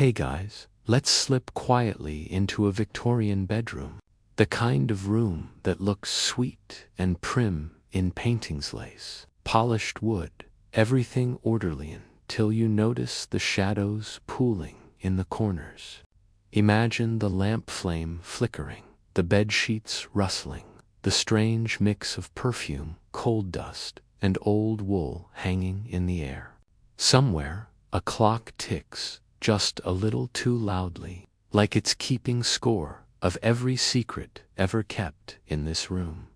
Hey guys, let's slip quietly into a Victorian bedroom. The kind of room that looks sweet and prim in paintings lace, polished wood, everything orderly until you notice the shadows pooling in the corners. Imagine the lamp flame flickering, the bed sheets rustling, the strange mix of perfume, cold dust, and old wool hanging in the air. Somewhere, a clock ticks just a little too loudly, like it's keeping score of every secret ever kept in this room.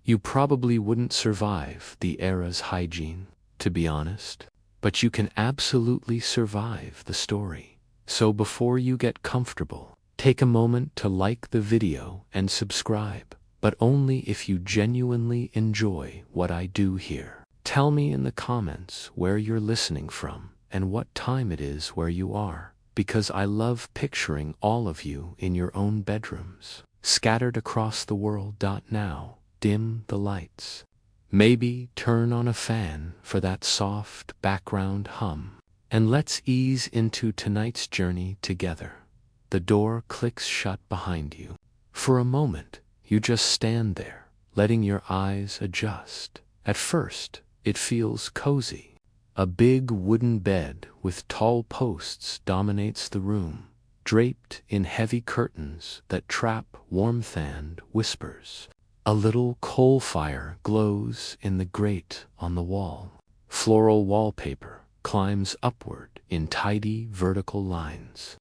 You probably wouldn't survive the era's hygiene, to be honest, but you can absolutely survive the story. So before you get comfortable, take a moment to like the video and subscribe, but only if you genuinely enjoy what I do here. Tell me in the comments where you're listening from and what time it is where you are, because I love picturing all of you in your own bedrooms, scattered across the world. Now, dim the lights. Maybe turn on a fan for that soft background hum, and let's ease into tonight's journey together. The door clicks shut behind you. For a moment, you just stand there, letting your eyes adjust. At first, it feels cozy. A big wooden bed with tall posts dominates the room, draped in heavy curtains that trap warmth and whispers. A little coal fire glows in the grate on the wall. Floral wallpaper climbs upward in tidy vertical lines.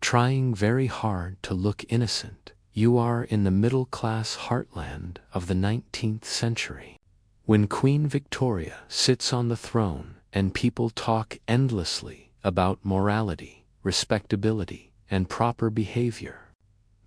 Trying very hard to look innocent, you are in the middle-class heartland of the 19th century. When Queen Victoria sits on the throne and people talk endlessly about morality, respectability, and proper behavior.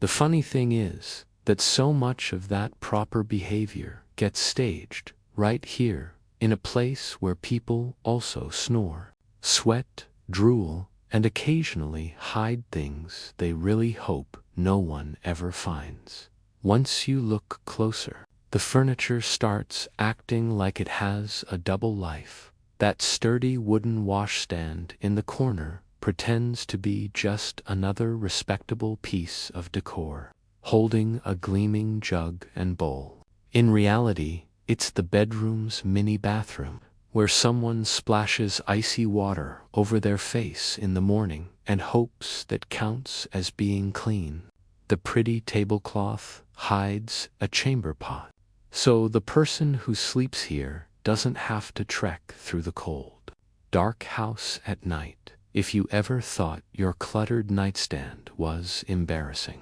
The funny thing is that so much of that proper behavior gets staged right here in a place where people also snore, sweat, drool, and occasionally hide things they really hope no one ever finds. Once you look closer, the furniture starts acting like it has a double life. That sturdy wooden washstand in the corner pretends to be just another respectable piece of decor, holding a gleaming jug and bowl. In reality, it's the bedroom's mini bathroom, where someone splashes icy water over their face in the morning and hopes that counts as being clean. The pretty tablecloth hides a chamber pot, so the person who sleeps here doesn't have to trek through the cold, dark house at night. If you ever thought your cluttered nightstand was embarrassing,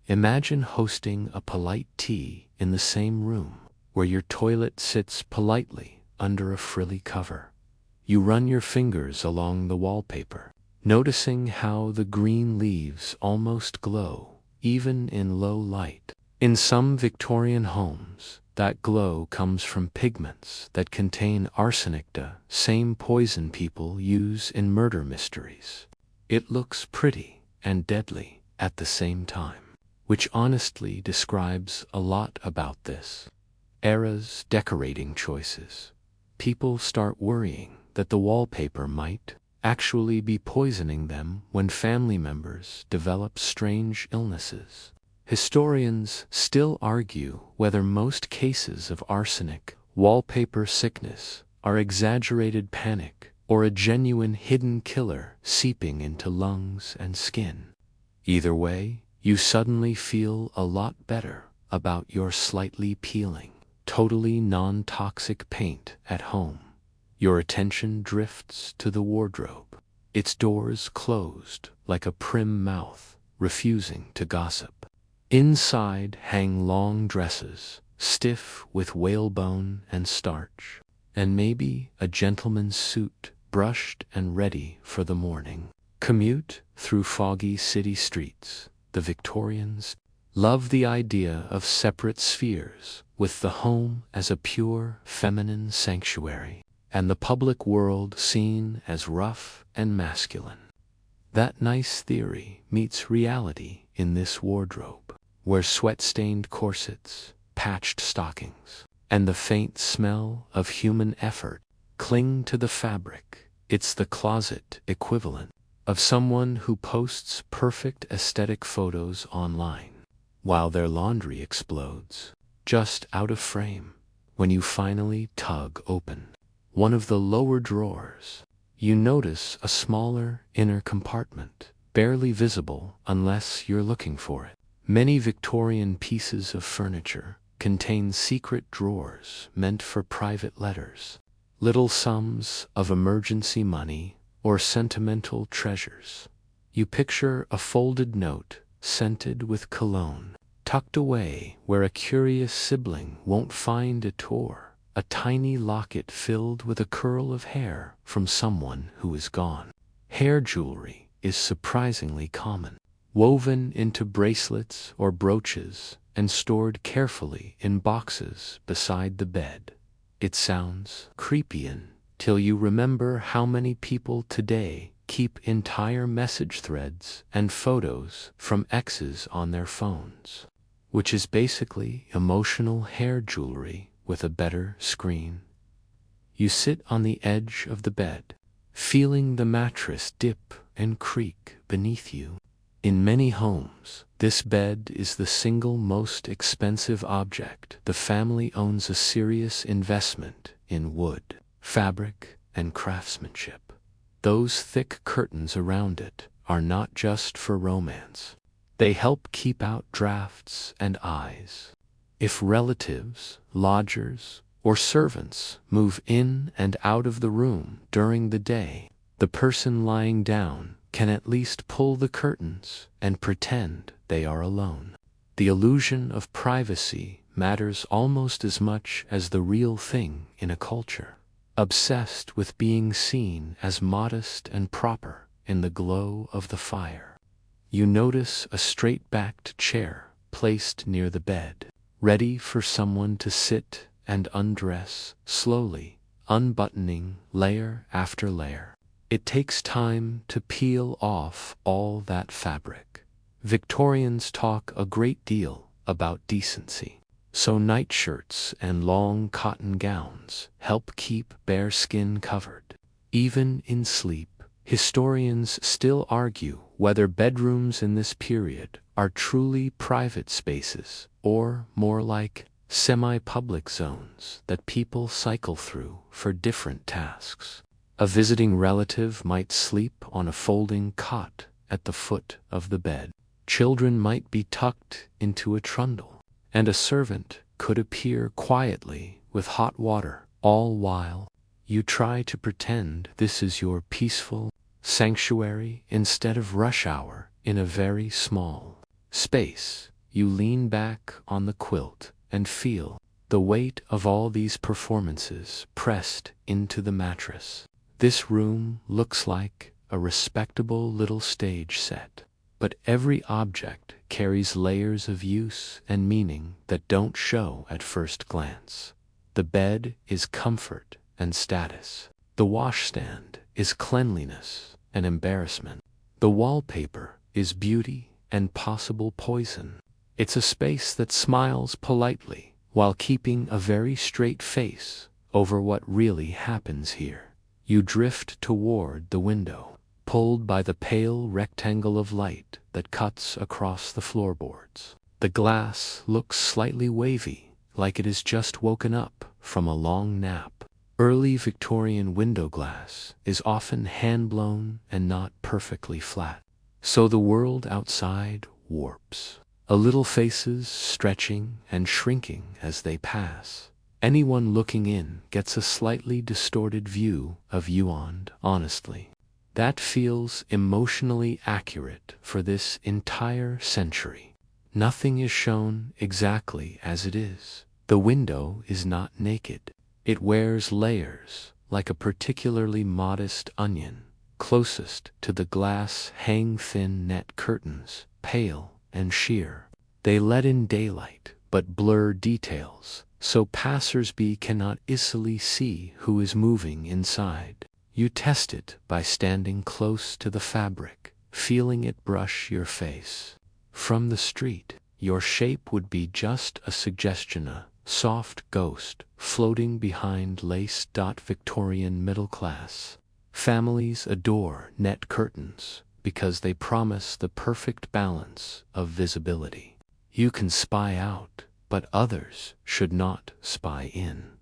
imagine hosting a polite tea in the same room where your toilet sits politely under a frilly cover. You run your fingers along the wallpaper, noticing how the green leaves almost glow, even in low light. In some Victorian homes, that glow comes from pigments that contain arsenic, the same poison people use in murder mysteries. It looks pretty and deadly at the same time, which honestly describes a lot about this era's decorating choices. People start worrying that the wallpaper might actually be poisoning them when family members develop strange illnesses. Historians still argue whether most cases of arsenic wallpaper sickness are exaggerated panic or a genuine hidden killer seeping into lungs and skin. Either way, you suddenly feel a lot better about your slightly peeling, totally non-toxic paint at home. Your attention drifts to the wardrobe, its doors closed like a prim mouth, refusing to gossip. Inside hang long dresses, stiff with whalebone and starch, and maybe a gentleman's suit, brushed and ready for the morning commute through foggy city streets. The Victorians love the idea of separate spheres, with the home as a pure feminine sanctuary, and the public world seen as rough and masculine. That nice theory meets reality in this wardrobe, where sweat-stained corsets, patched stockings, and the faint smell of human effort cling to the fabric. It's the closet equivalent of someone who posts perfect aesthetic photos online, while their laundry explodes, just out of frame. When you finally tug open one of the lower drawers, you notice a smaller inner compartment, barely visible unless you're looking for it. Many Victorian pieces of furniture contain secret drawers meant for private letters, little sums of emergency money, or sentimental treasures. You picture a folded note, scented with cologne, tucked away where a curious sibling won't find it, or a tiny locket filled with a curl of hair from someone who is gone. Hair jewelry is surprisingly common, woven into bracelets or brooches and stored carefully in boxes beside the bed. It sounds creepy until you remember how many people today keep entire message threads and photos from exes on their phones, which is basically emotional hair jewelry with a better screen. You sit on the edge of the bed, feeling the mattress dip and creak beneath you. In many homes, this bed is the single most expensive object. The family owns a serious investment in wood, fabric, and craftsmanship. Those thick curtains around it are not just for romance. They help keep out drafts and eyes. If relatives, lodgers, or servants move in and out of the room during the day, the person lying down can at least pull the curtains and pretend they are alone. The illusion of privacy matters almost as much as the real thing in a culture obsessed with being seen as modest and proper in the glow of the fire. You notice a straight-backed chair placed near the bed, ready for someone to sit and undress slowly, unbuttoning layer after layer. It takes time to peel off all that fabric. Victorians talk a great deal about decency, so nightshirts and long cotton gowns help keep bare skin covered. Even in sleep, historians still argue whether bedrooms in this period are truly private spaces or more like semi-public zones that people cycle through for different tasks. A visiting relative might sleep on a folding cot at the foot of the bed. Children might be tucked into a trundle, and a servant could appear quietly with hot water, all while you try to pretend this is your peaceful sanctuary instead of rush hour in a very small space. You lean back on the quilt and feel the weight of all these performances pressed into the mattress. This room looks like a respectable little stage set, but every object carries layers of use and meaning that don't show at first glance. The bed is comfort and status. The washstand is cleanliness and embarrassment. The wallpaper is beauty and possible poison. It's a space that smiles politely while keeping a very straight face over what really happens here. You drift toward the window, pulled by the pale rectangle of light that cuts across the floorboards. The glass looks slightly wavy, like it has just woken up from a long nap. Early Victorian window glass is often hand-blown and not perfectly flat, so the world outside warps. A little faces stretching and shrinking as they pass. Anyone looking in gets a slightly distorted view of you, and honestly, that feels emotionally accurate for this entire century. Nothing is shown exactly as it is. The window is not naked. It wears layers, like a particularly modest onion. Closest to the glass hang thin net curtains, pale and sheer. They let in daylight, but blur details, so passers-by cannot easily see who is moving inside. You test it by standing close to the fabric, feeling it brush your face. From the street, your shape would be just a suggestion, a soft ghost floating behind lace. Victorian middle class Families adore net curtains because they promise the perfect balance of visibility. You can spy out, but others should not spy in.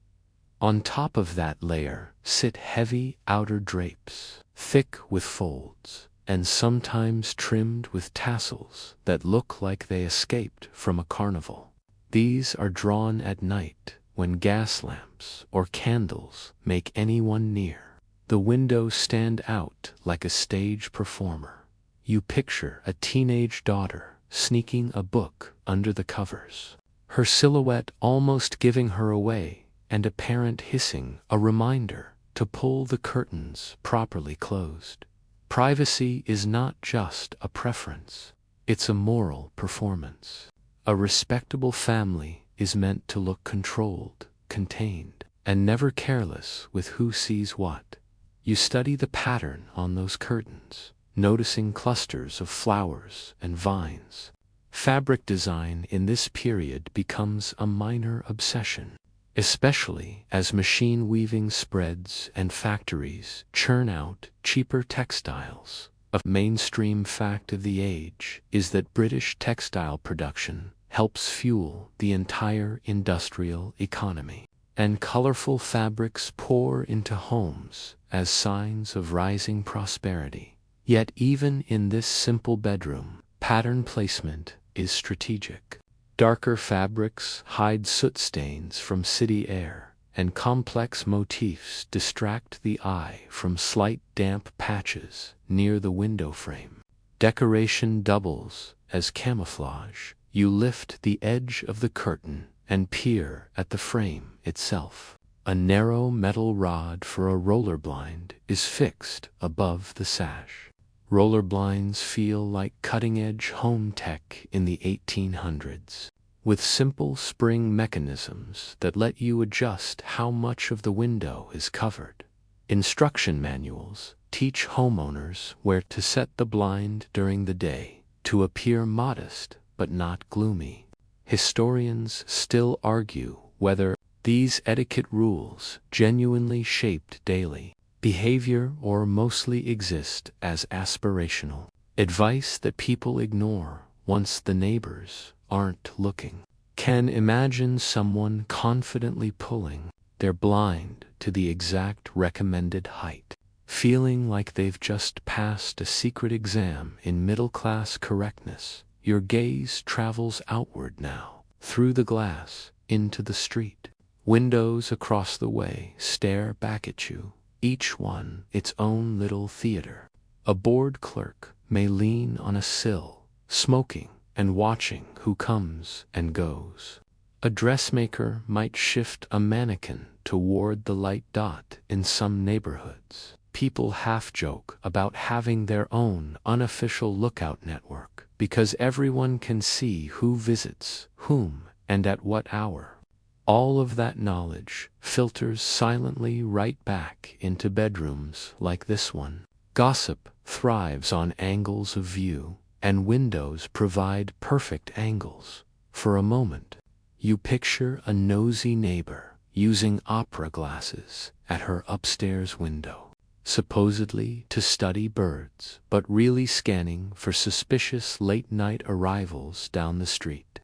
On top of that layer sit heavy outer drapes, thick with folds, and sometimes trimmed with tassels that look like they escaped from a carnival. These are drawn at night when gas lamps or candles make anyone near. The windows stand out like a stage performer. You picture a teenage daughter sneaking a book under the covers, her silhouette almost giving her away, and a parent hissing a reminder to pull the curtains properly closed. Privacy is not just a preference, it's a moral performance. A respectable family is meant to look controlled, contained, and never careless with who sees what. You study the pattern on those curtains, noticing clusters of flowers and vines. Fabric design in this period becomes a minor obsession, especially as machine weaving spreads and factories churn out cheaper textiles. A mainstream fact of the age is that British textile production helps fuel the entire industrial economy, and colorful fabrics pour into homes as signs of rising prosperity. Yet even in this simple bedroom, pattern placement is strategic. Darker fabrics hide soot stains from city air, and complex motifs distract the eye from slight damp patches near the window frame. Decoration doubles as camouflage. You lift the edge of the curtain and peer at the frame itself. A narrow metal rod for a roller blind is fixed above the sash. Roller blinds feel like cutting-edge home tech in the 1800s, with simple spring mechanisms that let you adjust how much of the window is covered. Instruction manuals teach homeowners where to set the blind during the day to appear modest but not gloomy. Historians still argue whether these etiquette rules genuinely shaped daily behavior or mostly exist as aspirational advice that people ignore once the neighbors aren't looking. Can imagine someone confidently pulling their blind to the exact recommended height, feeling like they've just passed a secret exam in middle-class correctness. Your gaze travels outward now, through the glass, into the street. Windows across the way stare back at you, each one its own little theater. A bored clerk may lean on a sill, smoking and watching who comes and goes. A dressmaker might shift a mannequin toward the light dot in some neighborhoods. People half joke about having their own unofficial lookout network because everyone can see who visits whom and at what hour. All of that knowledge filters silently right back into bedrooms like this one. Gossip thrives on angles of view, and windows provide perfect angles. For a moment, you picture a nosy neighbor using opera glasses at her upstairs window, supposedly to study birds, but really scanning for suspicious late-night arrivals down the street.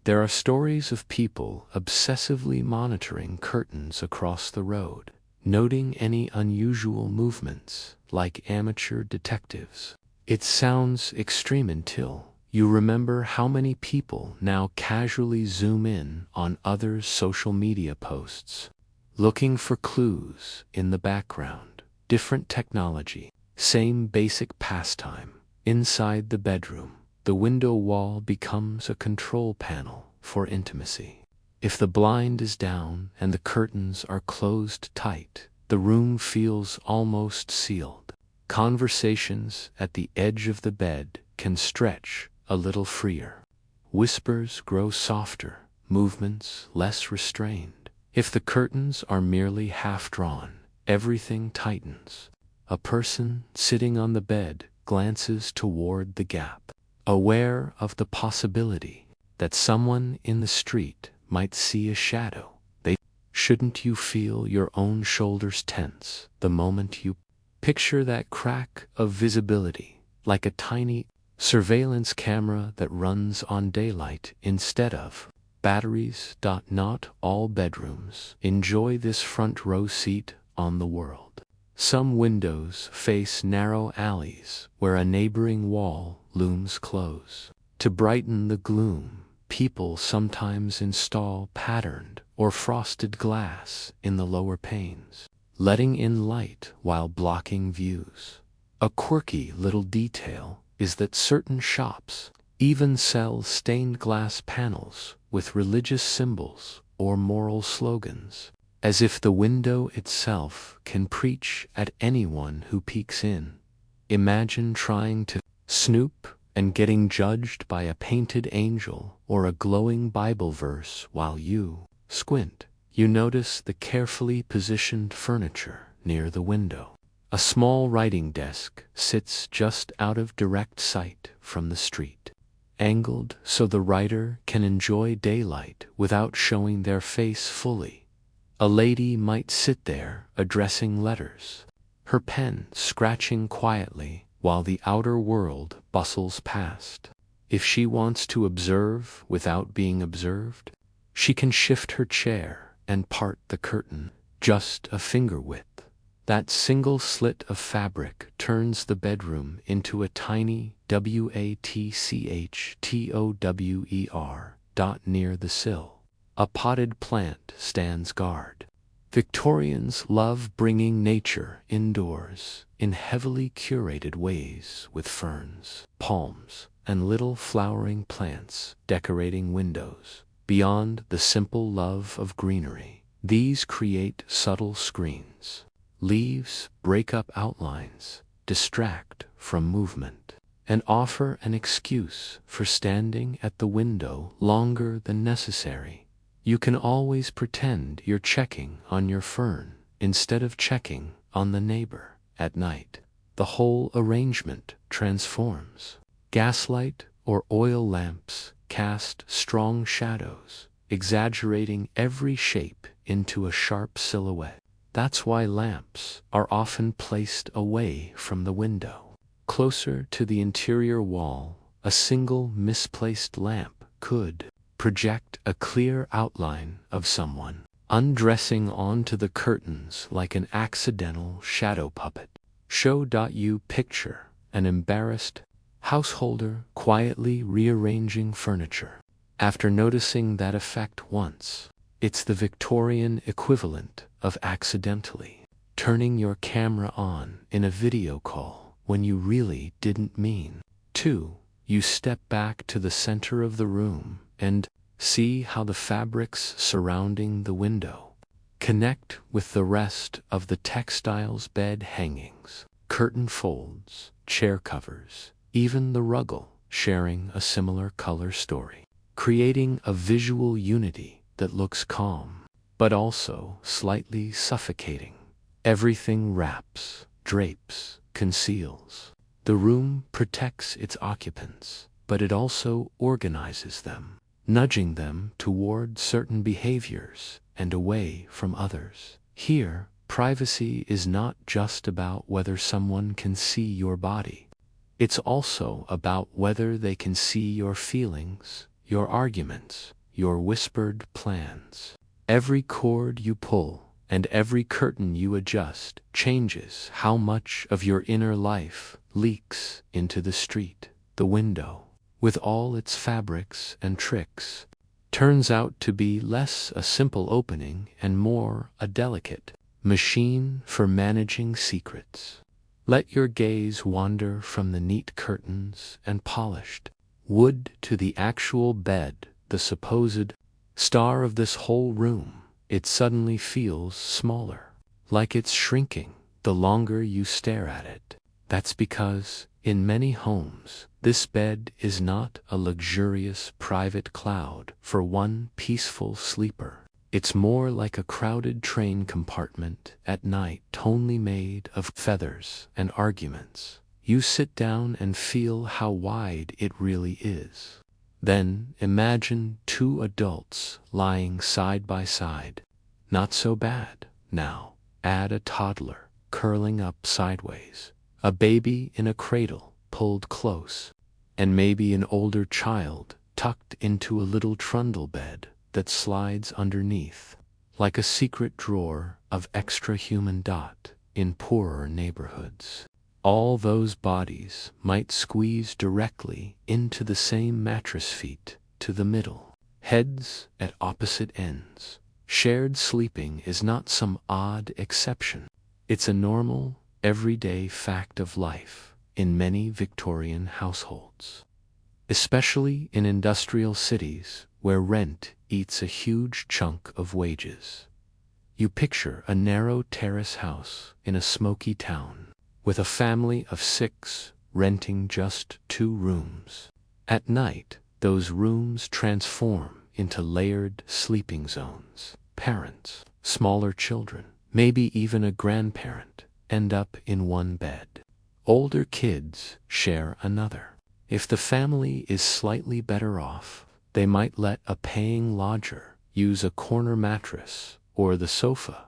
There are stories of people obsessively monitoring curtains across the road, noting any unusual movements, like amateur detectives. It sounds extreme until you remember how many people now casually zoom in on others' social media posts, looking for clues in the background. Different technology, same basic pastime. Inside the bedroom, the window wall becomes a control panel for intimacy. If the blind is down and the curtains are closed tight, the room feels almost sealed. Conversations at the edge of the bed can stretch a little freer. Whispers grow softer, movements less restrained. If the curtains are merely half drawn, everything tightens. A person sitting on the bed glances toward the gap, aware of the possibility that someone in the street might see a shadow. They Shouldn't you feel your own shoulders tense the moment you picture that crack of visibility, like a tiny surveillance camera that runs on daylight instead of batteries? Not all bedrooms enjoy this front row seat on the world. Some windows face narrow alleys where a neighboring wall looms close. To brighten the gloom, people sometimes install patterned or frosted glass in the lower panes, letting in light while blocking views. A quirky little detail is that certain shops even sell stained glass panels with religious symbols or moral slogans, as if the window itself can preach at anyone who peeks in. Imagine trying to snoop and getting judged by a painted angel or a glowing Bible verse while you squint. You notice the carefully positioned furniture near the window. A small writing desk sits just out of direct sight from the street, angled so the writer can enjoy daylight without showing their face fully. A lady might sit there addressing letters, her pen scratching quietly while the outer world bustles past. If she wants to observe without being observed, she can shift her chair and part the curtain just a finger width. That single slit of fabric turns the bedroom into a tiny WATCHTOWER dot near the sill. A potted plant stands guard. Victorians love bringing nature indoors in heavily curated ways, with ferns, palms, and little flowering plants decorating windows. Beyond the simple love of greenery, these create subtle screens. Leaves break up outlines, distract from movement, and offer an excuse for standing at the window longer than necessary. You can always pretend you're checking on your fern instead of checking on the neighbor. At night, the whole arrangement transforms. Gaslight or oil lamps cast strong shadows, exaggerating every shape into a sharp silhouette. That's why lamps are often placed away from the window. Closer to the interior wall, a single misplaced lamp could project a clear outline of someone undressing onto the curtains like an accidental shadow puppet. You picture an embarrassed householder quietly rearranging furniture. After noticing that effect once, it's the Victorian equivalent of accidentally turning your camera on in a video call when you really didn't mean to. You step back to the center of the room and see how the fabrics surrounding the window connect with the rest of the textiles, bed hangings, curtain folds, chair covers, even the ruggle sharing a similar color story, creating a visual unity that looks calm, but also slightly suffocating. Everything wraps, drapes, conceals. The room protects its occupants, but it also organizes them, nudging them toward certain behaviors and away from others. Here, privacy is not just about whether someone can see your body. It's also about whether they can see your feelings, your arguments, your whispered plans. Every cord you pull and every curtain you adjust changes how much of your inner life leaks into the street. The window, with all its fabrics and tricks, turns out to be less a simple opening and more a delicate machine for managing secrets. Let your gaze wander from the neat curtains and polished wood to the actual bed, the supposed star of this whole room. It suddenly feels smaller, like it's shrinking the longer you stare at it. That's because, in many homes, this bed is not a luxurious private cloud for one peaceful sleeper. It's more like a crowded train compartment at night, only made of feathers and arguments. You sit down and feel how wide it really is. Then imagine two adults lying side by side, Not so bad. Now, add a toddler curling up sideways, a baby in a cradle pulled close, and maybe an older child tucked into a little trundle bed that slides underneath, like a secret drawer of extra human dot in poorer neighborhoods. All those bodies might squeeze directly into the same mattress feet to the middle, heads at opposite ends. Shared sleeping is not some odd exception. It's a normal, everyday fact of life in many Victorian households, especially in industrial cities where rent eats a huge chunk of wages. You picture a narrow terrace house in a smoky town, with a family of 6 renting just 2 rooms. At night, those rooms transform into layered sleeping zones. Parents, smaller children, maybe even a grandparent, end up in one bed. Older kids share another. If the family is slightly better off, they might let a paying lodger use a corner mattress or the sofa.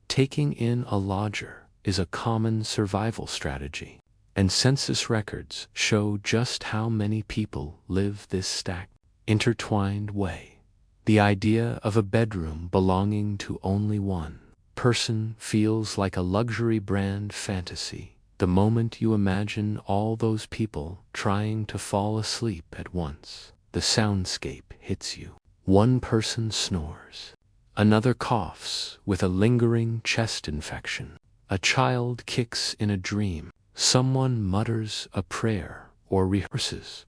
Taking in a lodger is a common survival strategy, and census records show just how many people live this stacked, intertwined way. The idea of a bedroom belonging to only one person feels like a luxury brand fantasy the moment you imagine all those people trying to fall asleep at once. The soundscape hits you. One person snores. Another coughs with a lingering chest infection. A child kicks in a dream. Someone mutters a prayer or rehearses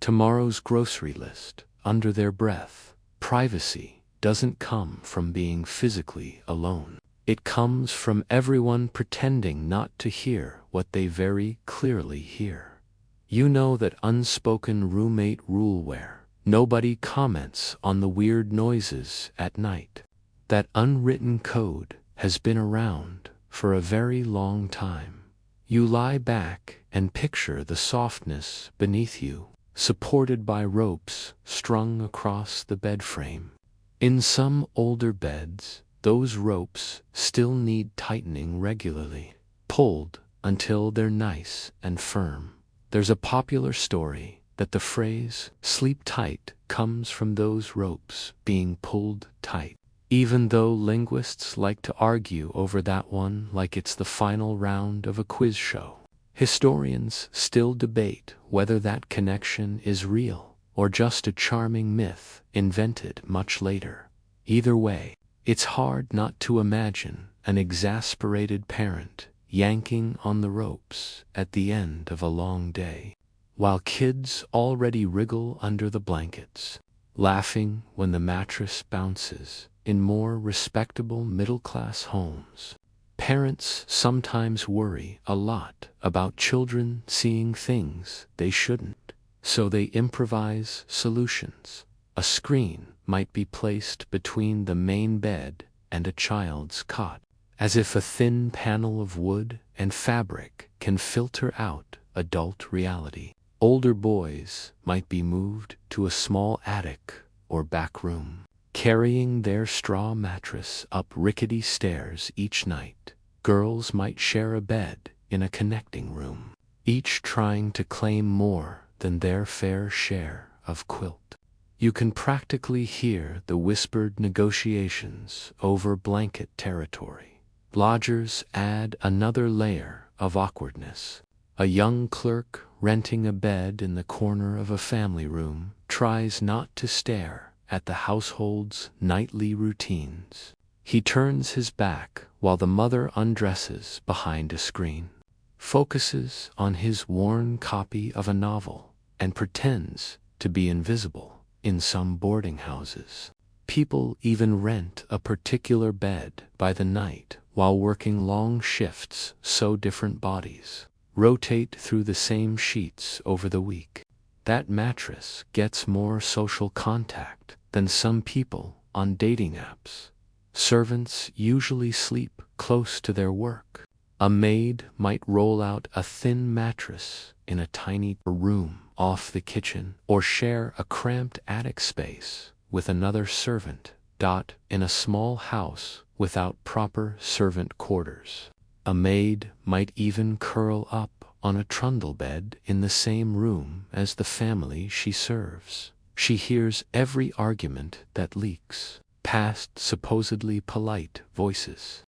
tomorrow's grocery list under their breath. Privacy doesn't come from being physically alone. It comes from everyone pretending not to hear what they very clearly hear. You know that unspoken roommate rule where nobody comments on the weird noises at night. That unwritten code has been around for a very long time. You lie back and picture the softness beneath you, supported by ropes strung across the bed frame. In some older beds, those ropes still need tightening regularly, pulled until they're nice and firm. There's a popular story that the phrase "sleep tight" comes from those ropes being pulled tight, even though linguists like to argue over that one like it's the final round of a quiz show. Historians still debate whether that connection is real or just a charming myth invented much later. Either way, it's hard not to imagine an exasperated parent yanking on the ropes at the end of a long day, while kids already wriggle under the blankets, laughing when the mattress bounces. In more respectable middle-class homes, parents sometimes worry a lot about children seeing things they shouldn't, so they improvise solutions. A screen might be placed between the main bed and a child's cot, as if a thin panel of wood and fabric can filter out adult reality. Older boys might be moved to a small attic or back room, carrying their straw mattress up rickety stairs each night. Girls might share a bed in a connecting room, each trying to claim more than their fair share of quilt. You can practically hear the whispered negotiations over blanket territory. Lodgers add another layer of awkwardness. A young clerk renting a bed in the corner of a family room tries not to stare at the household's nightly routines. He turns his back while the mother undresses behind a screen, focuses on his worn copy of a novel, and pretends to be invisible. In some boarding houses, people even rent a particular bed by the night while working long shifts so different bodies rotate through the same sheets over the week. That mattress gets more social contact than some people on dating apps. Servants usually sleep close to their work. A maid might roll out a thin mattress in a tiny room off the kitchen, or share a cramped attic space with another servant In a small house without proper servant quarters, a maid might even curl up on a trundle bed in the same room as the family she serves. She hears every argument that leaks past supposedly polite voices,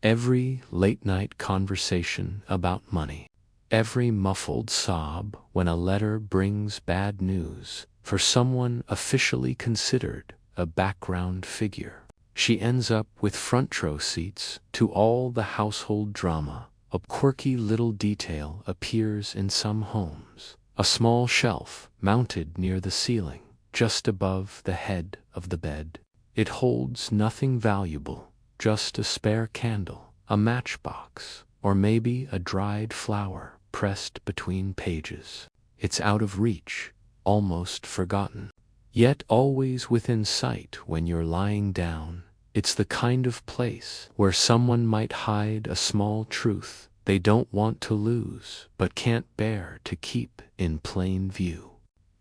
every late-night conversation about money, every muffled sob when a letter brings bad news for someone officially considered a background figure. She ends up with front-row seats to all the household drama. A quirky little detail appears in some homes. A small shelf mounted near the ceiling, just above the head of the bed. It holds nothing valuable, just a spare candle, a matchbox, or maybe a dried flower pressed between pages. It's out of reach, almost forgotten, yet always within sight when you're lying down. It's the kind of place where someone might hide a small truth they don't want to lose but can't bear to keep in plain view.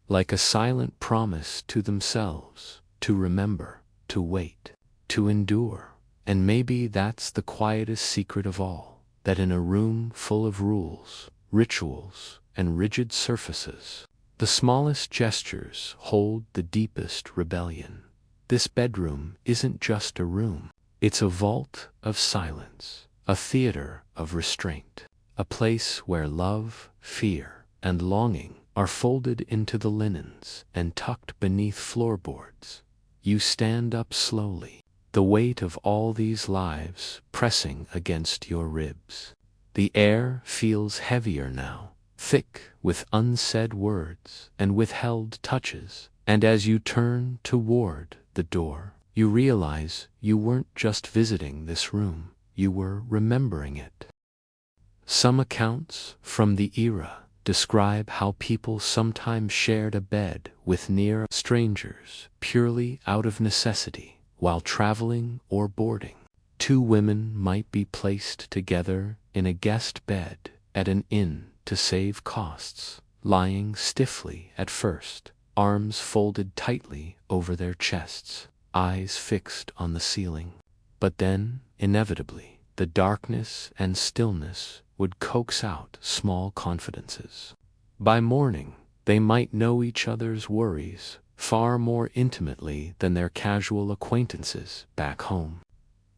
Like a silent promise to themselves, to remember, to wait, to endure. And maybe that's the quietest secret of all, that in a room full of rules, rituals, and rigid surfaces, the smallest gestures hold the deepest rebellion. This bedroom isn't just a room. It's a vault of silence, a theater of restraint, a place where love, fear, and longing are folded into the linens and tucked beneath floorboards. You stand up slowly, the weight of all these lives pressing against your ribs. The air feels heavier now, thick with unsaid words and withheld touches, and as you turn toward the door, you realize you weren't just visiting this room, you were remembering it. Some accounts from the era describe how people sometimes shared a bed with near strangers purely out of necessity while traveling or boarding. Two women might be placed together in a guest bed at an inn to save costs, lying stiffly at first, arms folded tightly over their chests, eyes fixed on the ceiling. But then, inevitably, the darkness and stillness would coax out small confidences. By morning, they might know each other's worries far more intimately than their casual acquaintances back home.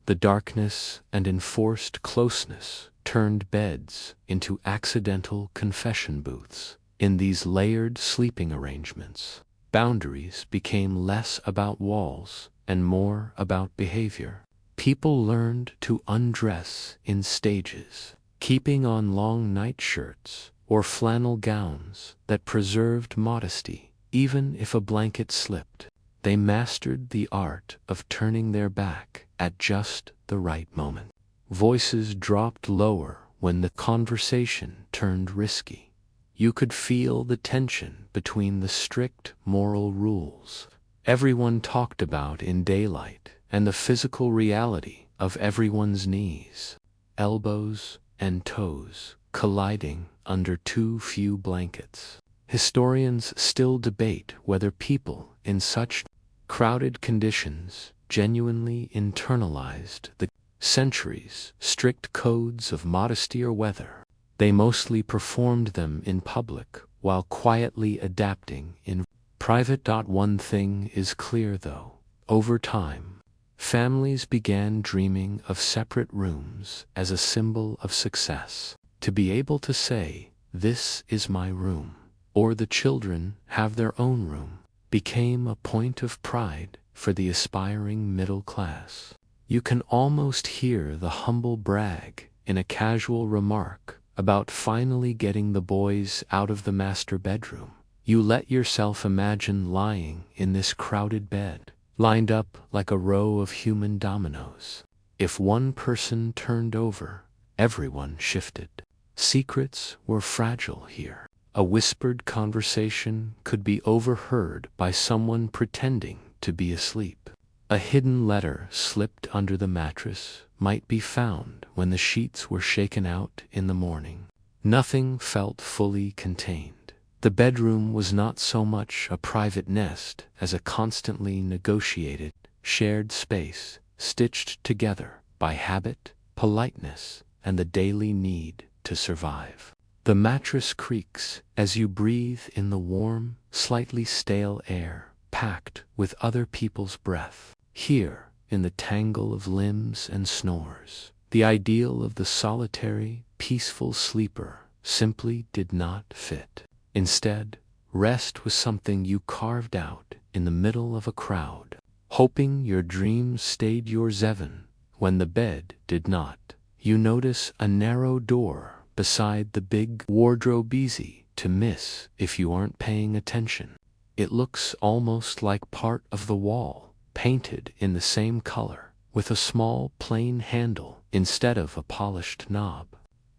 The darkness and enforced closeness turned beds into accidental confession booths. In these layered sleeping arrangements, boundaries became less about walls and more about behavior. People learned to undress in stages, keeping on long nightshirts or flannel gowns that preserved modesty, even if a blanket slipped. They mastered the art of turning their back at just the right moment. Voices dropped lower when the conversation turned risky. You could feel the tension between the strict moral rules everyone talked about in daylight and the physical reality of everyone's knees, elbows, and toes colliding under too few blankets. Historians still debate whether people in such crowded conditions genuinely internalized the centuries' strict codes of modesty or whether they mostly performed them in public while quietly adapting in private. One thing is clear though. Over time, families began dreaming of separate rooms as a symbol of success. To be able to say, "This is my room," or "the children have their own room," became a point of pride for the aspiring middle class. You can almost hear the humble brag in a casual remark about finally getting the boys out of the master bedroom. You let yourself imagine lying in this crowded bed, lined up like a row of human dominoes. If one person turned over, everyone shifted. Secrets were fragile here. A whispered conversation could be overheard by someone pretending to be asleep. A hidden letter slipped under the mattress might be found when the sheets were shaken out in the morning. Nothing felt fully contained. The bedroom was not so much a private nest as a constantly negotiated shared space, stitched together by habit, politeness, and the daily need to survive. The mattress creaks as you breathe in the warm, slightly stale air, packed with other people's breath. Here, in the tangle of limbs and snores, the ideal of the solitary, peaceful sleeper simply did not fit. Instead, rest was something you carved out in the middle of a crowd, hoping your dreams stayed yours even when the bed did not. You notice a narrow door beside the big wardrobe, easy to miss if you aren't paying attention. It looks almost like part of the wall, painted in the same color, with a small plain handle instead of a polished knob.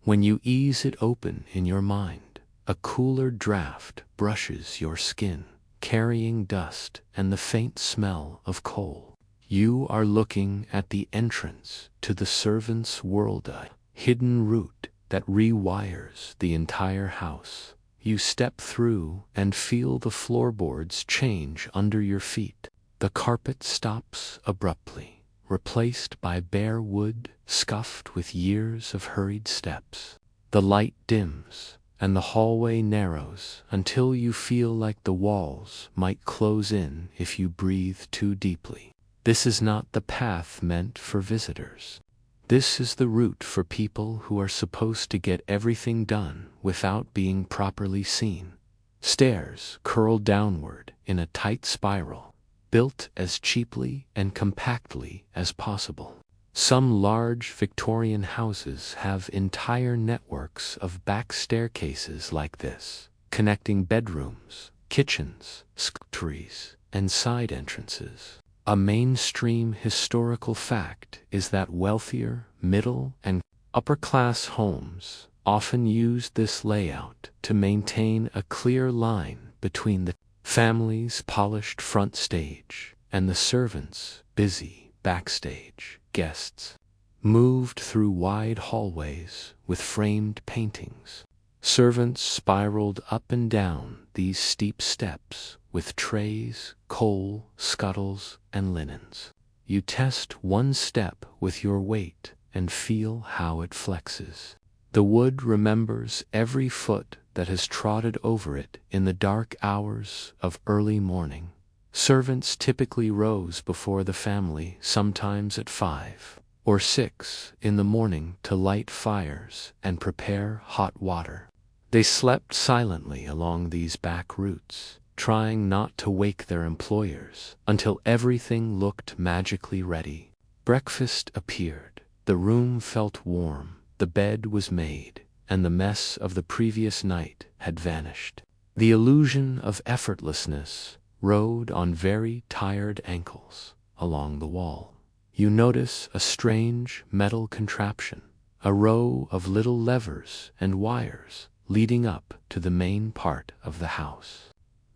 When you ease it open in your mind, a cooler draft brushes your skin, carrying dust and the faint smell of coal. You are looking at the entrance to the servant's world, a hidden route that rewires the entire house. You step through and feel the floorboards change under your feet. The carpet stops abruptly, replaced by bare wood scuffed with years of hurried steps. The light dims, and the hallway narrows until you feel like the walls might close in if you breathe too deeply. This is not the path meant for visitors. This is the route for people who are supposed to get everything done without being properly seen. Stairs curl downward in a tight spiral, built as cheaply and compactly as possible. Some large Victorian houses have entire networks of back staircases like this, connecting bedrooms, kitchens, sculptures, and side entrances. A mainstream historical fact is that wealthier, middle, and upper-class homes often used this layout to maintain a clear line between the family's polished front stage and the servants' busy backstage. Guests moved through wide hallways with framed paintings. Servants spiraled up and down these steep steps with trays, coal, scuttles, and linens. You test one step with your weight and feel how it flexes. The wood remembers every foot that has trotted over it in the dark hours of early morning. Servants typically rose before the family, sometimes at 5 or 6 in the morning, to light fires and prepare hot water. They slept silently along these back routes, trying not to wake their employers until everything looked magically ready. Breakfast appeared. The room felt warm, the bed was made, and the mess of the previous night had vanished. The illusion of effortlessness rode on very tired ankles along the wall. You notice a strange metal contraption, a row of little levers and wires leading up to the main part of the house.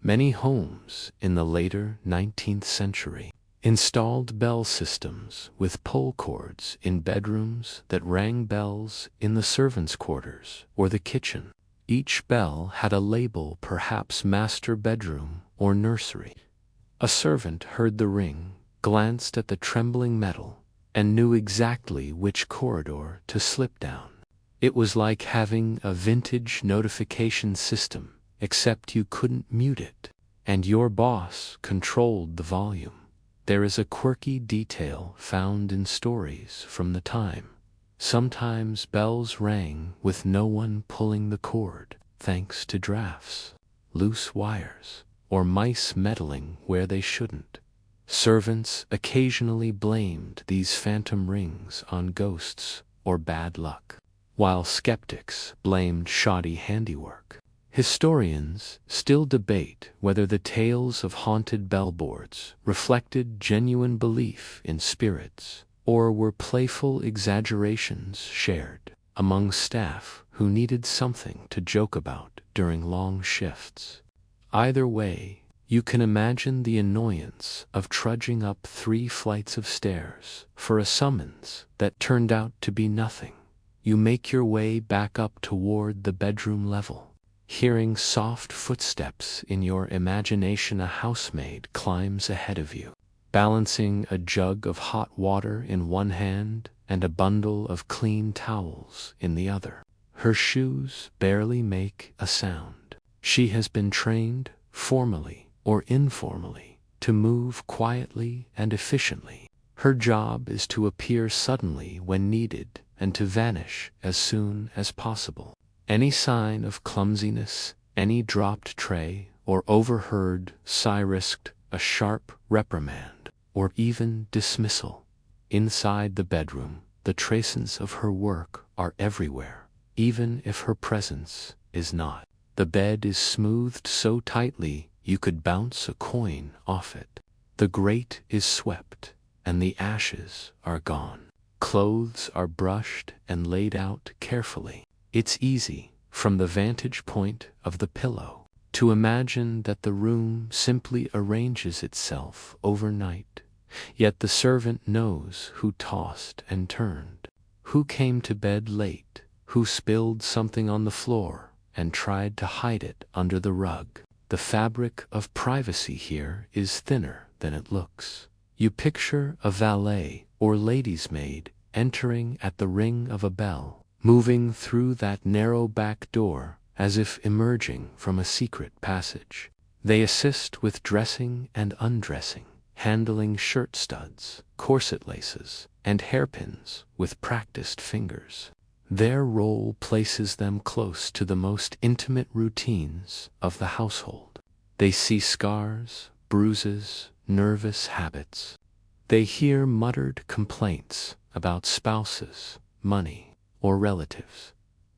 Many homes in the later 19th century installed bell systems with pull cords in bedrooms that rang bells in the servants' quarters or the kitchen. Each bell had a label, perhaps master bedroom or nursery. A servant heard the ring, glanced at the trembling metal, and knew exactly which corridor to slip down. It was like having a vintage notification system, except you couldn't mute it, and your boss controlled the volume. There is a quirky detail found in stories from the time. Sometimes bells rang with no one pulling the cord, thanks to drafts, loose wires, or mice meddling where they shouldn't. Servants occasionally blamed these phantom rings on ghosts or bad luck, while skeptics blamed shoddy handiwork. Historians still debate whether the tales of haunted bellboards reflected genuine belief in spirits or were playful exaggerations shared among staff who needed something to joke about during long shifts. Either way, you can imagine the annoyance of trudging up 3 flights of stairs for a summons that turned out to be nothing. You make your way back up toward the bedroom level, hearing soft footsteps in your imagination. A housemaid climbs ahead of you. balancing a jug of hot water in one hand and a bundle of clean towels in the other. Her shoes barely make a sound. She has been trained, formally or informally, to move quietly and efficiently. Her job is to appear suddenly when needed and to vanish as soon as possible. Any sign of clumsiness, any dropped tray, or overheard sigh risked a sharp reprimand, or even dismissal. Inside the bedroom, the traces of her work are everywhere, even if her presence is not. The bed is smoothed so tightly you could bounce a coin off it. The grate is swept, and the ashes are gone. Clothes are brushed and laid out carefully. It's easy, from the vantage point of the pillow, to imagine that the room simply arranges itself overnight. Yet the servant knows who tossed and turned, who came to bed late, who spilled something on the floor and tried to hide it under the rug. The fabric of privacy here is thinner than it looks. You picture a valet or lady's maid entering at the ring of a bell, moving through that narrow back door as if emerging from a secret passage. They assist with dressing and undressing, handling shirt studs, corset laces, and hairpins with practiced fingers. Their role places them close to the most intimate routines of the household. They see scars, bruises, nervous habits. They hear muttered complaints about spouses, money, or relatives.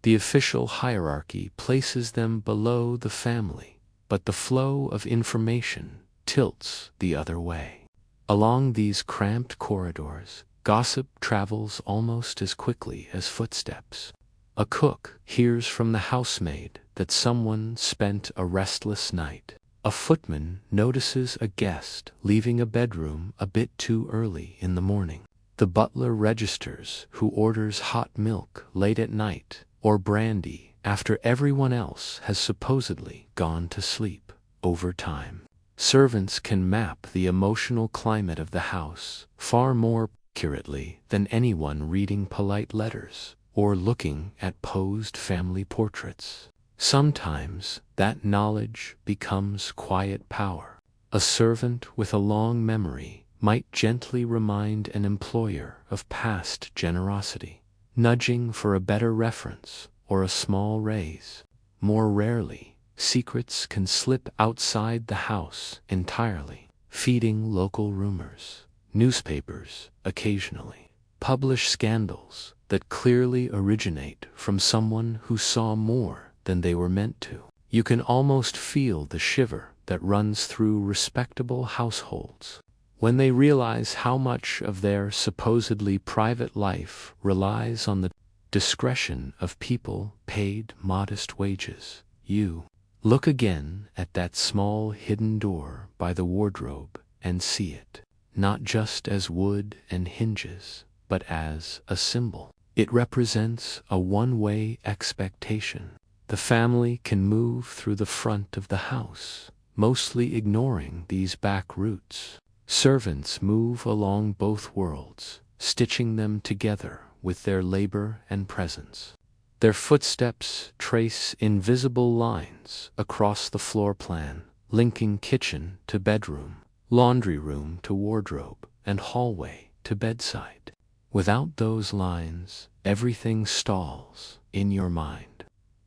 The official hierarchy places them below the family, but the flow of information tilts the other way. Along these cramped corridors, gossip travels almost as quickly as footsteps. A cook hears from the housemaid that someone spent a restless night. A footman notices a guest leaving a bedroom a bit too early in the morning. The butler registers who orders hot milk late at night or brandy after everyone else has supposedly gone to sleep. Over time, servants can map the emotional climate of the house far more accurately than anyone reading polite letters or looking at posed family portraits. Sometimes that knowledge becomes quiet power. A servant with a long memory might gently remind an employer of past generosity, nudging for a better reference or a small raise. More rarely, secrets can slip outside the house entirely, feeding local rumors. Newspapers, occasionally, publish scandals that clearly originate from someone who saw more than they were meant to. You can almost feel the shiver that runs through respectable households when they realize how much of their supposedly private life relies on the discretion of people paid modest wages. You look again at that small hidden door by the wardrobe and see it, not just as wood and hinges, but as a symbol. It represents a one-way expectation. The family can move through the front of the house, mostly ignoring these back routes. Servants move along both worlds, stitching them together with their labor and presence. Their footsteps trace invisible lines across the floor plan, linking kitchen to bedroom, laundry room to wardrobe, and hallway to bedside. Without those lines, everything stalls in your mind.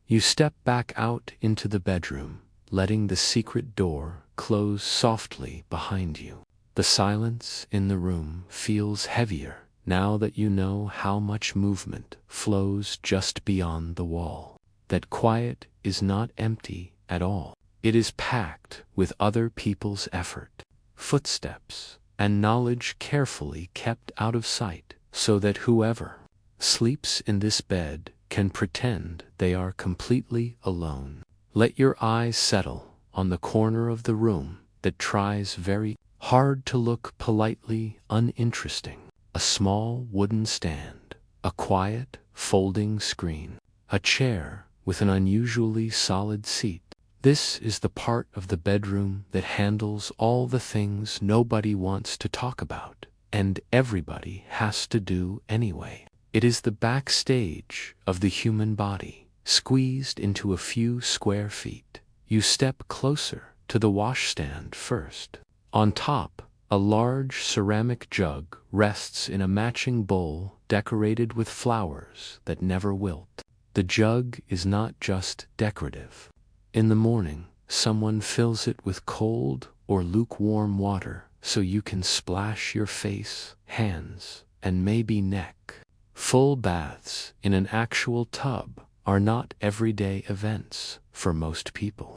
You step back out into the bedroom, letting the secret door close softly behind you. The silence in the room feels heavier now that you know how much movement flows just beyond the wall. That quiet is not empty at all. It is packed with other people's effort, footsteps, and knowledge carefully kept out of sight, so that whoever sleeps in this bed can pretend they are completely alone. Let your eyes settle on the corner of the room that tries very hard to look politely uninteresting. A small wooden stand, a quiet folding screen, a chair with an unusually solid seat. This is the part of the bedroom that handles all the things nobody wants to talk about, and everybody has to do anyway. It is the backstage of the human body, squeezed into a few square feet. You step closer to the washstand first. On top, a large ceramic jug rests in a matching bowl decorated with flowers that never wilt. The jug is not just decorative. In the morning, someone fills it with cold or lukewarm water so you can splash your face, hands, and maybe neck. Full baths in an actual tub are not everyday events for most people.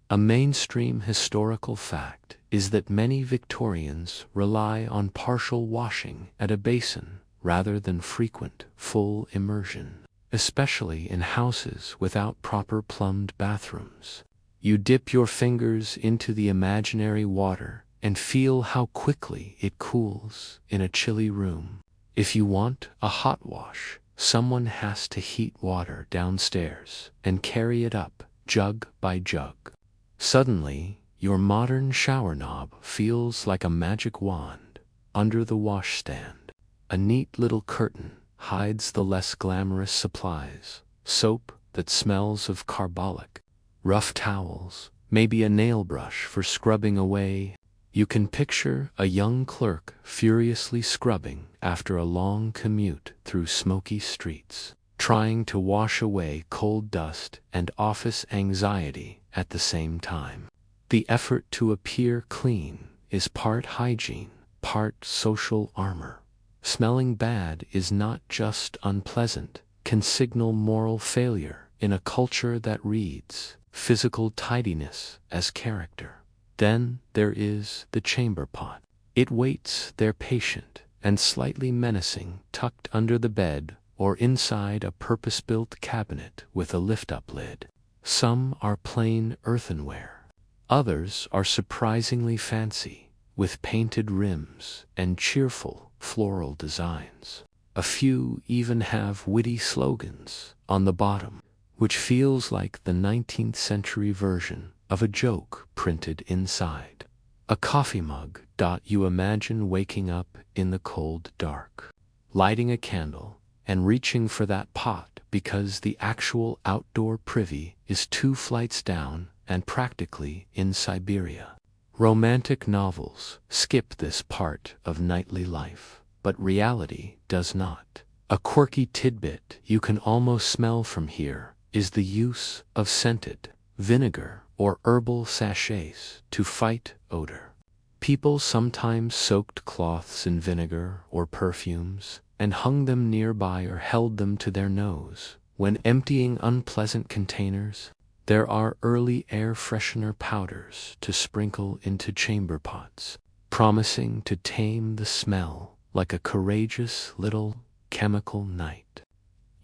A mainstream historical fact is that many Victorians rely on partial washing at a basin rather than frequent full immersion, especially in houses without proper plumbed bathrooms. You dip your fingers into the imaginary water and feel how quickly it cools in a chilly room. If you want a hot wash, someone has to heat water downstairs and carry it up jug by jug. Suddenly, your modern shower knob feels like a magic wand under the washstand. A neat little curtain hides the less glamorous supplies: soap that smells of carbolic, rough towels, maybe a nail brush for scrubbing away. You can picture a young clerk furiously scrubbing after a long commute through smoky streets, trying to wash away cold dust and office anxiety at the same time. The effort to appear clean is part hygiene, part social armor. Smelling bad is not just unpleasant, can signal moral failure in a culture that reads physical tidiness as character. Then there is the chamber pot. It waits there patient and slightly menacing, tucked under the bed or inside a purpose-built cabinet with a lift-up lid. Some are plain earthenware. Others are surprisingly fancy, with painted rims and cheerful floral designs. A few even have witty slogans on the bottom, which feels like the 19th century version of a joke printed inside. A coffee mug. You imagine waking up in the cold dark, lighting a candle, and reaching for that pot because the actual outdoor privy is 2 flights down and practically in Siberia. Romantic novels skip this part of nightly life, but reality does not. A quirky tidbit you can almost smell from here is the use of scented vinegar or herbal sachets to fight odor. People sometimes soaked cloths in vinegar or perfumes and hung them nearby or held them to their nose. When emptying unpleasant containers, there are early air freshener powders to sprinkle into chamber pots, promising to tame the smell like a courageous little chemical knight.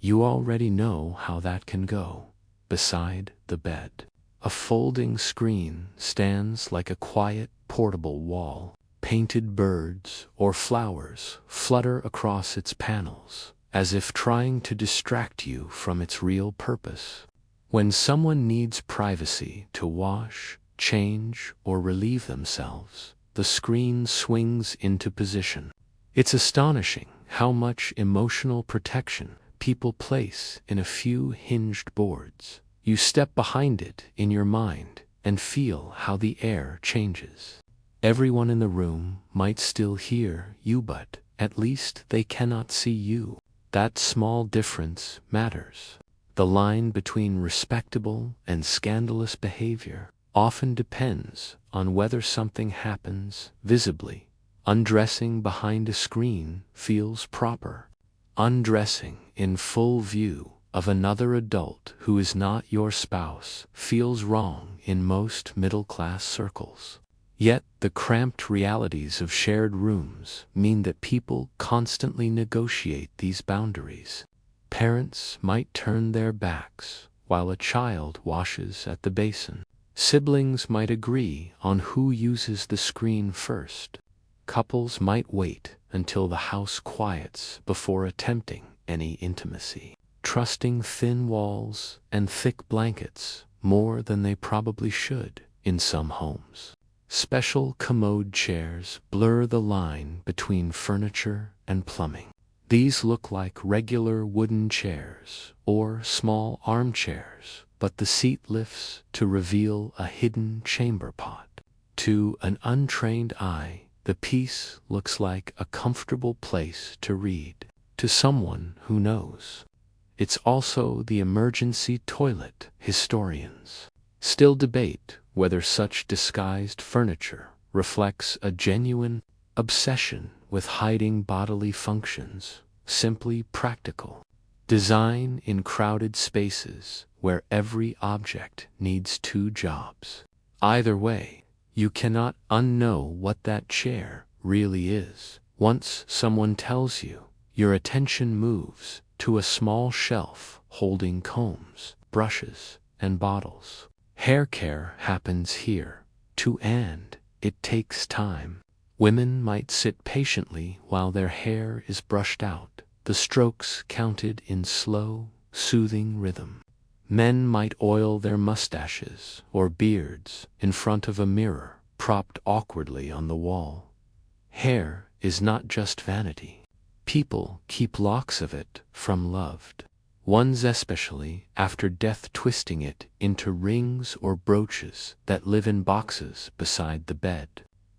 You already know how that can go. Beside the bed, a folding screen stands like a quiet, portable wall. Painted birds or flowers flutter across its panels, as if trying to distract you from its real purpose. When someone needs privacy to wash, change, or relieve themselves, the screen swings into position. It's astonishing how much emotional protection people place in a few hinged boards. You step behind it in your mind and feel how the air changes. Everyone in the room might still hear you, but at least they cannot see you. That small difference matters. The line between respectable and scandalous behavior often depends on whether something happens visibly. Undressing behind a screen feels proper. Undressing in full view of another adult who is not your spouse feels wrong in most middle-class circles. Yet the cramped realities of shared rooms mean that people constantly negotiate these boundaries. Parents might turn their backs while a child washes at the basin. Siblings might agree on who uses the screen first. Couples might wait until the house quiets before attempting any intimacy. Trusting thin walls and thick blankets more than they probably should in some homes. Special commode chairs blur the line between furniture and plumbing. These look like regular wooden chairs or small armchairs, but the seat lifts to reveal a hidden chamber pot. To an untrained eye, the piece looks like a comfortable place to read. To someone who knows, it's also the emergency toilet. Historians still debate whether such disguised furniture reflects a genuine obsession with hiding bodily functions, simply practical design in crowded spaces where every object needs two jobs. Either way, you cannot unknow what that chair really is. Once someone tells you, your attention moves to a small shelf holding combs, brushes, and bottles. Hair care happens here, too, and it takes time. Women might sit patiently while their hair is brushed out, the strokes counted in slow, soothing rhythm. Men might oil their mustaches or beards in front of a mirror propped awkwardly on the wall. Hair is not just vanity. People keep locks of it from loved ones, especially after death, twisting it into rings or brooches that live in boxes beside the bed.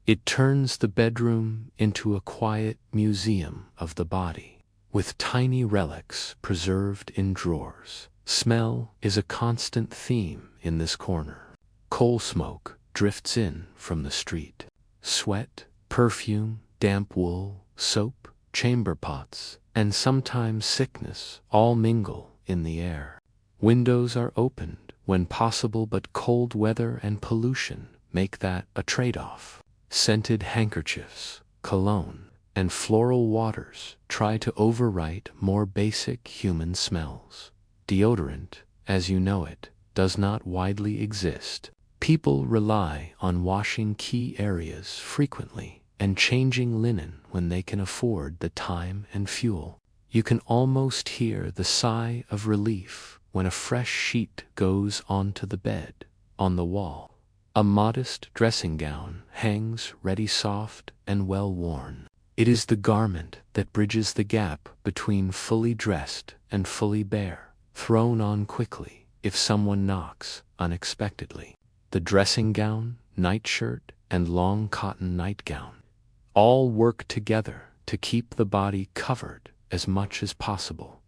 It turns the bedroom into a quiet museum of the body, with tiny relics preserved in drawers. Smell is a constant theme in this corner. Coal smoke drifts in from the street. Sweat, perfume, damp wool, soap, chamber pots, and sometimes sickness all mingle in the air. Windows are opened when possible, but cold weather and pollution make that a trade-off. Scented handkerchiefs, cologne, and floral waters try to overwrite more basic human smells. Deodorant, as you know it, does not widely exist. People rely on washing key areas frequently and changing linen when they can afford the time and fuel. You can almost hear the sigh of relief when a fresh sheet goes onto the bed. On the wall, a modest dressing gown hangs ready, soft and well worn. It is the garment that bridges the gap between fully dressed and fully bare, thrown on quickly if someone knocks unexpectedly. The dressing gown, nightshirt, and long cotton nightgown all work together to keep the body covered as much as possible.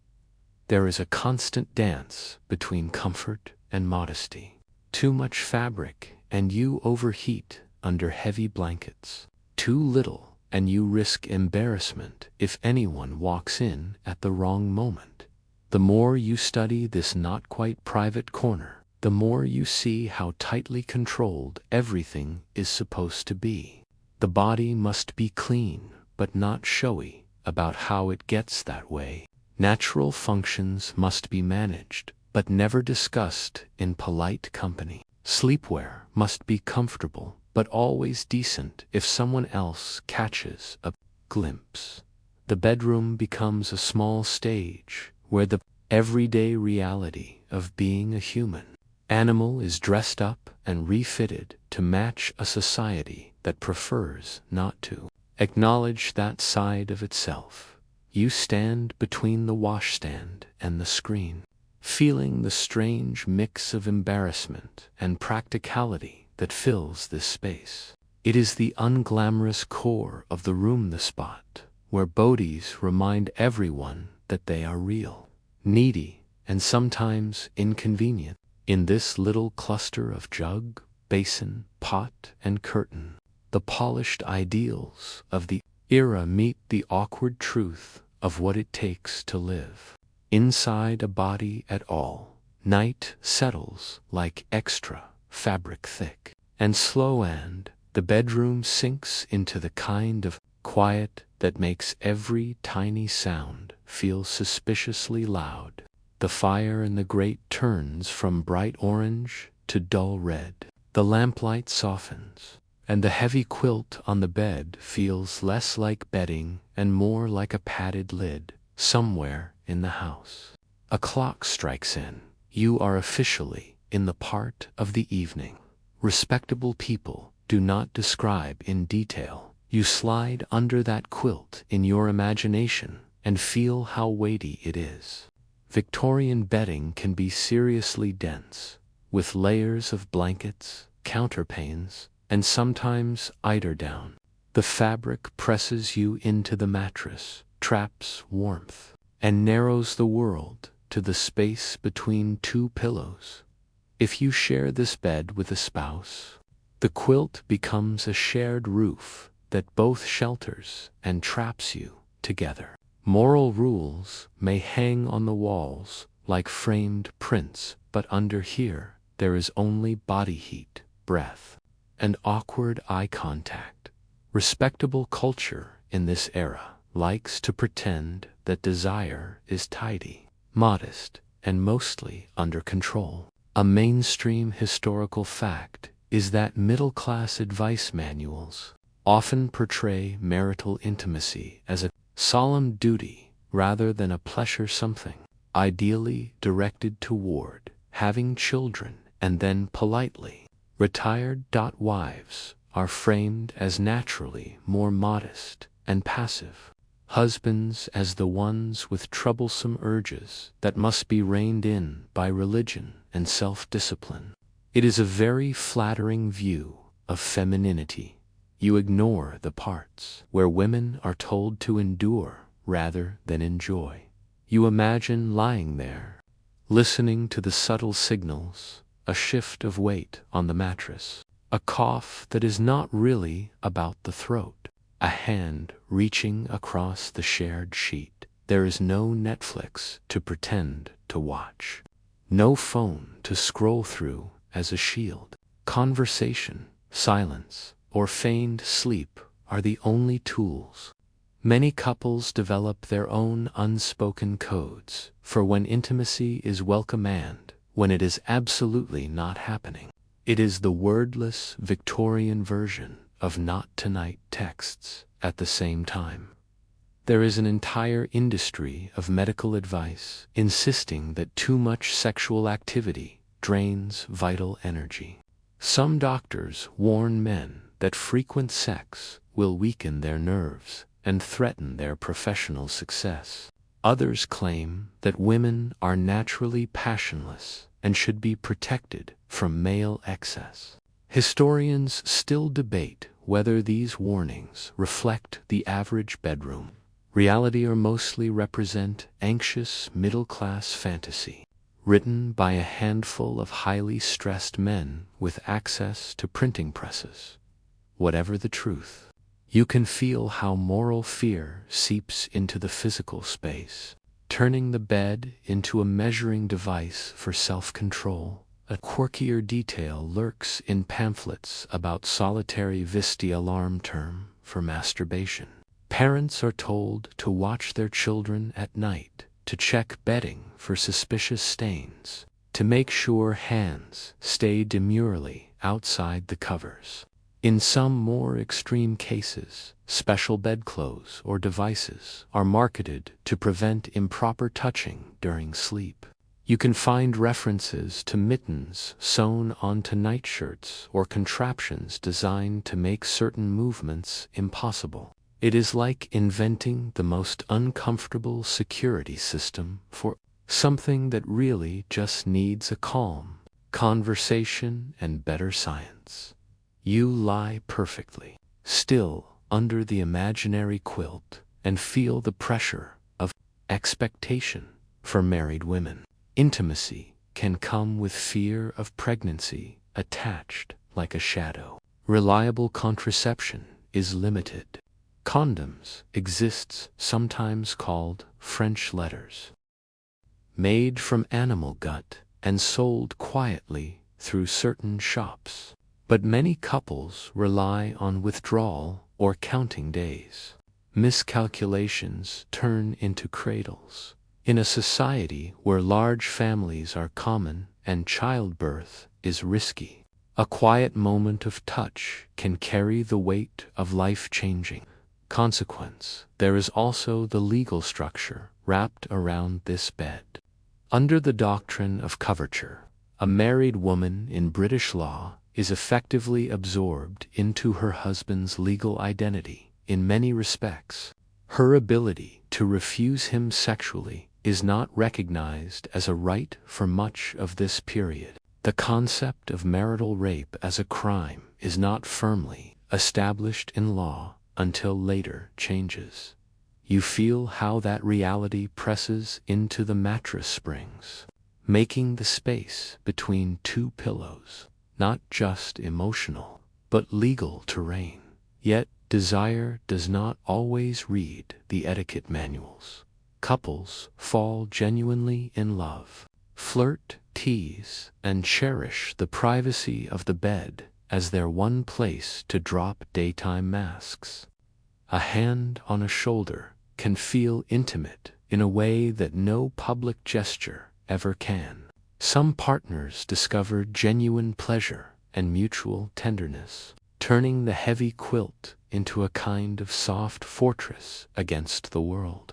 There is a constant dance between comfort and modesty. Too much fabric and you overheat under heavy blankets. Too little and you risk embarrassment if anyone walks in at the wrong moment. The more you study this not quite private corner, the more you see how tightly controlled everything is supposed to be. The body must be clean, but not showy about how it gets that way. Natural functions must be managed, but never discussed in polite company. Sleepwear must be comfortable, but always decent if someone else catches a glimpse. The bedroom becomes a small stage where the everyday reality of being a human animal is dressed up and refitted to match a society that prefers not to acknowledge that side of itself. You stand between the washstand and the screen, feeling the strange mix of embarrassment and practicality that fills this space. It is the unglamorous core of the room, the spot where bodies remind everyone that they are real, needy, and sometimes inconvenient. In this little cluster of jug, basin, pot, and curtain, the polished ideals of the era meet the awkward truth of what it takes to live inside a body at all. Night settles like extra fabric, thick and slow, and the bedroom sinks into the kind of quiet that makes every tiny sound feel suspiciously loud. The fire in the grate turns from bright orange to dull red. The lamplight softens, and the heavy quilt on the bed feels less like bedding and more like a padded lid. Somewhere in the house, a clock strikes in. You are officially in the part of the evening. Respectable people do not describe in detail. You slide under that quilt in your imagination and feel how weighty it is. Victorian bedding can be seriously dense, with layers of blankets, counterpanes, and sometimes eiderdown. The fabric presses you into the mattress, traps warmth, and narrows the world to the space between two pillows. If you share this bed with a spouse, the quilt becomes a shared roof that both shelters and traps you together. Moral rules may hang on the walls like framed prints, but under here there is only body heat, breath, and awkward eye contact. Respectable culture in this era likes to pretend that desire is tidy, modest, and mostly under control. A mainstream historical fact is that middle-class advice manuals often portray marital intimacy as a solemn duty rather than a pleasure something, ideally directed toward having children and then politely retired. Wives are framed as naturally more modest and passive, husbands as the ones with troublesome urges that must be reined in by religion and self-discipline. It is a very flattering view of femininity. You ignore the parts where women are told to endure rather than enjoy. You imagine lying there, listening to the subtle signals, a shift of weight on the mattress, a cough that is not really about the throat, a hand reaching across the shared sheet. There is no Netflix to pretend to watch, no phone to scroll through as a shield. Conversation, silence, or feigned sleep are the only tools. Many couples develop their own unspoken codes for when intimacy is welcome and when it is absolutely not happening. It is the wordless Victorian version of not tonight texts. At the same time, there is an entire industry of medical advice insisting that too much sexual activity drains vital energy. Some doctors warn men that frequent sex will weaken their nerves and threaten their professional success. Others claim that women are naturally passionless and should be protected from male excess. Historians still debate whether these warnings reflect the average bedroom reality or mostly represent anxious middle-class fantasy, written by a handful of highly stressed men with access to printing presses. Whatever the truth, you can feel how moral fear seeps into the physical space, turning the bed into a measuring device for self-control. A quirkier detail lurks in pamphlets about solitary Visti, alarm term for masturbation. Parents are told to watch their children at night, to check bedding for suspicious stains, to make sure hands stay demurely outside the covers. In some more extreme cases, special bedclothes or devices are marketed to prevent improper touching during sleep. You can find references to mittens sewn onto nightshirts or contraptions designed to make certain movements impossible. It is like inventing the most uncomfortable security system for something that really just needs a calm conversation and better science. You lie perfectly still under the imaginary quilt and feel the pressure of expectation. For married women, intimacy can come with fear of pregnancy attached like a shadow. Reliable contraception is limited. Condoms exists, sometimes called French letters, made from animal gut and sold quietly through certain shops. But many couples rely on withdrawal or counting days. Miscalculations turn into cradles. In a society where large families are common and childbirth is risky, a quiet moment of touch can carry the weight of life-changing consequence. There is also the legal structure wrapped around this bed. Under the doctrine of coverture, A married woman in British law is effectively absorbed into her husband's legal identity in many respects. Her ability to refuse him sexually is not recognized as a right for much of this period. The concept of marital rape as a crime is not firmly established in law until later changes. You feel how that reality presses into the mattress springs, making the space between two pillows not just emotional, but legal terrain. Yet, desire does not always read the etiquette manuals. Couples fall genuinely in love, flirt, tease, and cherish the privacy of the bed as their one place to drop daytime masks. A hand on a shoulder can feel intimate in a way that no public gesture ever can. Some partners discover genuine pleasure and mutual tenderness, turning the heavy quilt into a kind of soft fortress against the world.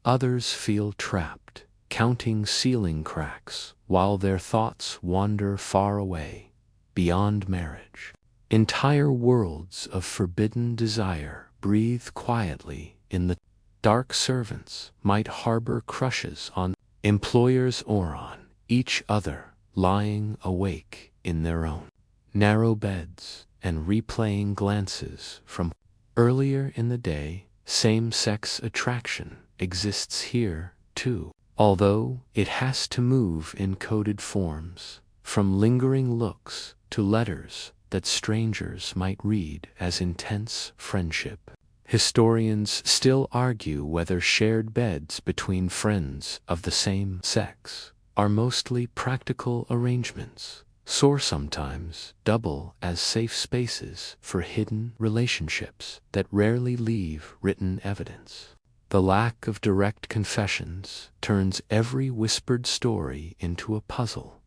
Others feel trapped, counting ceiling cracks while their thoughts wander far away, beyond marriage. Entire worlds of forbidden desire breathe quietly in the dark. Servants might harbor crushes on employers or on each other, lying awake in their own narrow beds and replaying glances from earlier in the day. Same-sex attraction exists here, too, although it has to move in coded forms, from lingering looks to letters that strangers might read as intense friendship. Historians still argue whether shared beds between friends of the same sex are mostly practical arrangements, or sometimes double as safe spaces for hidden relationships that rarely leave written evidence. The lack of direct confessions turns every whispered story into a puzzle.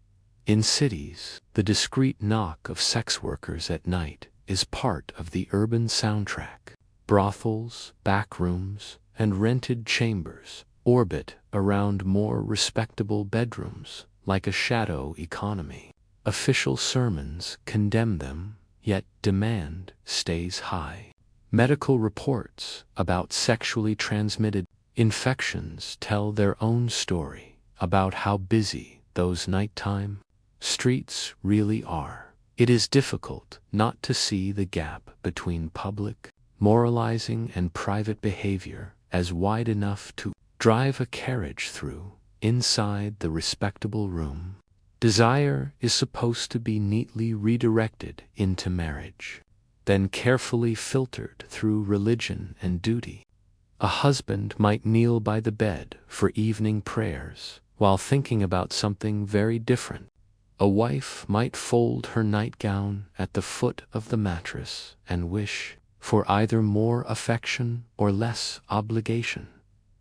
In cities, the discreet knock of sex workers at night is part of the urban soundtrack. Brothels, backrooms, and rented chambers orbit around more respectable bedrooms like a shadow economy. Official sermons condemn them, yet demand stays high. Medical reports about sexually transmitted infections tell their own story about how busy those nighttime streets really are. It is difficult not to see the gap between public moralizing and private behavior as wide enough to drive a carriage through. Inside the respectable room, desire is supposed to be neatly redirected into marriage, then carefully filtered through religion and duty. A husband might kneel by the bed for evening prayers while thinking about something very different. A wife might fold her nightgown at the foot of the mattress and wish for either more affection or less obligation.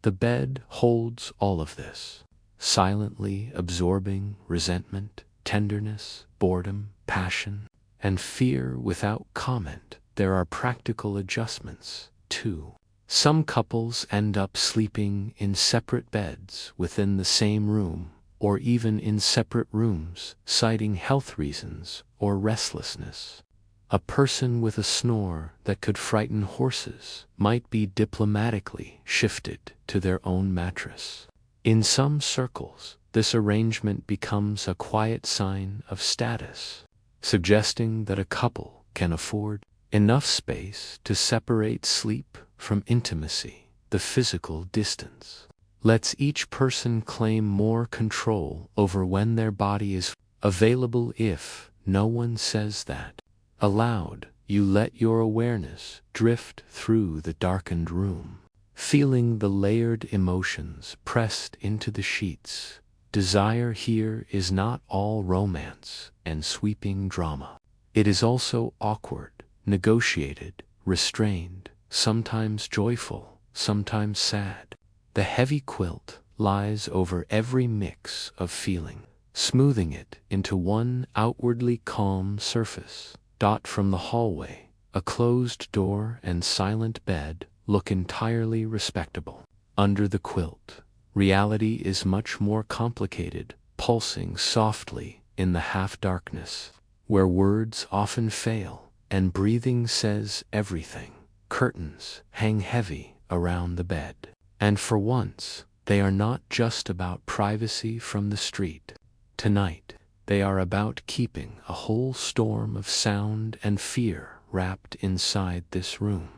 The bed holds all of this, silently absorbing resentment, tenderness, boredom, passion, and fear without comment. There are practical adjustments, too. Some couples end up sleeping in separate beds within the same room, or even in separate rooms, citing health reasons or restlessness. A person with a snore that could frighten horses might be diplomatically shifted to their own mattress. In some circles, this arrangement becomes a quiet sign of status, suggesting that a couple can afford enough space to separate sleep from intimacy. The physical distance lets each person claim more control over when their body is available. If no one says that aloud, you let your awareness drift through the darkened room, feeling the layered emotions pressed into the sheets. Desire here is not all romance and sweeping drama. It is also awkward, negotiated, restrained, sometimes joyful, sometimes sad. The heavy quilt lies over every mix of feeling, smoothing it into one outwardly calm surface. From the hallway, a closed door and silent bed look entirely respectable. Under the quilt, reality is much more complicated, pulsing softly in the half-darkness, where words often fail and breathing says everything. Curtains hang heavy around the bed. And for once, they are not just about privacy from the street. Tonight, they are about keeping a whole storm of sound and fear wrapped inside this room.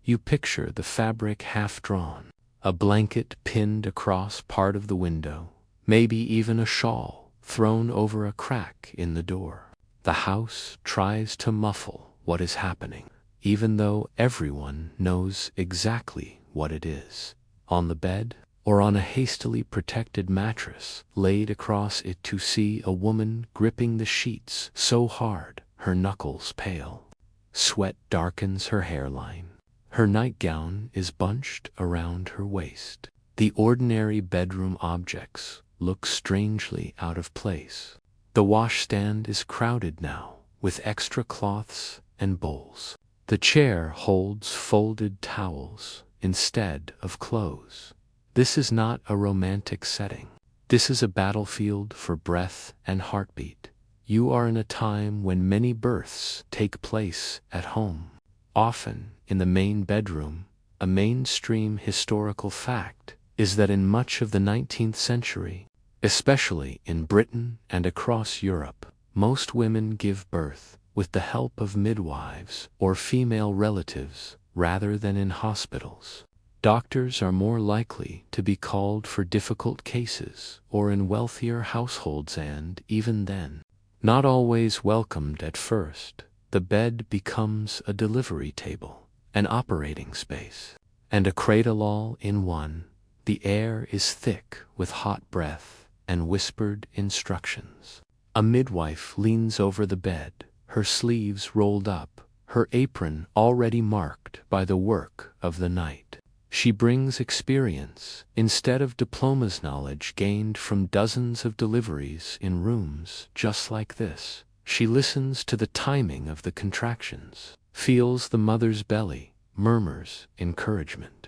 You picture the fabric half-drawn, a blanket pinned across part of the window, maybe even a shawl thrown over a crack in the door. The house tries to muffle what is happening, even though everyone knows exactly what it is. On the bed, or on a hastily protected mattress laid across it, to see a woman gripping the sheets so hard her knuckles pale. Sweat darkens her hairline. Her nightgown is bunched around her waist. The ordinary bedroom objects look strangely out of place. The washstand is crowded now with extra cloths and bowls. The chair holds folded towels instead of clothes. This is not a romantic setting. This is a battlefield for breath and heartbeat. You are in a time when many births take place at home, often in the main bedroom. A mainstream historical fact is that in much of the 19th century, especially in Britain and across Europe, most women give birth with the help of midwives or female relatives rather than in hospitals. Doctors are more likely to be called for difficult cases or in wealthier households, and even then, not always welcomed at first. The bed becomes a delivery table, an operating space, and a cradle all in one. The air is thick with hot breath and whispered instructions. A midwife leans over the bed, her sleeves rolled up, her apron already marked by the work of the night. She brings experience instead of diplomas, knowledge gained from dozens of deliveries in rooms just like this. She listens to the timing of the contractions, feels the mother's belly, murmurs encouragement.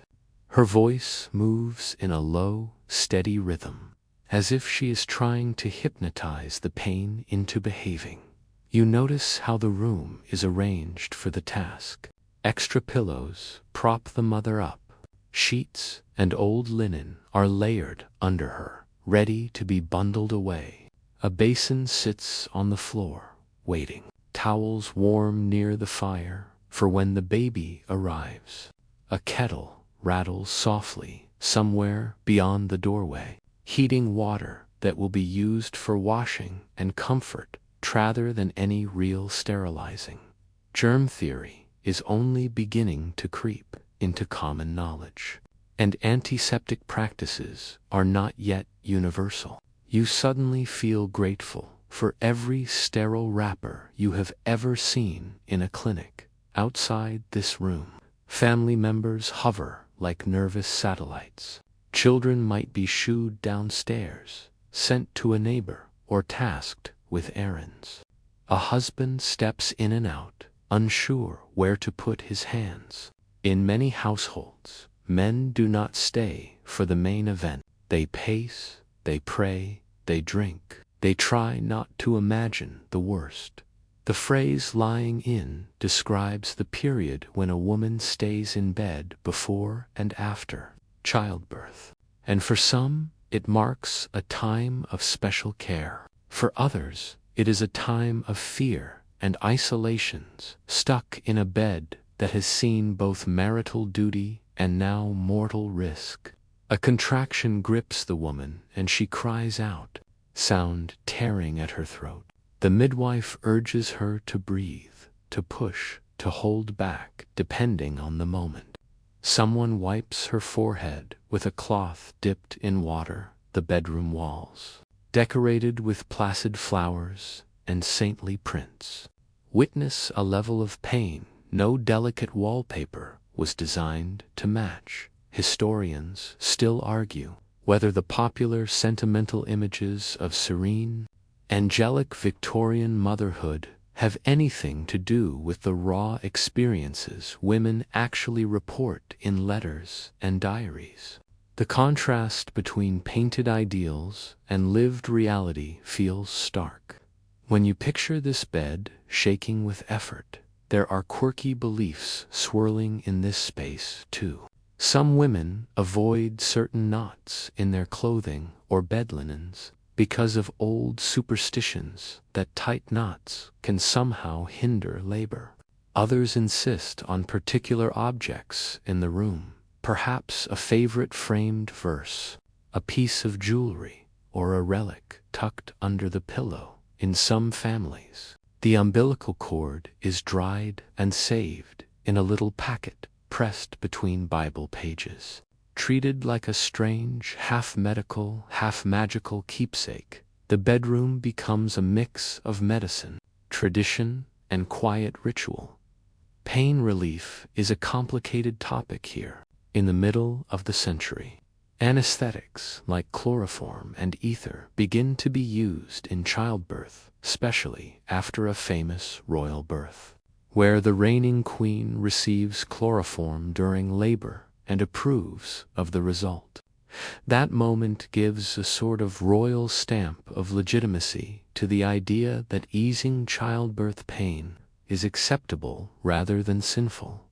Her voice moves in a low, steady rhythm, as if she is trying to hypnotize the pain into behaving. You notice how the room is arranged for the task. Extra pillows prop the mother up. Sheets and old linen are layered under her, ready to be bundled away. A basin sits on the floor, waiting. Towels warm near the fire for when the baby arrives. A kettle rattles softly somewhere beyond the doorway, heating water that will be used for washing and comfort rather than any real sterilizing. Germ theory is only beginning to creep into common knowledge, and antiseptic practices are not yet universal. You suddenly feel grateful for every sterile wrapper you have ever seen in a clinic. Outside this room, family members hover like nervous satellites. Children might be shooed downstairs, sent to a neighbor, or tasked with errands. A husband steps in and out, unsure where to put his hands. In many households, men do not stay for the main event. They pace, they pray, they drink. They try not to imagine the worst. The phrase lying in describes the period when a woman stays in bed before and after childbirth. And for some, it marks a time of special care. For others, it is a time of fear and isolations, stuck in a bed that has seen both marital duty and now mortal risk. A contraction grips the woman and she cries out, sound tearing at her throat. The midwife urges her to breathe, to push, to hold back, depending on the moment. Someone wipes her forehead with a cloth dipped in water. The bedroom walls, decorated with placid flowers and saintly prints, witness a level of pain no delicate wallpaper was designed to match. Historians still argue whether the popular sentimental images of serene, angelic Victorian motherhood have anything to do with the raw experiences women actually report in letters and diaries. The contrast between painted ideals and lived reality feels stark. When you picture this bed shaking with effort, there are quirky beliefs swirling in this space, too. Some women avoid certain knots in their clothing or bed linens because of old superstitions that tight knots can somehow hinder labor. Others insist on particular objects in the room, perhaps a favorite framed verse, a piece of jewelry, or a relic tucked under the pillow. In some families, the umbilical cord is dried and saved in a little packet pressed between Bible pages. Treated like a strange, half-medical, half-magical keepsake, the bedroom becomes a mix of medicine, tradition, and quiet ritual. Pain relief is a complicated topic here. In the middle of the century, anesthetics like chloroform and ether begin to be used in childbirth, especially after a famous royal birth, where the reigning queen receives chloroform during labor and approves of the result. That moment gives a sort of royal stamp of legitimacy to the idea that easing childbirth pain is acceptable rather than sinful.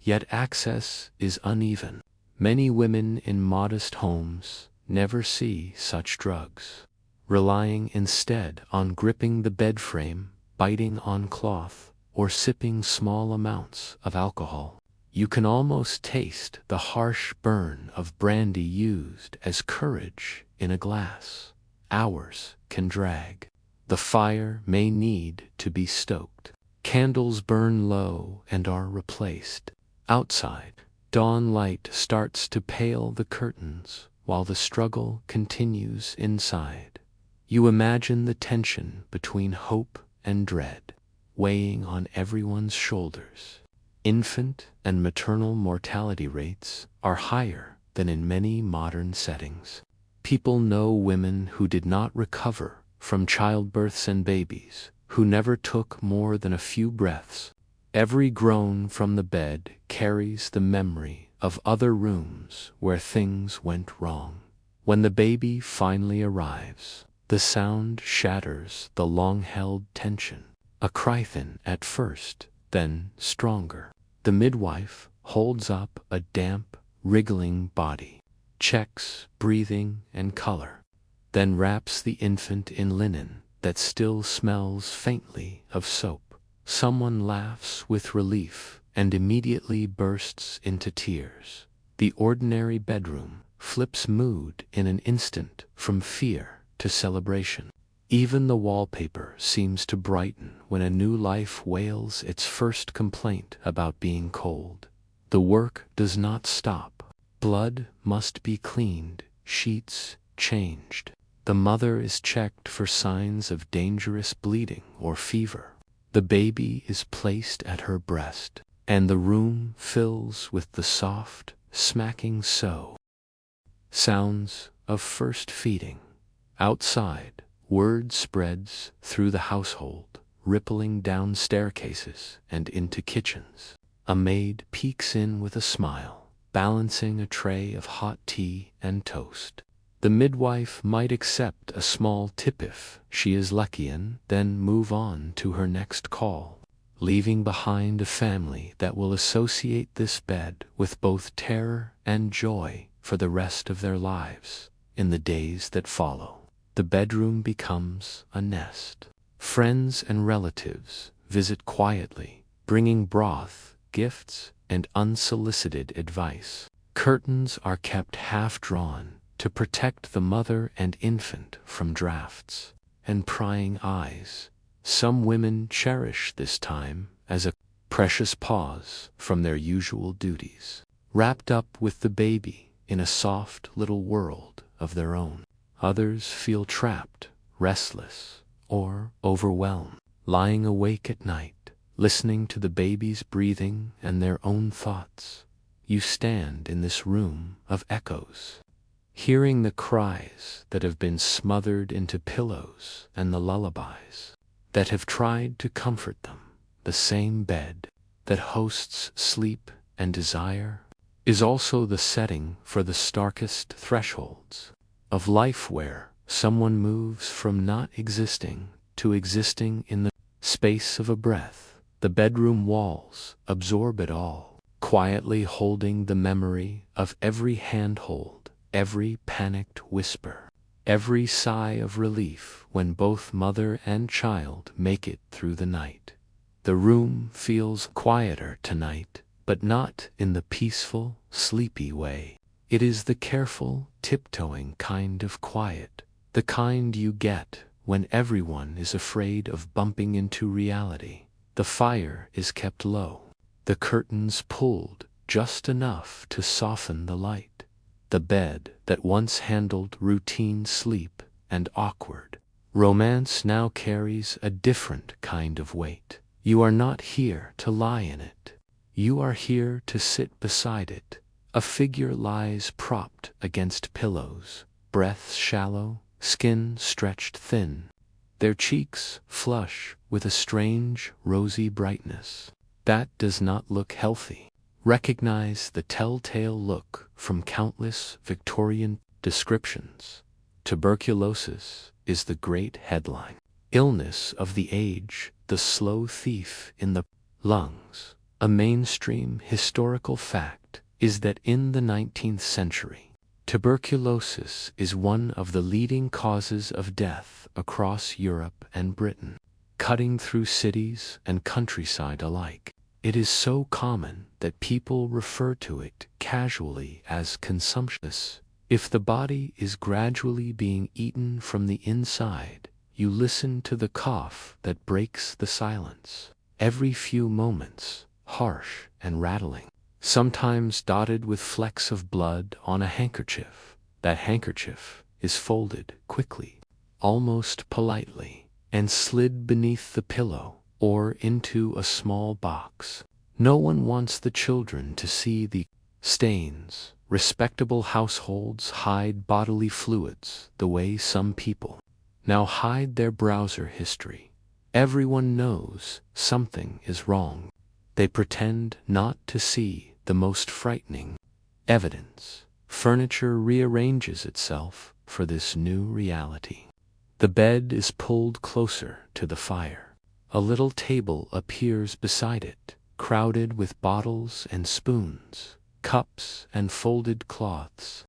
Yet access is uneven. Many women in modest homes never see such drugs, relying instead on gripping the bed frame, biting on cloth, or sipping small amounts of alcohol. You can almost taste the harsh burn of brandy used as courage in a glass. Hours can drag. The fire may need to be stoked. Candles burn low and are replaced. Outside, dawn light starts to pale the curtains while the struggle continues inside. You imagine the tension between hope and dread, weighing on everyone's shoulders. Infant and maternal mortality rates are higher than in many modern settings. People know women who did not recover from childbirths and babies, who never took more than a few breaths. Every groan from the bed carries the memory of other rooms where things went wrong. When the baby finally arrives, the sound shatters the long-held tension. A cry thin at first, then stronger. The midwife holds up a damp, wriggling body, checks breathing and color, then wraps the infant in linen that still smells faintly of soap. Someone laughs with relief and immediately bursts into tears. The ordinary bedroom flips mood in an instant from fear to celebration. Even the wallpaper seems to brighten when a new life wails its first complaint about being cold. The work does not stop. Blood must be cleaned, sheets changed. The mother is checked for signs of dangerous bleeding or fever. The baby is placed at her breast, and the room fills with the soft, smacking sounds of first feeding. Outside, word spreads through the household, rippling down staircases and into kitchens. A maid peeks in with a smile, balancing a tray of hot tea and toast. The midwife might accept a small tip if she is lucky and then move on to her next call, leaving behind a family that will associate this bed with both terror and joy for the rest of their lives. In the days that follow, the bedroom becomes a nest. Friends and relatives visit quietly, bringing broth, gifts, and unsolicited advice. Curtains are kept half-drawn to protect the mother and infant from drafts and prying eyes. Some women cherish this time as a precious pause from their usual duties, wrapped up with the baby in a soft little world of their own. Others feel trapped, restless, or overwhelmed, lying awake at night, listening to the baby's breathing and their own thoughts. You stand in this room of echoes, hearing the cries that have been smothered into pillows and the lullabies that have tried to comfort them. The same bed that hosts sleep and desire is also the setting for the starkest thresholds of life, where someone moves from not existing to existing in the space of a breath. The bedroom walls absorb it all, quietly holding the memory of every handhold, every panicked whisper, every sigh of relief when both mother and child make it through the night. The room feels quieter tonight, but not in the peaceful, sleepy way. It is the careful, tiptoeing kind of quiet, the kind you get when everyone is afraid of bumping into reality. The fire is kept low, the curtains pulled just enough to soften the light. The bed that once handled routine sleep and awkward romance now carries a different kind of weight. You are not here to lie in it. You are here to sit beside it. A figure lies propped against pillows, breath shallow, skin stretched thin. Their cheeks flush with a strange, rosy brightness. That does not look healthy. Recognize the telltale look from countless Victorian descriptions. Tuberculosis is the great headline. Illness of the age, the slow thief in the lungs. A mainstream historical fact is that in the 19th century, tuberculosis is one of the leading causes of death across Europe and Britain, cutting through cities and countryside alike. It is so common that people refer to it casually as consumption. If the body is gradually being eaten from the inside, you listen to the cough that breaks the silence. Every few moments, harsh and rattling, sometimes dotted with flecks of blood on a handkerchief. That handkerchief is folded quickly, almost politely, and slid beneath the pillow or into a small box. No one wants the children to see the stains. Respectable households hide bodily fluids the way some people now hide their browser history. Everyone knows something is wrong. They pretend not to see the most frightening evidence. Furniture rearranges itself for this new reality. The bed is pulled closer to the fire. A little table appears beside it, crowded with bottles and spoons, cups and folded cloths.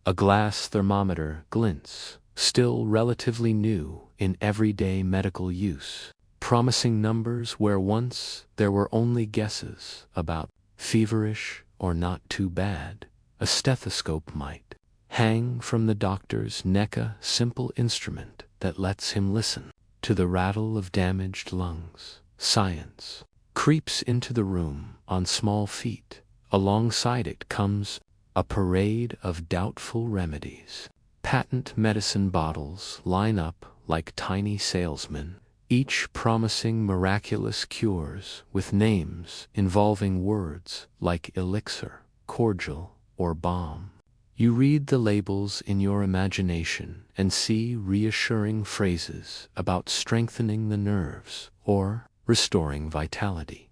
A glass thermometer glints, still relatively new in everyday medical use, promising numbers where once there were only guesses about feverish or not too bad. A stethoscope might hang from the doctor's neck, a simple instrument that lets him listen to the rattle of damaged lungs. Science creeps into the room on small feet. Alongside it comes a parade of doubtful remedies. Patent medicine bottles line up like tiny salesmen, each promising miraculous cures with names involving words like elixir, cordial, or balm. You read the labels in your imagination and see reassuring phrases about strengthening the nerves or restoring vitality.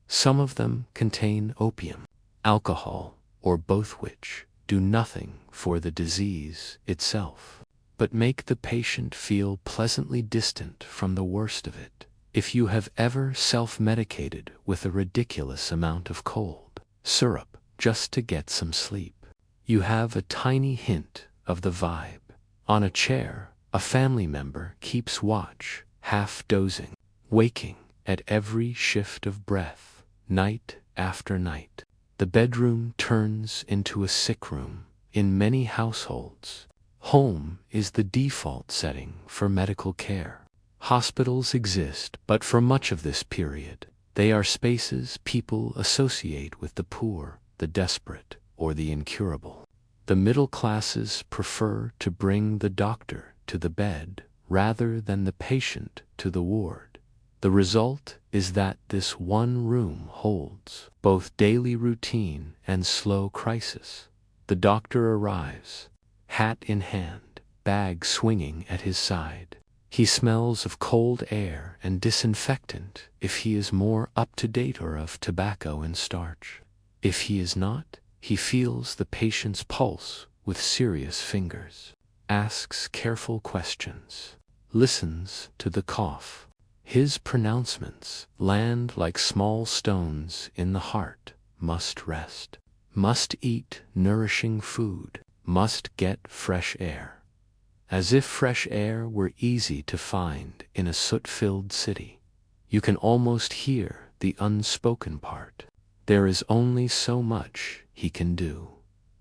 Some of them contain opium, alcohol, or both, which do nothing for the disease itself, but make the patient feel pleasantly distant from the worst of it. If you have ever self-medicated with a ridiculous amount of cold syrup just to get some sleep, you have a tiny hint of the vibe. On a chair, a family member keeps watch, half dozing, waking at every shift of breath, night after night. The bedroom turns into a sick room. In many households, home is the default setting for medical care. Hospitals exist, but for much of this period, they are spaces people associate with the poor, the desperate, or the incurable. The middle classes prefer to bring the doctor to the bed rather than the patient to the ward. The result is that this one room holds both daily routine and slow crisis. The doctor arrives, hat in hand, bag swinging at his side. He smells of cold air and disinfectant if he is more up-to-date, or of tobacco and starch. If he is not, he feels the patient's pulse with serious fingers, asks careful questions, listens to the cough. His pronouncements land like small stones in the heart. Must rest. Must eat nourishing food. Must get fresh air. As if fresh air were easy to find in a soot-filled city. You can almost hear the unspoken part. There is only so much he can do.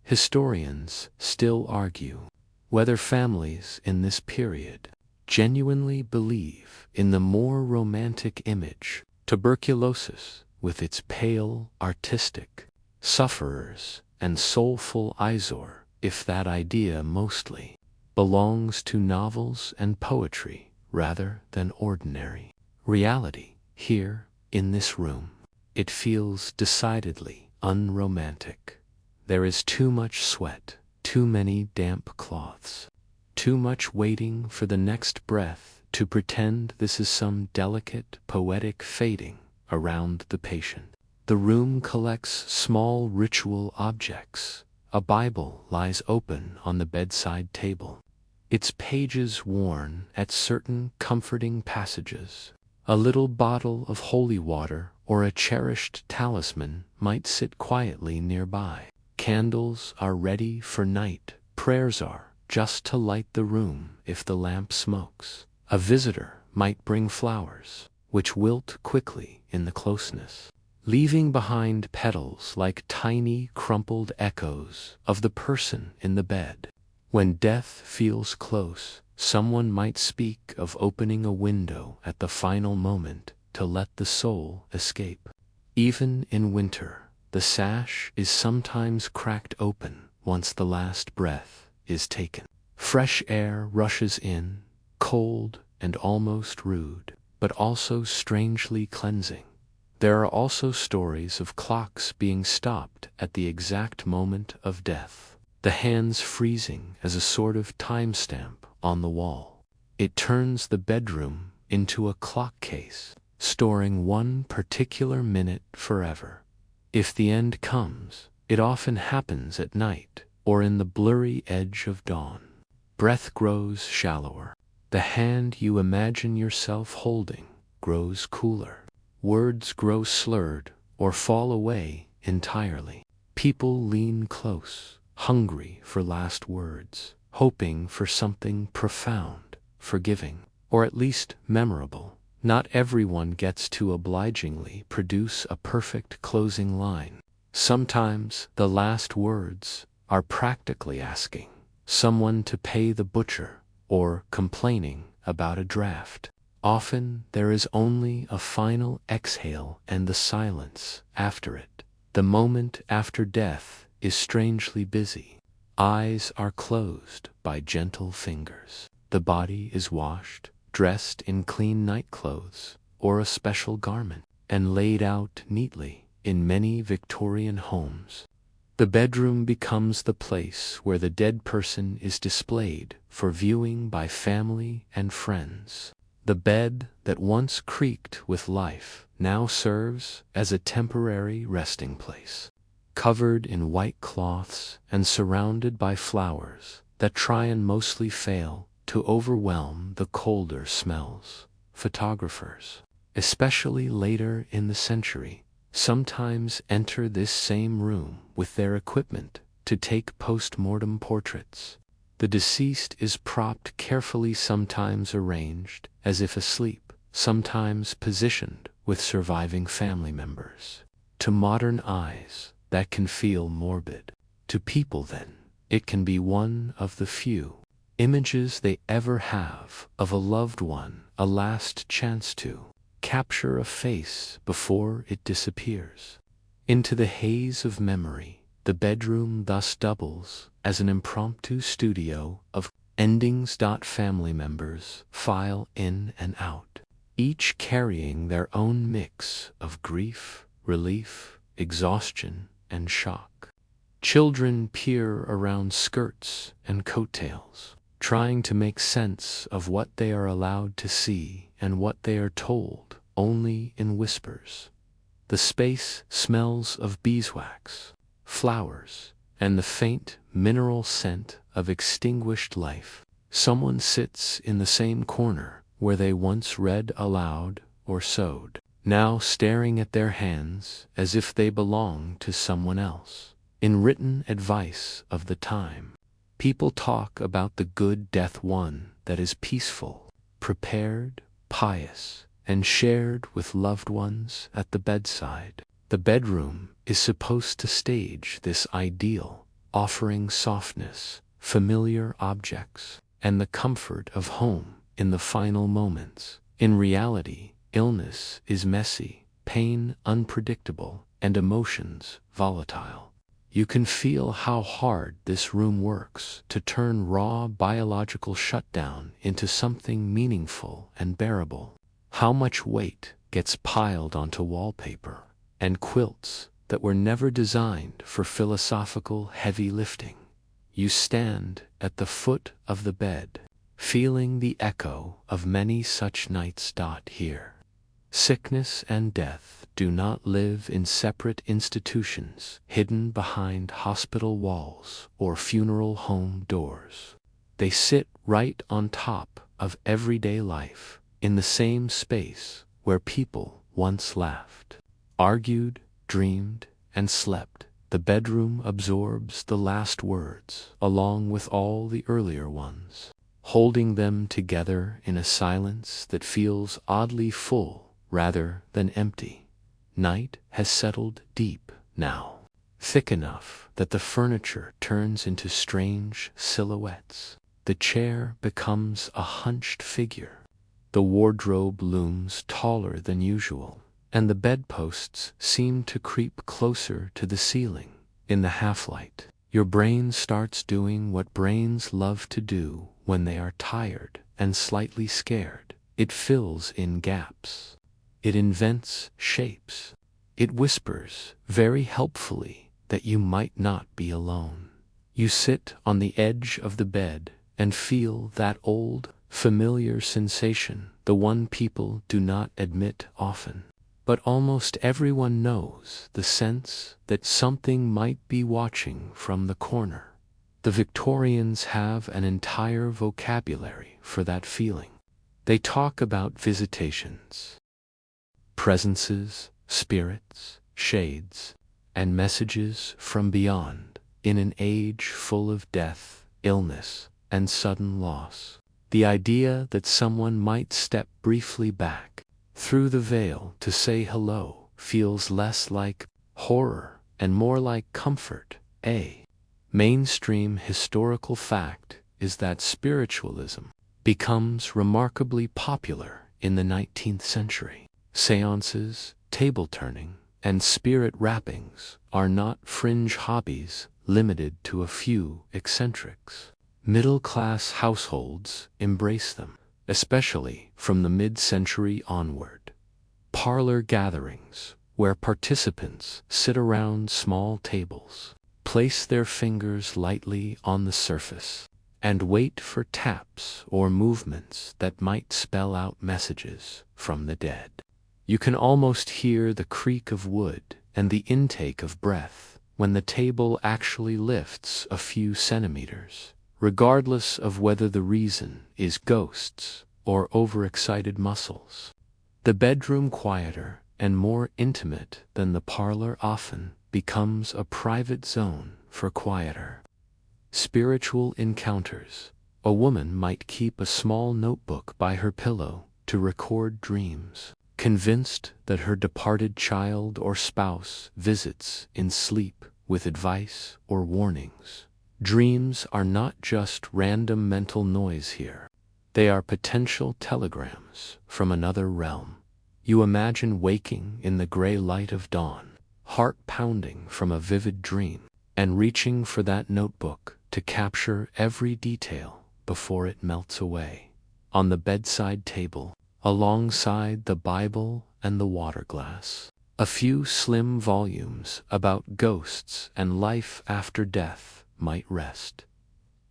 Historians still argue whether families in this period genuinely believe in the more romantic image, tuberculosis with its pale, artistic sufferers and soulful eyesore, if that idea mostly belongs to novels and poetry rather than ordinary reality. Here, in this room, it feels decidedly unromantic. There is too much sweat, too many damp cloths, too much waiting for the next breath to pretend this is some delicate, poetic fading around the patient. The room collects small ritual objects. A Bible lies open on the bedside table, its pages worn at certain comforting passages. A little bottle of holy water or a cherished talisman might sit quietly nearby. Candles are ready for night. Prayers are just to light the room if the lamp smokes. A visitor might bring flowers, which wilt quickly in the closeness, leaving behind petals like tiny crumpled echoes of the person in the bed. When death feels close, someone might speak of opening a window at the final moment to let the soul escape. Even in winter, the sash is sometimes cracked open once the last breath is taken. Fresh air rushes in, cold and almost rude, but also strangely cleansing. There are also stories of clocks being stopped at the exact moment of death, the hands freezing as a sort of timestamp on the wall. It turns the bedroom into a clock case, storing one particular minute forever. If the end comes, it often happens at night or in the blurry edge of dawn. Breath grows shallower. The hand you imagine yourself holding grows cooler. Words grow slurred or fall away entirely. People lean close, hungry for last words, hoping for something profound, forgiving, or at least memorable. Not everyone gets to obligingly produce a perfect closing line. Sometimes the last words are practically asking someone to pay the butcher or complaining about a draft. Often there is only a final exhale and the silence after it. The moment after death is strangely busy. Eyes are closed by gentle fingers. The body is washed, dressed in clean nightclothes or a special garment, and laid out neatly in many Victorian homes. The bedroom becomes the place where the dead person is displayed for viewing by family and friends. The bed that once creaked with life now serves as a temporary resting place, covered in white cloths and surrounded by flowers that try and mostly fail to overwhelm the colder smells. Photographers, especially later in the century, sometimes enter this same room with their equipment to take post-mortem portraits. The deceased is propped carefully, sometimes arranged as if asleep, sometimes positioned with surviving family members. To modern eyes, that can feel morbid. To people, then, it can be one of the few images they ever have of a loved one, a last chance to capture a face before it disappears into the haze of memory. The bedroom thus doubles as an impromptu studio of endings. Family members file in and out, each carrying their own mix of grief, relief, exhaustion, and shock. Children peer around skirts and coattails, trying to make sense of what they are allowed to see and what they are told only in whispers. The space smells of beeswax, flowers, and the faint mineral scent of extinguished life. Someone sits in the same corner where they once read aloud or sewed, now staring at their hands as if they belong to someone else. In written advice of the time, people talk about the good death, one that is peaceful, prepared, pious, and shared with loved ones at the bedside. The bedroom is supposed to stage this ideal, offering softness, familiar objects, and the comfort of home in the final moments. In reality, illness is messy, pain unpredictable, and emotions volatile. You can feel how hard this room works to turn raw biological shutdown into something meaningful and bearable. How much weight gets piled onto wallpaper and quilts that were never designed for philosophical heavy lifting. You stand at the foot of the bed, feeling the echo of many such nights. Here, sickness and death do not live in separate institutions hidden behind hospital walls or funeral home doors. They sit right on top of everyday life, in the same space where people once laughed, argued, dreamed, and slept. The bedroom absorbs the last words, along with all the earlier ones, holding them together in a silence that feels oddly full rather than empty. Night has settled deep now, thick enough that the furniture turns into strange silhouettes. The chair becomes a hunched figure. The wardrobe looms taller than usual, and the bedposts seem to creep closer to the ceiling. In the half-light, your brain starts doing what brains love to do when they are tired and slightly scared. It fills in gaps. It invents shapes. It whispers, very helpfully, that you might not be alone. You sit on the edge of the bed and feel that old, familiar sensation, the one people do not admit often. But almost everyone knows, the sense that something might be watching from the corner. The Victorians have an entire vocabulary for that feeling. They talk about visitations, presences, spirits, shades, and messages from beyond. In an age full of death, illness, and sudden loss, the idea that someone might step briefly back through the veil to say hello feels less like horror and more like comfort. A mainstream historical fact is that spiritualism becomes remarkably popular in the 19th century. Seances, table turning, and spirit rappings are not fringe hobbies limited to a few eccentrics. Middle-class households embrace them, especially from the mid-century onward. Parlor gatherings, where participants sit around small tables, place their fingers lightly on the surface, and wait for taps or movements that might spell out messages from the dead. You can almost hear the creak of wood and the intake of breath when the table actually lifts a few centimeters, regardless of whether the reason is ghosts or overexcited muscles. The bedroom, quieter and more intimate than the parlor, often becomes a private zone for quieter spiritual encounters. A woman might keep a small notebook by her pillow to record dreams, convinced that her departed child or spouse visits in sleep with advice or warnings. Dreams are not just random mental noise here. They are potential telegrams from another realm. You imagine waking in the gray light of dawn, heart pounding from a vivid dream, and reaching for that notebook to capture every detail before it melts away. On the bedside table, alongside the Bible and the water glass, a few slim volumes about ghosts and life after death might rest.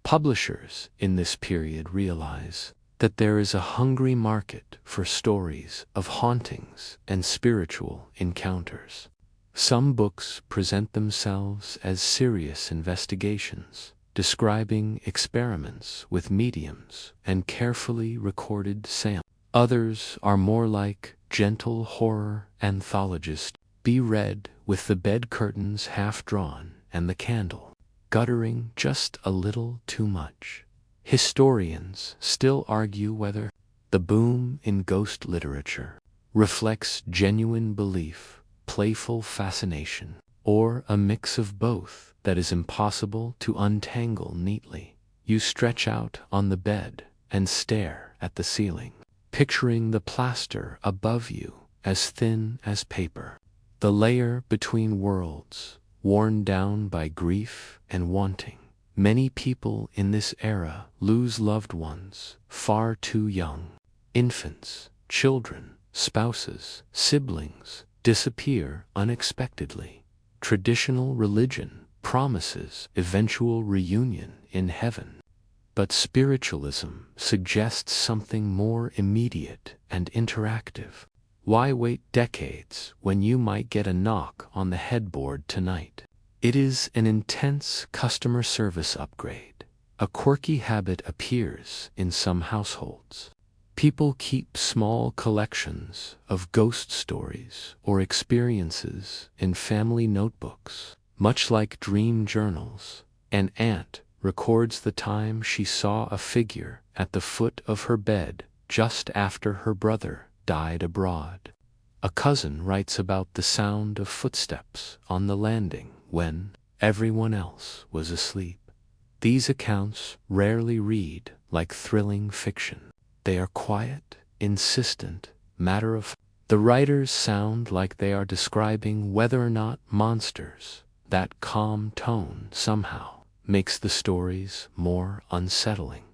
Publishers in this period realize that there is a hungry market for stories of hauntings and spiritual encounters. Some books present themselves as serious investigations, describing experiments with mediums and carefully recorded samples. Others are more like gentle horror anthologists. Be read with the bed curtains half drawn and the candle guttering just a little too much. Historians still argue whether the boom in ghost literature reflects genuine belief, playful fascination, or a mix of both that is impossible to untangle neatly. You stretch out on the bed and stare at the ceiling, picturing the plaster above you as thin as paper. The layer between worlds, worn down by grief and wanting. Many people in this era lose loved ones far too young. Infants, children, spouses, siblings disappear unexpectedly. Traditional religion promises eventual reunion in heaven, but spiritualism suggests something more immediate and interactive. Why wait decades when you might get a knock on the headboard tonight? It is an intense customer service upgrade. A quirky habit appears in some households. People keep small collections of ghost stories or experiences in family notebooks, much like dream journals. An aunt records the time she saw a figure at the foot of her bed just after her brother died abroad. A cousin writes about the sound of footsteps on the landing when everyone else was asleep. These accounts rarely read like thrilling fiction. They are quiet, insistent, matter-of-fact. The writers sound like they are describing whether or not monsters. That calm tone somehow makes the stories more unsettling.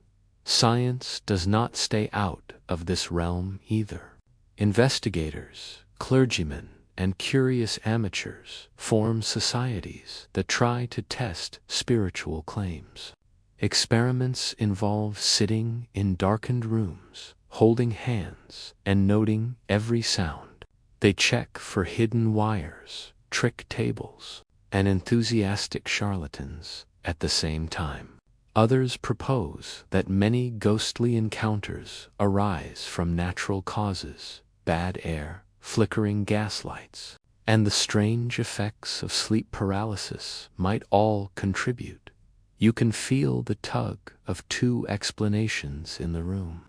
Science does not stay out of this realm either. Investigators, clergymen, and curious amateurs form societies that try to test spiritual claims. Experiments involve sitting in darkened rooms, holding hands, and noting every sound. They check for hidden wires, trick tables, and enthusiastic charlatans at the same time. Others propose that many ghostly encounters arise from natural causes, bad air, flickering gaslights, and the strange effects of sleep paralysis might all contribute. You can feel the tug of two explanations in the room.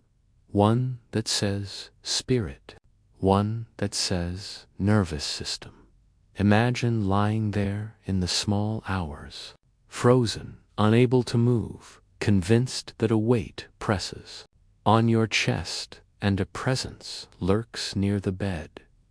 One that says spirit, one that says nervous system. Imagine lying there in the small hours, frozen, unable to move, convinced that a weight presses on your chest and a presence lurks near the bed.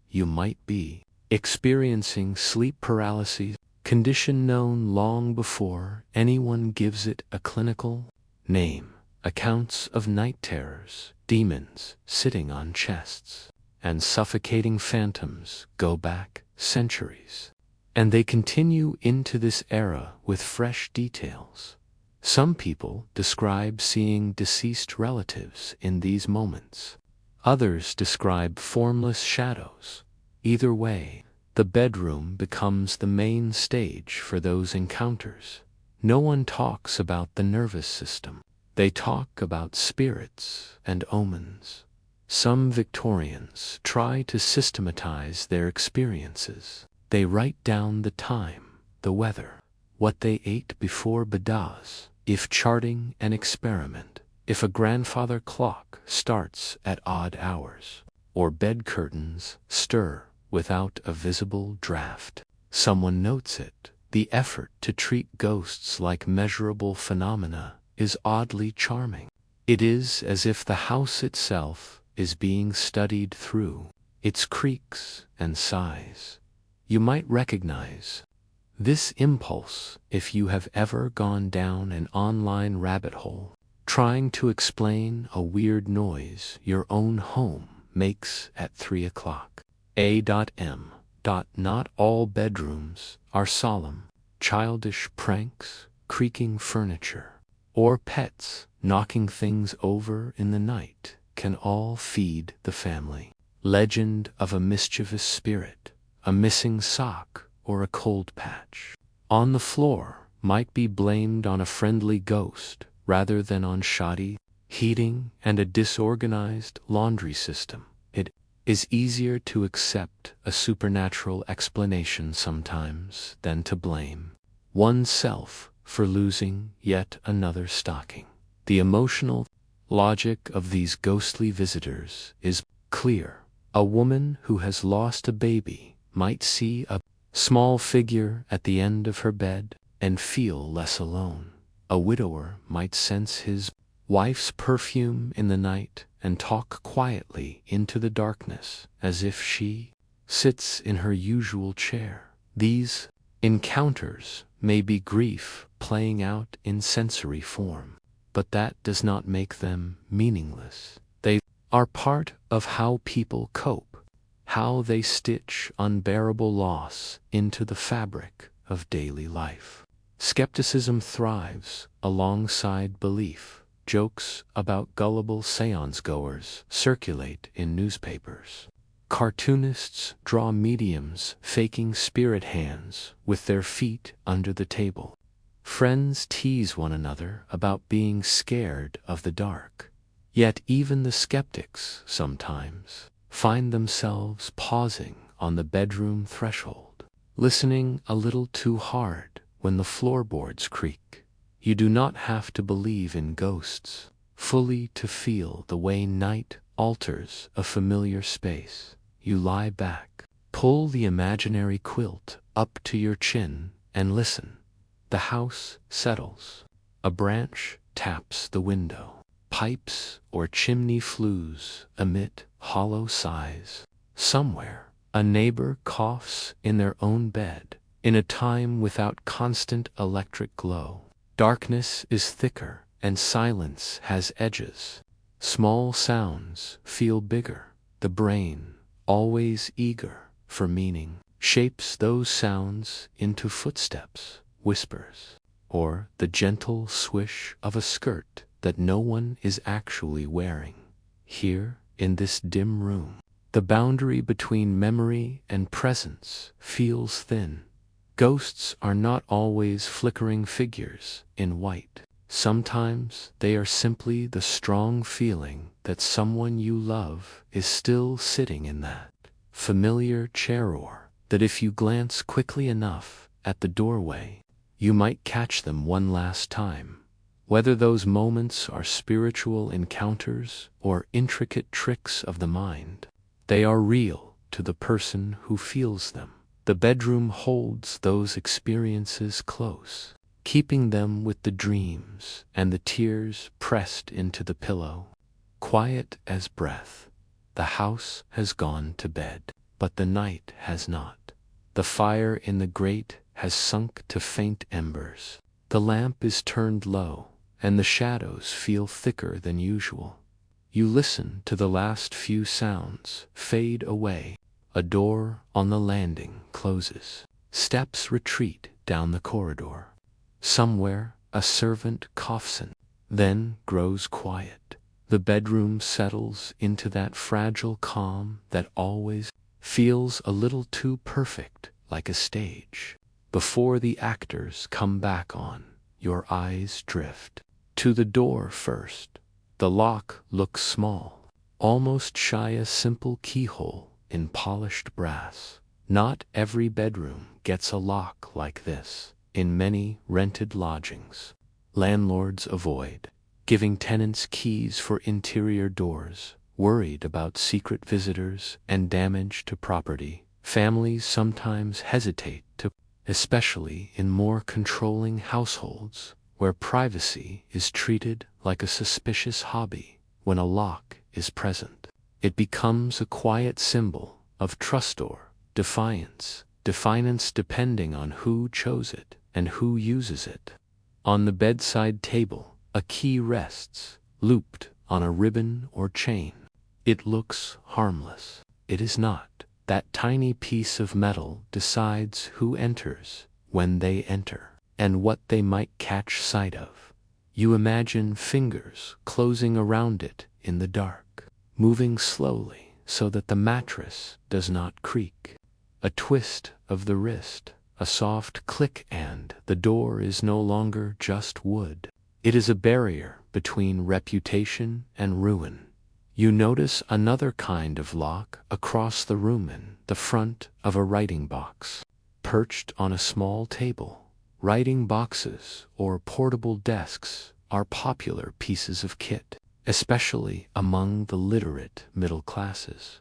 You might be experiencing sleep paralysis, condition known long before anyone gives it a clinical name. Accounts of night terrors, demons sitting on chests, and suffocating phantoms go back centuries. And they continue into this era with fresh details. Some people describe seeing deceased relatives in these moments. Others describe formless shadows. Either way, the bedroom becomes the main stage for those encounters. No one talks about the nervous system. They talk about spirits and omens. Some Victorians try to systematize their experiences. They write down the time, the weather, what they ate before bidas, if charting an experiment, if a grandfather clock starts at odd hours, or bed curtains stir without a visible draft. Someone notes it. The effort to treat ghosts like measurable phenomena is oddly charming. It is as if the house itself is being studied through its creaks and sighs. You might recognize this impulse if you have ever gone down an online rabbit hole, trying to explain a weird noise your own home makes at 3 o'clock. A.M. Not all bedrooms are solemn. Childish pranks, creaking furniture, or pets knocking things over in the night can all feed the family. Legend of a mischievous spirit, a missing sock, or a cold patch on the floor might be blamed on a friendly ghost rather than on shoddy heating and a disorganized laundry system. It is easier to accept a supernatural explanation sometimes than to blame oneself for losing yet another stocking. The emotional logic of these ghostly visitors is clear. A woman who has lost a baby might see a small figure at the end of her bed and feel less alone. A widower might sense his wife's perfume in the night and talk quietly into the darkness as if she sits in her usual chair. These encounters may be grief playing out in sensory form, but that does not make them meaningless. They are part of how people cope, how they stitch unbearable loss into the fabric of daily life. Skepticism thrives alongside belief. Jokes about gullible seance-goers circulate in newspapers. Cartoonists draw mediums faking spirit hands with their feet under the table. Friends tease one another about being scared of the dark. Yet even the skeptics sometimes find themselves pausing on the bedroom threshold, listening a little too hard when the floorboards creak. You do not have to believe in ghosts fully to feel the way night alters a familiar space. You lie back, pull the imaginary quilt up to your chin, and listen. The house settles. A branch taps the window. Pipes or chimney flues emit hollow sighs. Somewhere, a neighbor coughs in their own bed, in a time without constant electric glow. Darkness is thicker and silence has edges. Small sounds feel bigger. The brain, always eager for meaning, shapes those sounds into footsteps, whispers, or the gentle swish of a skirt that no one is actually wearing. Here, in this dim room, the boundary between memory and presence feels thin. Ghosts are not always flickering figures in white. Sometimes they are simply the strong feeling that someone you love is still sitting in that familiar chair, or that if you glance quickly enough at the doorway, you might catch them one last time. Whether those moments are spiritual encounters or intricate tricks of the mind, they are real to the person who feels them. The bedroom holds those experiences close, keeping them with the dreams and the tears pressed into the pillow. Quiet as breath, the house has gone to bed, but the night has not. The fire in the grate has sunk to faint embers. The lamp is turned low, and the shadows feel thicker than usual. You listen to the last few sounds fade away. A door on the landing closes. Steps retreat down the corridor. Somewhere, a servant coughs in, then grows quiet. The bedroom settles into that fragile calm that always feels a little too perfect, like a stage. Before the actors come back on, your eyes drift to the door first. The lock looks small, almost shy a simple keyhole in polished brass. Not every bedroom gets a lock like this. In many rented lodgings, landlords avoid giving tenants keys for interior doors, worried about secret visitors and damage to property. Families sometimes hesitate to, especially in more controlling households where privacy is treated like a suspicious hobby. When a lock is present, it becomes a quiet symbol of trust or defiance depending on who chose it and who uses it. On the bedside table, a key rests, looped on a ribbon or chain. It looks harmless. It is not. That tiny piece of metal decides who enters, when they enter, and what they might catch sight of. You imagine fingers closing around it in the dark, moving slowly so that the mattress does not creak. A twist of the wrist, a soft click, and the door is no longer just wood. It is a barrier between reputation and ruin. You notice another kind of lock across the room in the front of a writing box. Perched on a small table, writing boxes or portable desks are popular pieces of kit, especially among the literate middle classes.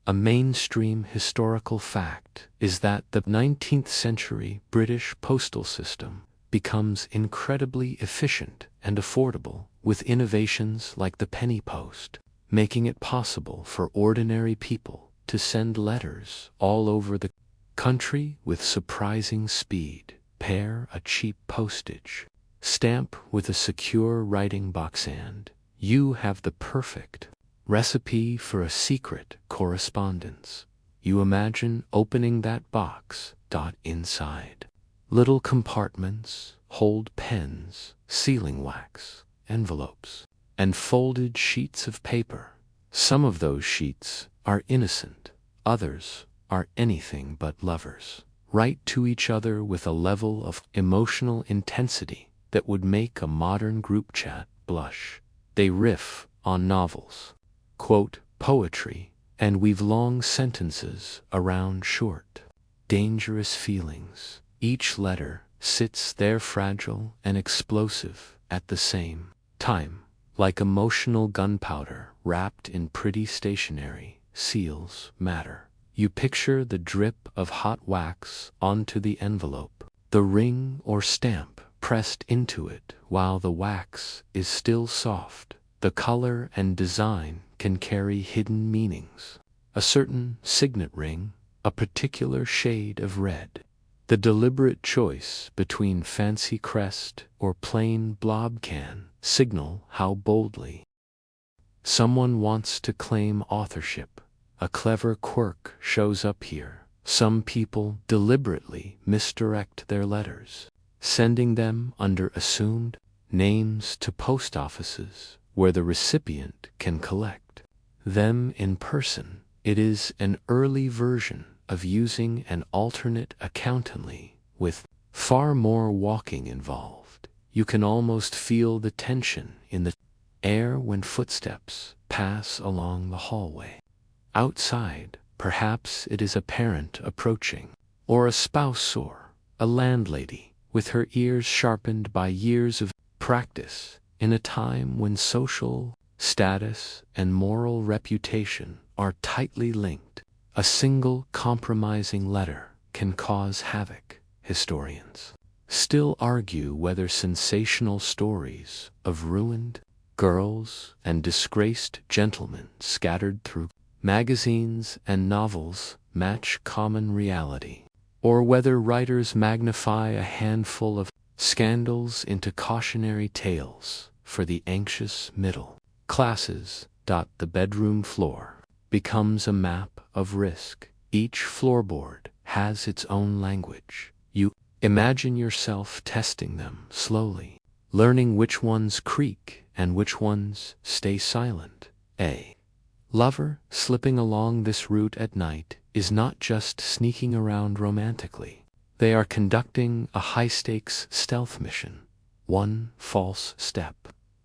A mainstream historical fact is that the 19th century British postal system becomes incredibly efficient and affordable with innovations like the penny post, making it possible for ordinary people to send letters all over the country with surprising speed. Pair a cheap postage stamp with a secure writing box and you have the perfect recipe for a secret correspondence. You imagine opening that box. Inside, little compartments hold pens, sealing wax, envelopes, and folded sheets of paper. Some of those sheets are innocent, others are anything but lovers. Write to each other with a level of emotional intensity that would make a modern group chat blush. They riff on novels, quote poetry, and weave long sentences around short, dangerous feelings. Each letter sits there fragile and explosive at the same time, like emotional gunpowder wrapped in pretty stationery. Seals matter. You picture the drip of hot wax onto the envelope, the ring or stamp pressed into it while the wax is still soft. The color and design can carry hidden meanings. A certain signet ring, a particular shade of red. The deliberate choice between fancy crest or plain blob can signal how boldly someone wants to claim authorship. A clever quirk shows up here. Some people deliberately misdirect their letters, sending them under assumed names to post offices where the recipient can collect them in person. It is an early version of using an alternate accountantly, with far more walking involved. You can almost feel the tension in the air when footsteps pass along the hallway. Outside, perhaps it is a parent approaching, or a spouse or a landlady, with her ears sharpened by years of practice in a time when social status and moral reputation are tightly linked. A single compromising letter can cause havoc. Historians still argue whether sensational stories of ruined girls and disgraced gentlemen scattered through magazines and novels match common reality, or whether writers magnify a handful of scandals into cautionary tales for the anxious middle classes. The bedroom floor becomes a map of risk. Each floorboard has its own language. You imagine yourself testing them slowly, learning which ones creak and which ones stay silent. A lover slipping along this route at night is not just sneaking around romantically. They are conducting a high-stakes stealth mission. One false step,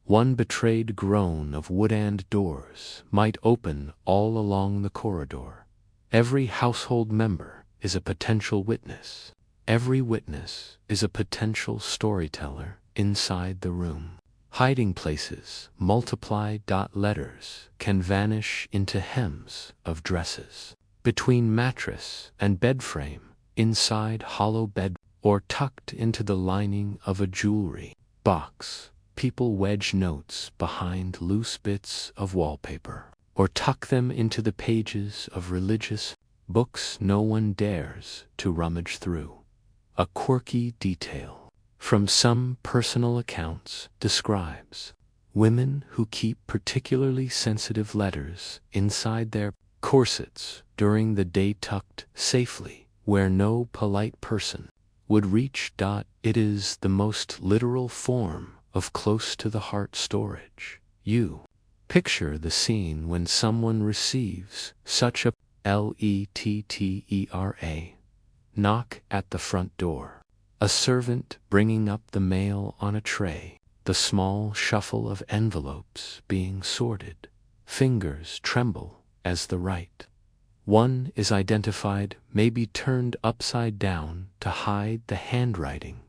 one betrayed groan of wood-and doors might open all along the corridor. Every household member is a potential witness. Every witness is a potential storyteller inside the room. Hiding places multiply. Letters can vanish into hems of dresses, between mattress and bed frame, inside hollow bed, or tucked into the lining of a jewelry box. People wedge notes behind loose bits of wallpaper, or tuck them into the pages of religious books no one dares to rummage through. A quirky detail from some personal accounts describes women who keep particularly sensitive letters inside their corsets during the day, tucked safely where no polite person would reach. It is the most literal form of close to the heart storage. You picture the scene when someone receives such a lettera Knock at the front door. A servant bringing up the mail on a tray. The small shuffle of envelopes being sorted. Fingers tremble as the right one is identified, maybe turned upside down to hide the handwriting.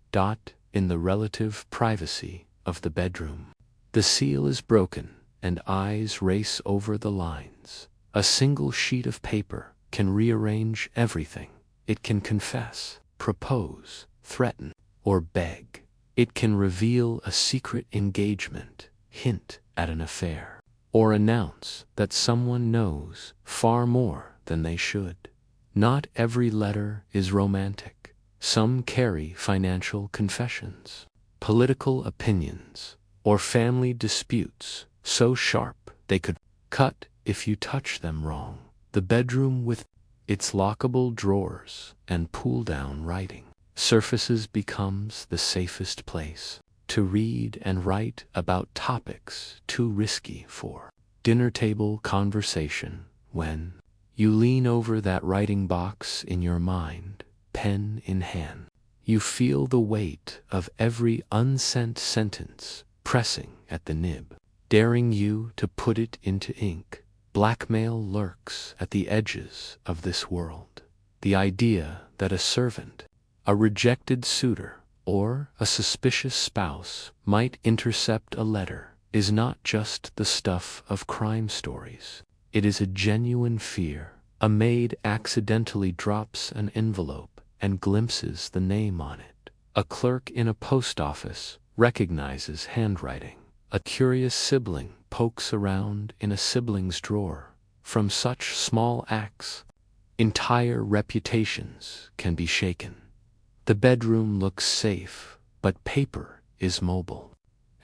In the relative privacy of the bedroom. The seal is broken, and eyes race over the lines. A single sheet of paper can rearrange everything. It can confess, propose, threaten, or beg. It can reveal a secret engagement, hint at an affair, or announce that someone knows far more than they should. Not every letter is romantic. Some carry financial confessions, political opinions, or family disputes so sharp they could cut if you touch them wrong. The bedroom with its lockable drawers and pull-down writing surfaces becomes the safest place to read and write about topics too risky for dinner table conversation. When you lean over that writing box in your mind, pen in hand, you feel the weight of every unsent sentence pressing at the nib, daring you to put it into ink. Blackmail lurks at the edges of this world. The idea that a servant, a rejected suitor, or a suspicious spouse might intercept a letter is not just the stuff of crime stories. It is a genuine fear. A maid accidentally drops an envelope and glimpses the name on it. A clerk in a post office recognizes handwriting. A curious sibling pokes around in a sibling's drawer. From such small acts, entire reputations can be shaken. The bedroom looks safe, but paper is mobile,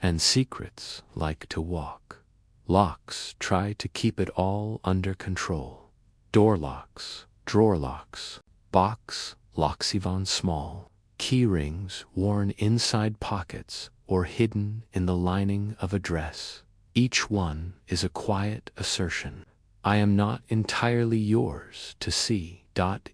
and secrets like to walk. Locks try to keep it all under control. Door locks, drawer locks, box locks even small, key rings worn inside pockets or hidden in the lining of a dress. Each one is a quiet assertion. I am not entirely yours to see.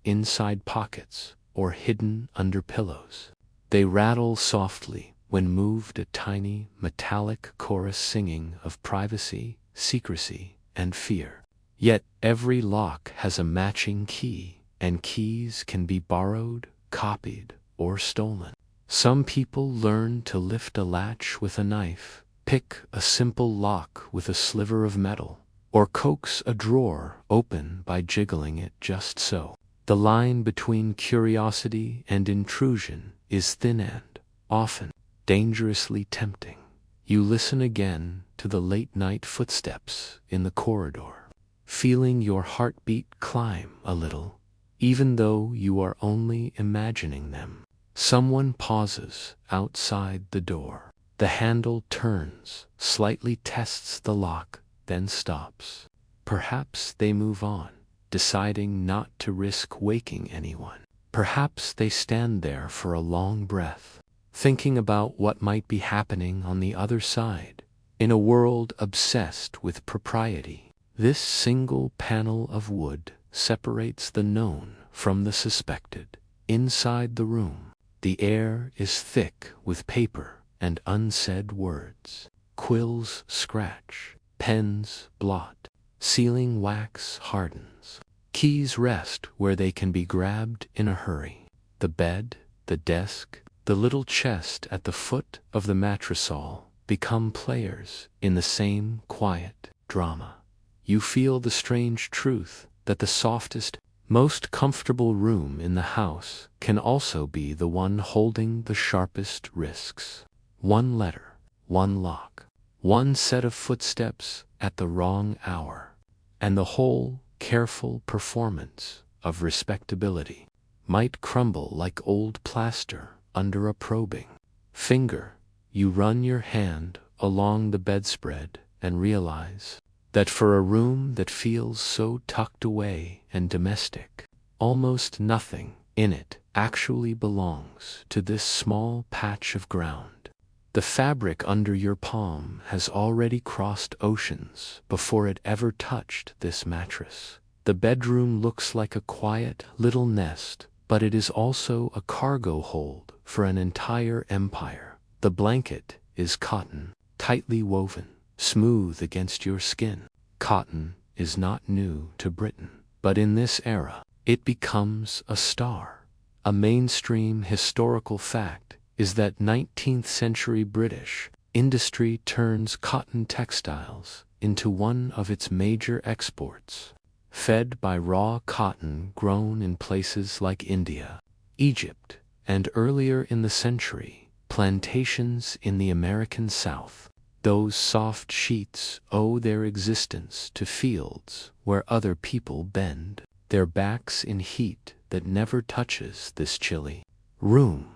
Inside pockets or hidden under pillows. They rattle softly when moved, a tiny metallic chorus singing of privacy, secrecy, and fear. Yet every lock has a matching key, and keys can be borrowed, copied, or stolen. Some people learn to lift a latch with a knife, pick a simple lock with a sliver of metal, or coax a drawer open by jiggling it just so. The line between curiosity and intrusion is thin and, often, dangerously tempting. You listen again to the late-night footsteps in the corridor, feeling your heartbeat climb a little, even though you are only imagining them. Someone pauses outside the door. The handle turns, slightly tests the lock, then stops. Perhaps they move on, deciding not to risk waking anyone. Perhaps they stand there for a long breath, thinking about what might be happening on the other side. In a world obsessed with propriety, this single panel of wood separates the known from the suspected. Inside the room, the air is thick with paper and unsaid words. Quills scratch, pens blot, sealing wax hardens. Keys rest where they can be grabbed in a hurry. The bed, the desk, the little chest at the foot of the matressol become players in the same quiet drama. You feel the strange truth that the softest, most comfortable room in the house can also be the one holding the sharpest risks. One letter, one lock, one set of footsteps at the wrong hour, and the whole careful performance of respectability might crumble like old plaster under a probing finger. You run your hand along the bedspread and realize that for a room that feels so tucked away and domestic, almost nothing in it actually belongs to this small patch of ground. The fabric under your palm has already crossed oceans before it ever touched this mattress. The bedroom looks like a quiet little nest but it is also a cargo hold for an entire empire. The blanket is cotton, tightly woven, smooth against your skin. Cotton is not new to Britain, but in this era, it becomes a star. A mainstream historical fact is that 19th century British industry turns cotton textiles into one of its major exports, fed by raw cotton grown in places like India, Egypt, and earlier in the century, plantations in the American South. Those soft sheets owe their existence to fields where other people bend their backs in heat that never touches this chilly room.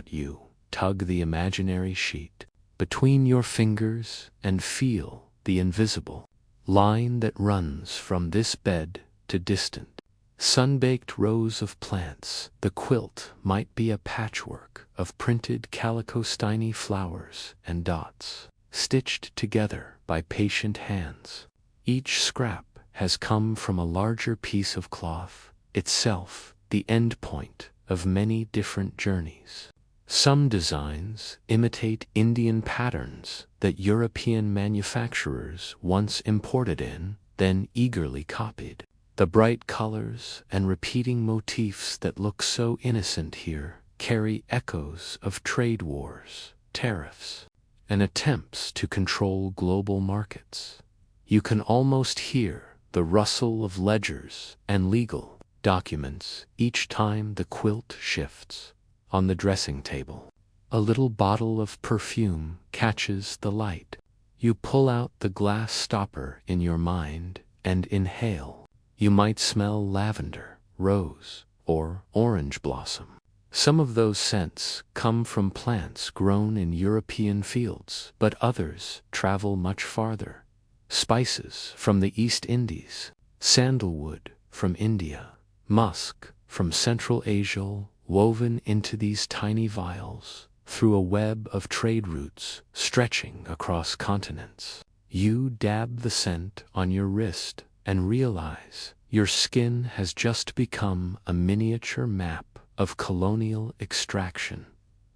You tug the imaginary sheet between your fingers and feel the invisible line that runs from this bed to distant sun-baked rows of plants. The quilt might be a patchwork of printed calico-stiny flowers and dots, stitched together by patient hands. Each scrap has come from a larger piece of cloth, itself the end point of many different journeys. Some designs imitate Indian patterns that European manufacturers once imported in, then eagerly copied. The bright colors and repeating motifs that look so innocent here carry echoes of trade wars, tariffs, and attempts to control global markets. You can almost hear the rustle of ledgers and legal documents each time the quilt shifts. On the dressing table, a little bottle of perfume catches the light. You pull out the glass stopper in your mind and inhale. You might smell lavender, rose, or orange blossom. Some of those scents come from plants grown in European fields, but others travel much farther. Spices from the East Indies, sandalwood from India, musk from Central Asia, woven into these tiny vials through a web of trade routes stretching across continents. You dab the scent on your wrist and realize your skin has just become a miniature map of colonial extraction.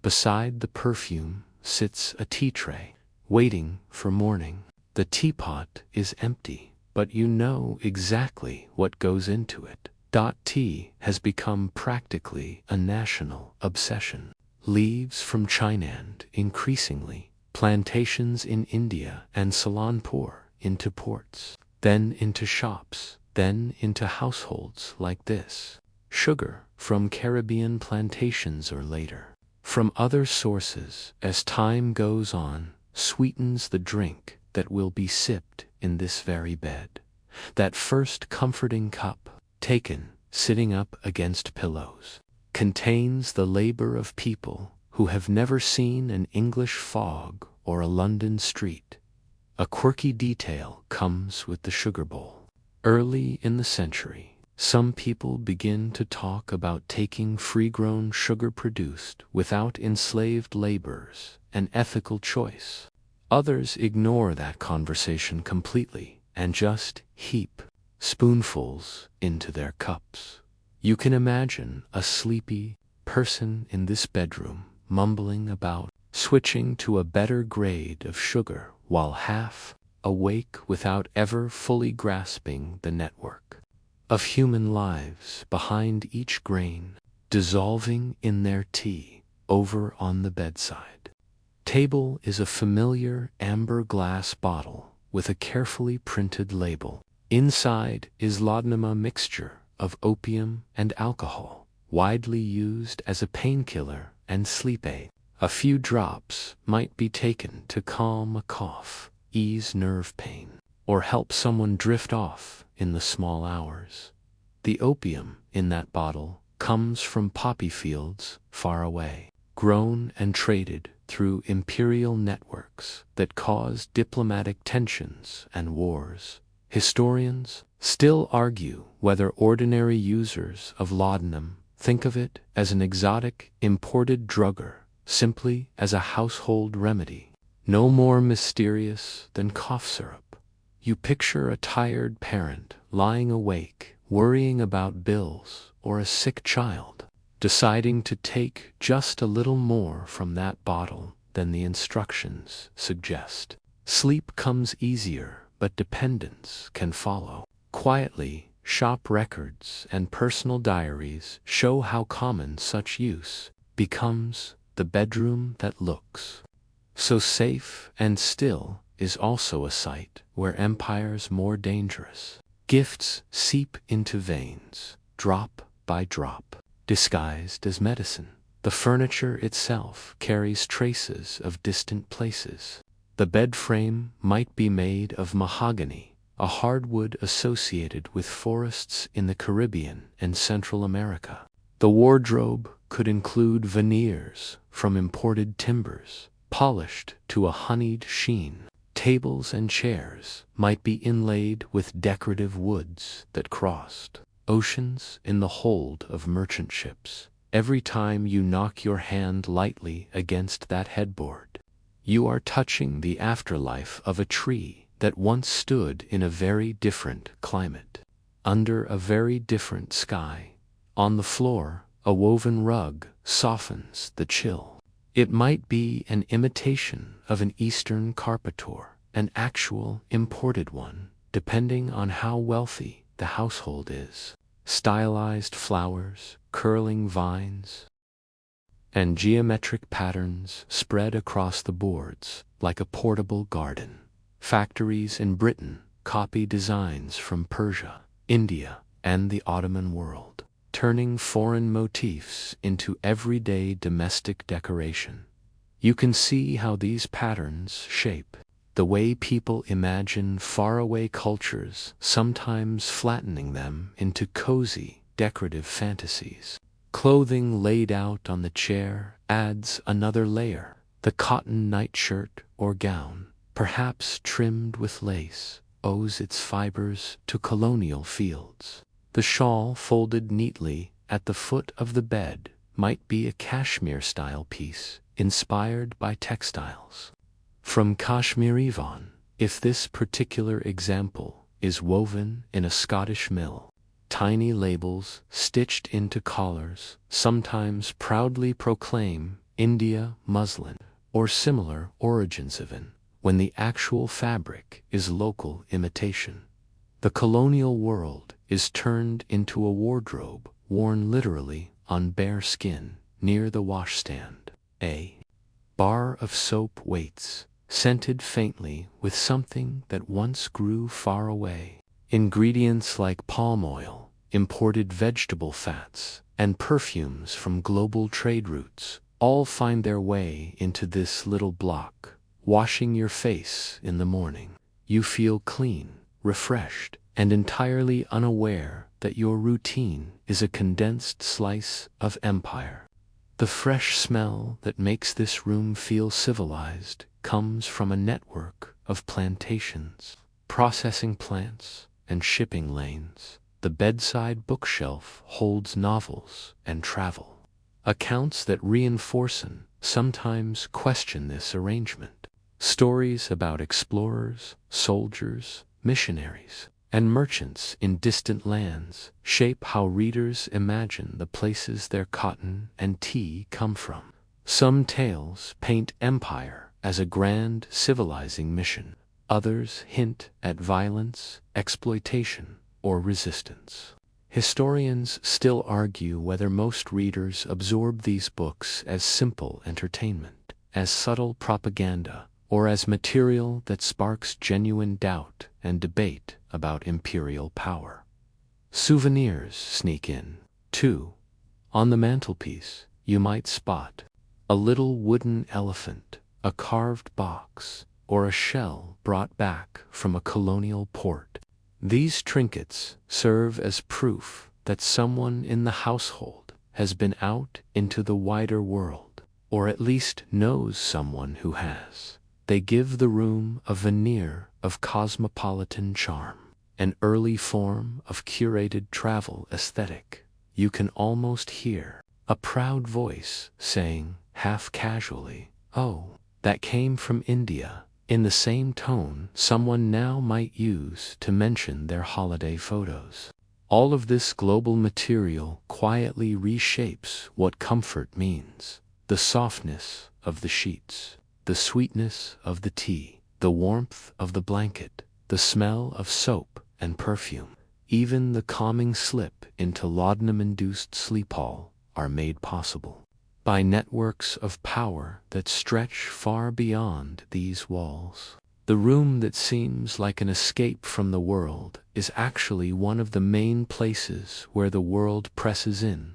Beside the perfume sits a tea tray, waiting for morning. The teapot is empty, but you know exactly what goes into it. Tea has become practically a national obsession. Leaves from China and, increasingly, plantations in India and Ceylon pour into ports, then into shops, then into households like this. Sugar from Caribbean plantations or later, from other sources as time goes on, sweetens the drink that will be sipped in this very bed. That first comforting cup, taken sitting up against pillows, contains the labor of people who have never seen an English fog or a London street. A quirky detail comes with the sugar bowl. Early in the century, some people begin to talk about taking free-grown sugar produced without enslaved laborers, an ethical choice. Others ignore that conversation completely and just heap spoonfuls into their cups. You can imagine a sleepy person in this bedroom mumbling about switching to a better grade of sugar while half awake without ever fully grasping the network of human lives behind each grain, dissolving in their tea over on the bedside table is a familiar amber glass bottle with a carefully printed label. Inside is laudanum mixture of opium and alcohol, widely used as a painkiller and sleep aid. A few drops might be taken to calm a cough, ease nerve pain, or help someone drift off in the small hours. The opium in that bottle comes from poppy fields far away, grown and traded through imperial networks that caused diplomatic tensions and wars. Historians still argue whether ordinary users of laudanum think of it as an exotic imported drug or simply as a household remedy, no more mysterious than cough syrup. You picture a tired parent lying awake, worrying about bills or a sick child. deciding to take just a little more from that bottle than the instructions suggest. Sleep comes easier, but dependence can follow. Quietly, shop records and personal diaries show how common such use becomes. The bedroom that looks so safe and still is also a site where empires more dangerous gifts seep into veins, drop by drop, disguised as medicine. The furniture itself carries traces of distant places. The bed frame might be made of mahogany, a hardwood associated with forests in the Caribbean and Central America. The wardrobe could include veneers from imported timbers, polished to a honeyed sheen. Tables and chairs might be inlaid with decorative woods that crossed oceans in the hold of merchant ships. Every time you knock your hand lightly against that headboard, you are touching the afterlife of a tree that once stood in a very different climate, under a very different sky. On the floor, a woven rug softens the chill. It might be an imitation of an Eastern carpetor, an actual imported one, depending on how wealthy the household is. Stylized flowers, curling vines, and geometric patterns spread across the boards like a portable garden. Factories in Britain copy designs from Persia, India, and the Ottoman world, turning foreign motifs into everyday domestic decoration. You can see how these patterns shape the way people imagine faraway cultures, sometimes flattening them into cozy, decorative fantasies. Clothing laid out on the chair adds another layer. The cotton nightshirt or gown, perhaps trimmed with lace, owes its fibers to colonial fields. The shawl folded neatly at the foot of the bed might be a cashmere-style piece inspired by textiles from Kashmiri Van, if this particular example is woven in a Scottish mill. Tiny labels stitched into collars sometimes proudly proclaim India muslin or similar origins even, when the actual fabric is local imitation. The colonial world is turned into a wardrobe worn literally on bare skin near the washstand. A bar of soap waits, scented faintly with something that once grew far away. Ingredients like palm oil, imported vegetable fats, and perfumes from global trade routes all find their way into this little block. Washing your face in the morning, you feel clean, refreshed, and entirely unaware that your routine is a condensed slice of empire. The fresh smell that makes this room feel civilized comes from a network of plantations, processing plants, and shipping lanes. The bedside bookshelf holds novels and travel, accounts that reinforce and sometimes question this arrangement. Stories about explorers, soldiers, missionaries, and merchants in distant lands shape how readers imagine the places their cotton and tea come from. Some tales paint empire as a grand civilizing mission. Others hint at violence, exploitation, or resistance. Historians still argue whether most readers absorb these books as simple entertainment, as subtle propaganda, or as material that sparks genuine doubt and debate about imperial power. Souvenirs sneak in, too. On the mantelpiece, you might spot a little wooden elephant, a carved box, or a shell brought back from a colonial port. These trinkets serve as proof that someone in the household has been out into the wider world, or at least knows someone who has. They give the room a veneer of cosmopolitan charm, an early form of curated travel aesthetic. You can almost hear a proud voice saying, half casually, "Oh, that came from India," in the same tone someone now might use to mention their holiday photos. All of this global material quietly reshapes what comfort means. The softness of the sheets, the sweetness of the tea, the warmth of the blanket, the smell of soap and perfume, even the calming slip into laudanum-induced sleep-all are made possible by networks of power that stretch far beyond these walls. The room that seems like an escape from the world is actually one of the main places where the world presses in.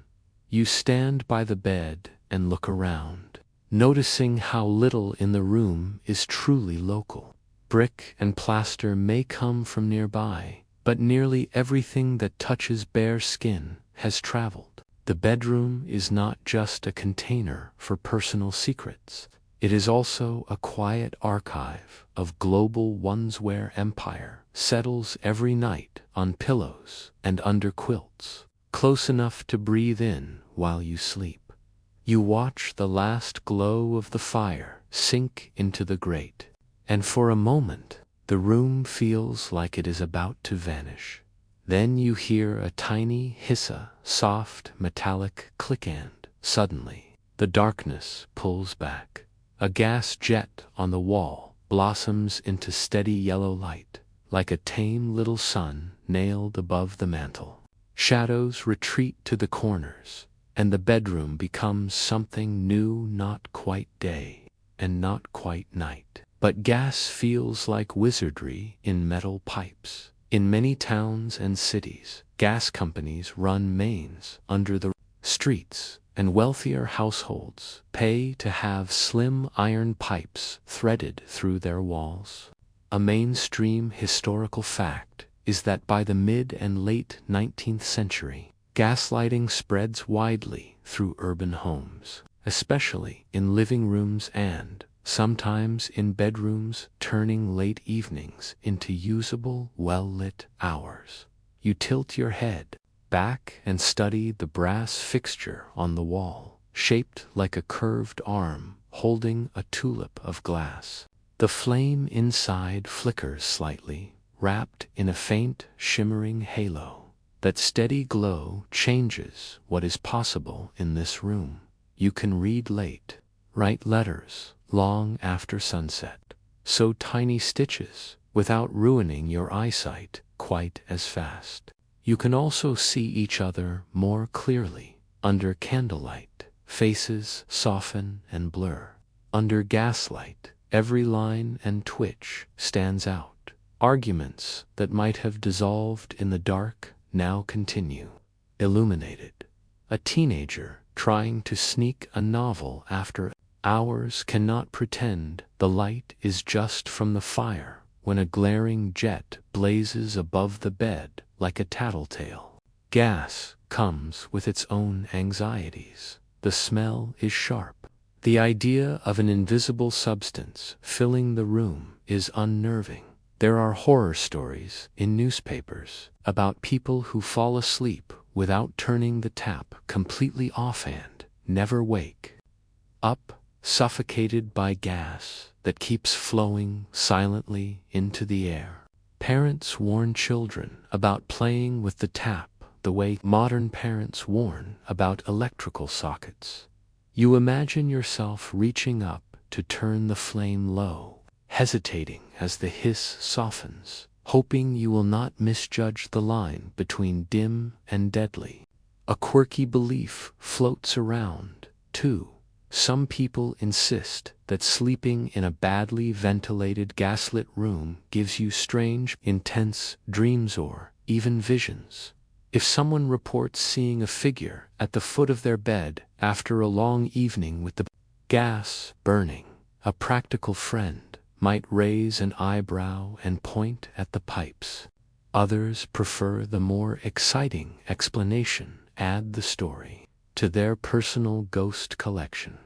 You stand by the bed and look around, noticing how little in the room is truly local. Brick and plaster may come from nearby, but nearly everything that touches bare skin has traveled. The bedroom is not just a container for personal secrets. It is also a quiet archive of global one's where empire settles every night on pillows and under quilts, close enough to breathe in while you sleep. You watch the last glow of the fire sink into the grate, and for a moment the room feels like it is about to vanish. Then you hear a tiny hissa, soft metallic click, and suddenly the darkness pulls back. A gas jet on the wall blossoms into steady yellow light, like a tame little sun nailed above the mantel. Shadows retreat to the corners, and the bedroom becomes something new, not quite day and not quite night. But gas feels like wizardry in metal pipes. In many towns and cities, gas companies run mains under the streets, and wealthier households pay to have slim iron pipes threaded through their walls. A mainstream historical fact is that by the mid and late 19th century, gaslighting spreads widely through urban homes, especially in living rooms and sometimes in bedrooms, turning late evenings into usable, well-lit hours. You tilt your head back and study the brass fixture on the wall, shaped like a curved arm holding a tulip of glass. The flame inside flickers slightly, wrapped in a faint, shimmering halo. That steady glow changes what is possible in this room. You can read late, write letters long after sunset, sew tiny stitches without ruining your eyesight quite as fast. You can also see each other more clearly under candlelight. Faces soften and blur. Under gaslight, every line and twitch stands out. Arguments that might have dissolved in the dark now continue, illuminated. A teenager trying to sneak a novel after hours cannot pretend the light is just from the fire when a glaring jet blazes above the bed like a tattletale. Gas comes with its own anxieties. The smell is sharp. The idea of an invisible substance filling the room is unnerving. There are horror stories in newspapers about people who fall asleep without turning the tap completely off and never wake up, suffocated by gas that keeps flowing silently into the air. Parents warn children about playing with the tap the way modern parents warn about electrical sockets. You imagine yourself reaching up to turn the flame low, hesitating as the hiss softens, hoping you will not misjudge the line between dim and deadly. A quirky belief floats around, too. Some people insist that sleeping in a badly ventilated gaslit room gives you strange, intense dreams or even visions. If someone reports seeing a figure at the foot of their bed after a long evening with the gas burning, a practical friend might raise an eyebrow and point at the pipes. Others prefer the more exciting explanation, add the story to their personal ghost collection.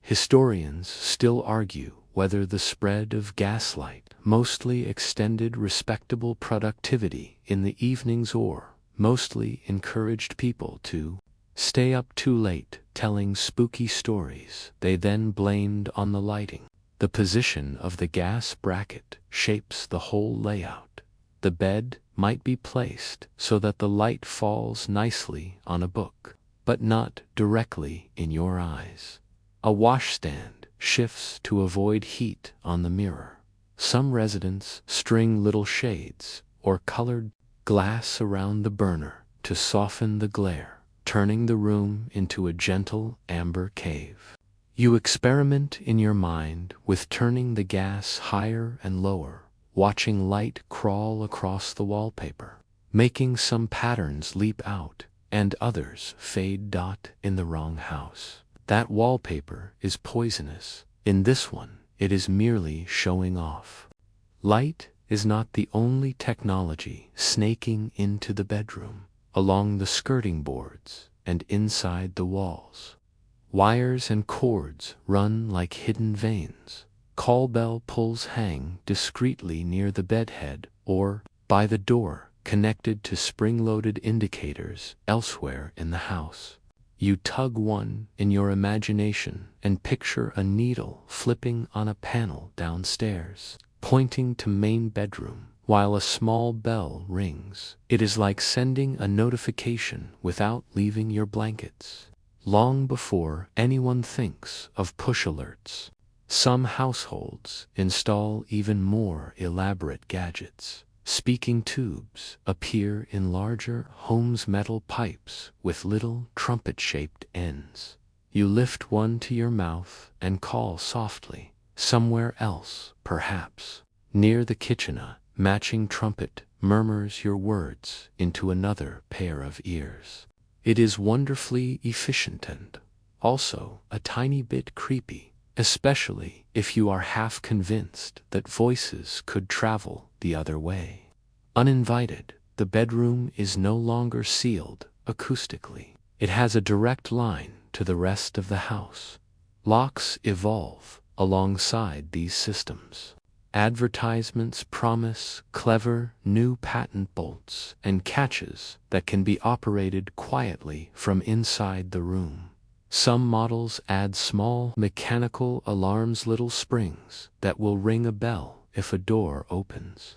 Historians still argue whether the spread of gaslight mostly extended respectable productivity in the evenings or mostly encouraged people to stay up too late telling spooky stories they then blamed on the lighting. The position of the gas bracket shapes the whole layout. The bed might be placed so that the light falls nicely on a book, but not directly in your eyes. A washstand shifts to avoid heat on the mirror. Some residents string little shades or colored glass around the burner to soften the glare, turning the room into a gentle amber cave. You experiment in your mind with turning the gas higher and lower, watching light crawl across the wallpaper, making some patterns leap out and others fade. In the wrong house, that wallpaper is poisonous. In this one, it is merely showing off. Light is not the only technology snaking into the bedroom. Along the skirting boards and inside the walls, wires and cords run like hidden veins. Call bell pulls hang discreetly near the bedhead or by the door, connected to spring-loaded indicators elsewhere in the house. You tug one in your imagination and picture a needle flipping on a panel downstairs, pointing to main bedroom, while a small bell rings. It is like sending a notification without leaving your blankets. Long before anyone thinks of push alerts, some households install even more elaborate gadgets. Speaking tubes appear in larger homes, metal pipes with little trumpet-shaped ends. You lift one to your mouth and call softly. Somewhere else, perhaps, near the kitchen, a matching trumpet murmurs your words into another pair of ears. It is wonderfully efficient and also a tiny bit creepy, especially if you are half convinced that voices could travel the other way. Uninvited, the bedroom is no longer sealed acoustically. It has a direct line to the rest of the house. Locks evolve alongside these systems. Advertisements promise clever new patent bolts and catches that can be operated quietly from inside the room. Some models add small mechanical alarms, little springs that will ring a bell if a door opens.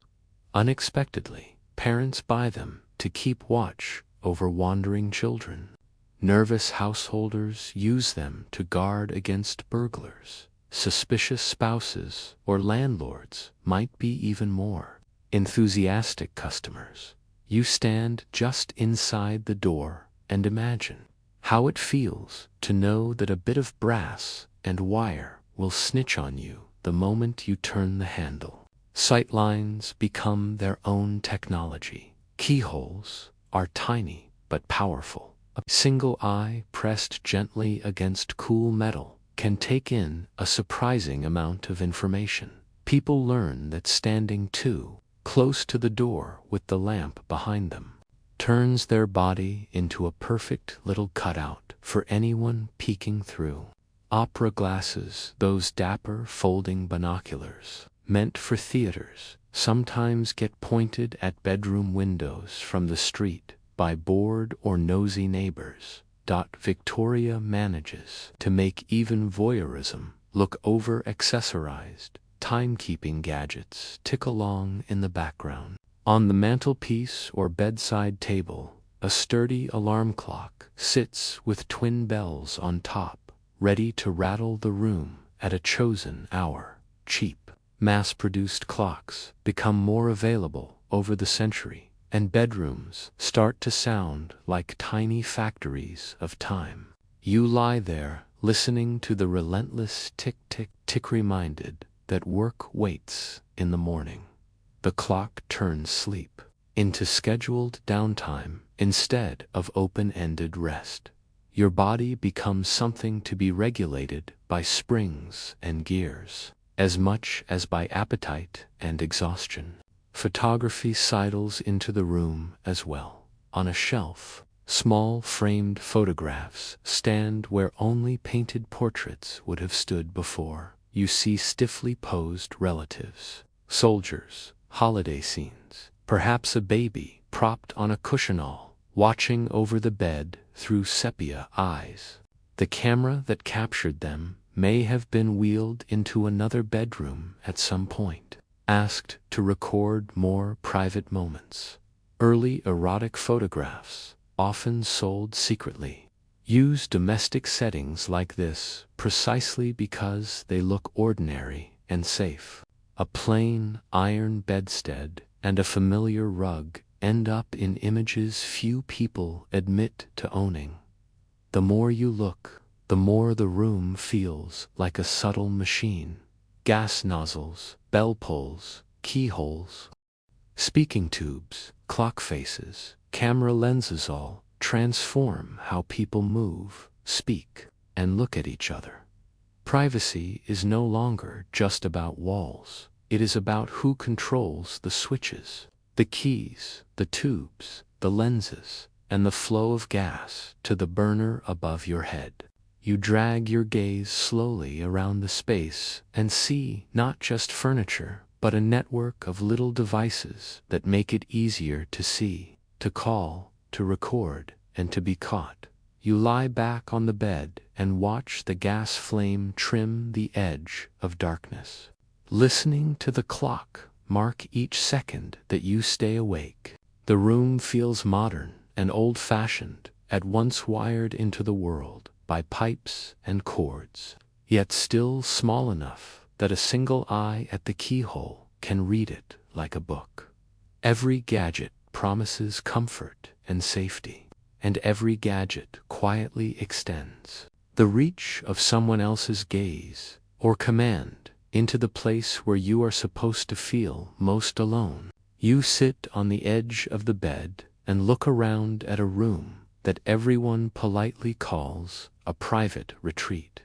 Unexpectedly, parents buy them to keep watch over wandering children. Nervous householders use them to guard against burglars. Suspicious spouses or landlords might be even more enthusiastic customers. You stand just inside the door and imagine how it feels to know that a bit of brass and wire will snitch on you the moment you turn the handle. Sightlines become their own technology. Keyholes are tiny but powerful. A single eye pressed gently against cool metal can take in a surprising amount of information. People learn that standing too close to the door with the lamp behind them turns their body into a perfect little cutout for anyone peeking through. Opera glasses, those dapper folding binoculars meant for theaters, sometimes get pointed at bedroom windows from the street by bored or nosy neighbors. Victoria manages to make even voyeurism look over-accessorized. Timekeeping gadgets tick along in the background. On the mantelpiece or bedside table, a sturdy alarm clock sits with twin bells on top, ready to rattle the room at a chosen hour. Cheap, mass-produced clocks become more available over the century, and bedrooms start to sound like tiny factories of time. You lie there, listening to the relentless tick-tick-tick, reminded that work waits in the morning. The clock turns sleep into scheduled downtime instead of open-ended rest. Your body becomes something to be regulated by springs and gears, as much as by appetite and exhaustion. Photography sidles into the room as well. On a shelf, small framed photographs stand where only painted portraits would have stood before. You see stiffly posed relatives, soldiers, holiday scenes, perhaps a baby propped on a cushion, watching over the bed through sepia eyes. The camera that captured them may have been wheeled into another bedroom at some point. asked to record more private moments. Early erotic photographs, often sold secretly, use domestic settings like this precisely because they look ordinary and safe. A plain iron bedstead and a familiar rug end up in images few people admit to owning. The more you look, the more the room feels like a subtle machine. Gas nozzles, bell pulls, keyholes, speaking tubes, clock faces, camera lenses all transform how people move, speak, and look at each other. Privacy is no longer just about walls. It is about who controls the switches, the keys, the tubes, the lenses, and the flow of gas to the burner above your head. You drag your gaze slowly around the space and see not just furniture, but a network of little devices that make it easier to see, to call, to record, and to be caught. You lie back on the bed and watch the gas flame trim the edge of darkness, listening to the clock mark each second that you stay awake. The room feels modern and old-fashioned, at once wired into the world by pipes and cords, yet still small enough that a single eye at the keyhole can read it like a book. Every gadget promises comfort and safety, and every gadget quietly extends the reach of someone else's gaze or command into the place where you are supposed to feel most alone. You sit on the edge of the bed and look around at a room that everyone politely calls a private retreat.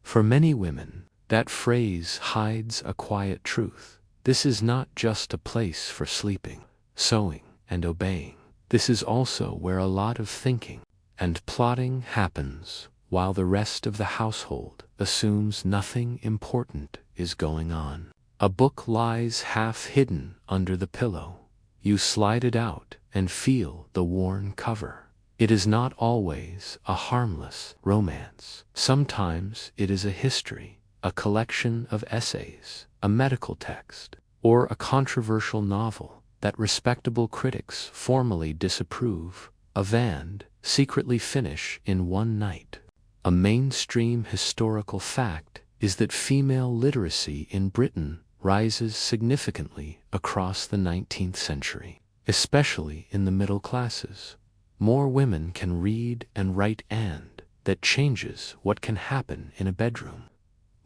For many women, that phrase hides a quiet truth. This is not just a place for sleeping, sewing, and obeying. This is also where a lot of thinking and plotting happens, while the rest of the household assumes nothing important is going on. A book lies half hidden under the pillow. You slide it out and feel the worn cover. It is not always a harmless romance. Sometimes it is a history, a collection of essays, a medical text, or a controversial novel that respectable critics formally disapprove, and secretly finish in one night. A mainstream historical fact is that female literacy in Britain rises significantly across the 19th century, especially in the middle classes. More women can read and write, and that changes what can happen in a bedroom.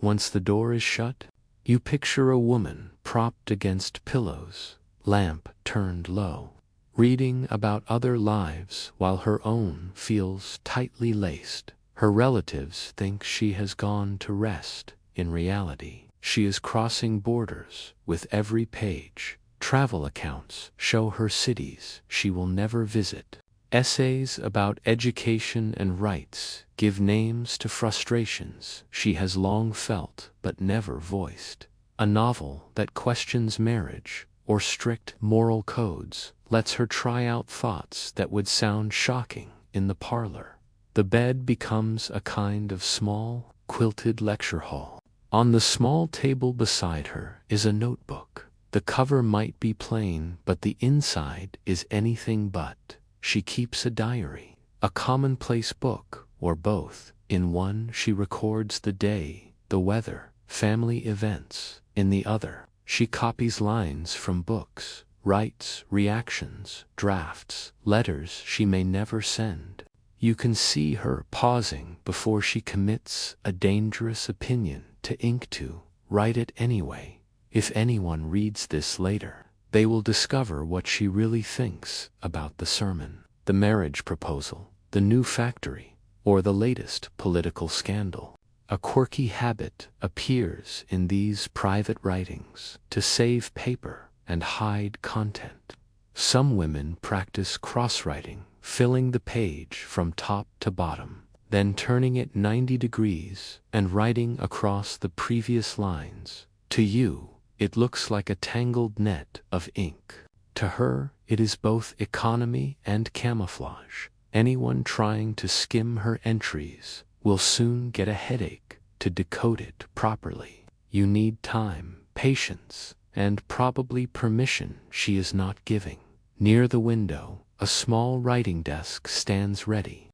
Once the door is shut, you picture a woman propped against pillows, lamp turned low, reading about other lives while her own feels tightly laced. Her relatives think she has gone to rest. In reality, she is crossing borders with every page. Travel accounts show her cities she will never visit. Essays about education and rights give names to frustrations she has long felt but never voiced. A novel that questions marriage or strict moral codes lets her try out thoughts that would sound shocking in the parlor. The bed becomes a kind of small, quilted lecture hall. On the small table beside her is a notebook. The cover might be plain, but the inside is anything but. She keeps a diary, a commonplace book, or both. In one, she records the day, the weather, family events. In the other, she copies lines from books, writes reactions, drafts, letters she may never send. You can see her pausing before she commits a dangerous opinion to ink to write it anyway. If anyone reads this later, they will discover what she really thinks about the sermon, the marriage proposal, the new factory, or the latest political scandal. A quirky habit appears in these private writings to save paper and hide content. Some women practice cross-writing, filling the page from top to bottom, then turning it 90 degrees and writing across the previous lines. To you, it looks like a tangled net of ink. To her, it is both economy and camouflage. Anyone trying to skim her entries will soon get a headache to decode it properly. You need time, patience, and probably permission she is not giving. Near the window, a small writing desk stands ready.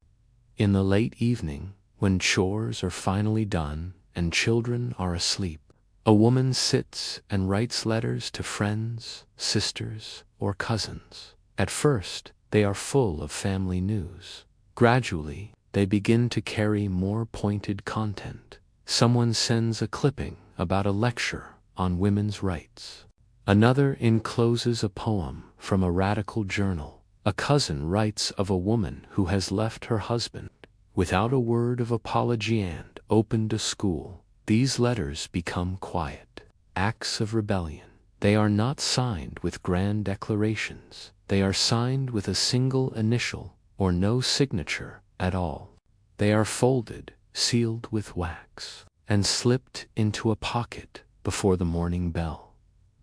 In the late evening, when chores are finally done and children are asleep, a woman sits and writes letters to friends, sisters, or cousins. At first, they are full of family news. Gradually, they begin to carry more pointed content. Someone sends a clipping about a lecture on women's rights. Another encloses a poem from a radical journal. A cousin writes of a woman who has left her husband without a word of apology and opened a school. These letters become quiet acts of rebellion. They are not signed with grand declarations. They are signed with a single initial or no signature at all. They are folded, sealed with wax, and slipped into a pocket before the morning bell.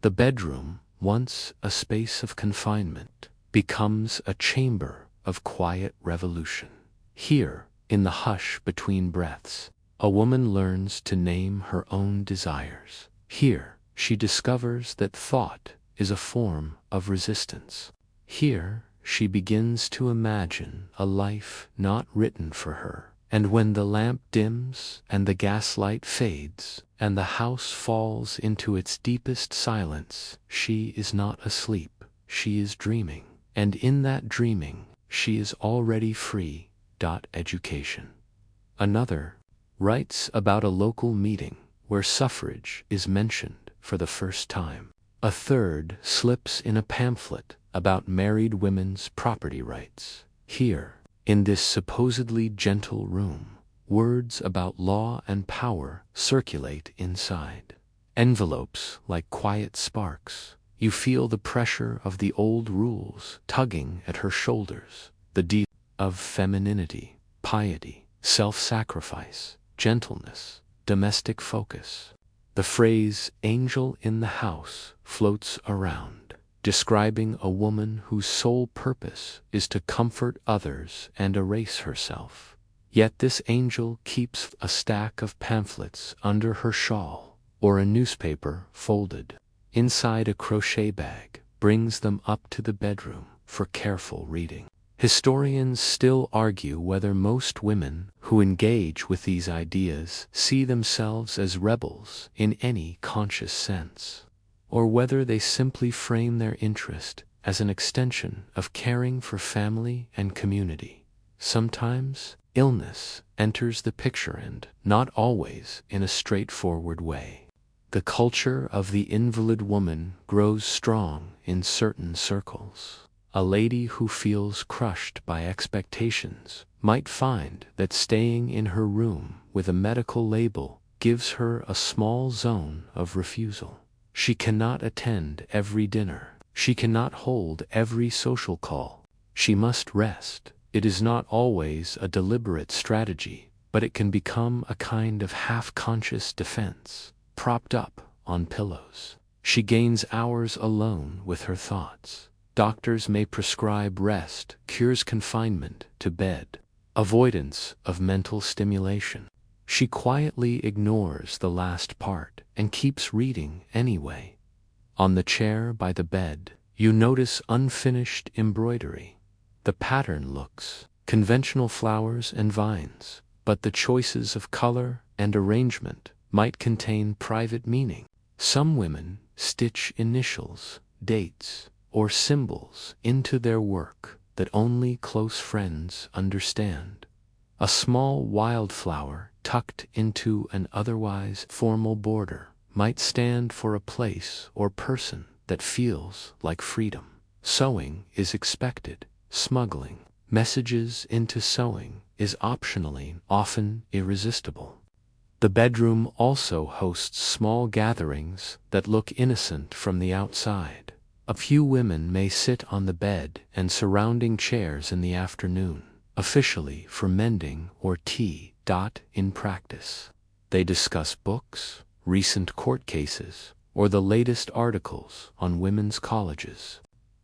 The bedroom, once a space of confinement, becomes a chamber of quiet revolution. Here, in the hush between breaths, a woman learns to name her own desires. Here, she discovers that thought is a form of resistance. Here, she begins to imagine a life not written for her. And when the lamp dims and the gaslight fades and the house falls into its deepest silence, she is not asleep, she is dreaming. And in that dreaming, she is already free. Education. Another writes about a local meeting where suffrage is mentioned for the first time. A third slips in a pamphlet about married women's property rights. Here, in this supposedly gentle room, words about law and power circulate inside. Envelopes like quiet sparks. You feel the pressure of the old rules tugging at her shoulders, the deep of femininity, piety, self-sacrifice, gentleness, domestic focus. The phrase "angel in the house" floats around, describing a woman whose sole purpose is to comfort others and erase herself. Yet this angel keeps a stack of pamphlets under her shawl, or a newspaper folded inside a crochet bag, brings them up to the bedroom for careful reading. Historians still argue whether most women who engage with these ideas see themselves as rebels in any conscious sense, or whether they simply frame their interest as an extension of caring for family and community. Sometimes, illness enters the picture, and not always in a straightforward way. The culture of the invalid woman grows strong in certain circles. A lady who feels crushed by expectations might find that staying in her room with a medical label gives her a small zone of refusal. She cannot attend every dinner. She cannot hold every social call. She must rest. It is not always a deliberate strategy, but it can become a kind of half-conscious defense, propped up on pillows. She gains hours alone with her thoughts. Doctors may prescribe rest, cures confinement to bed, avoidance of mental stimulation. She quietly ignores the last part and keeps reading anyway. On the chair by the bed, you notice unfinished embroidery. The pattern looks conventional, flowers and vines, but the choices of color and arrangement might contain private meaning. Some women stitch initials, dates, or symbols into their work that only close friends understand. A small wildflower tucked into an otherwise formal border might stand for a place or person that feels like freedom. Sewing is expected. Smuggling messages into sewing is optionally often irresistible. The bedroom also hosts small gatherings that look innocent from the outside. A few women may sit on the bed and surrounding chairs in the afternoon, officially for mending or tea. In practice, they discuss books, recent court cases, or the latest articles on women's colleges.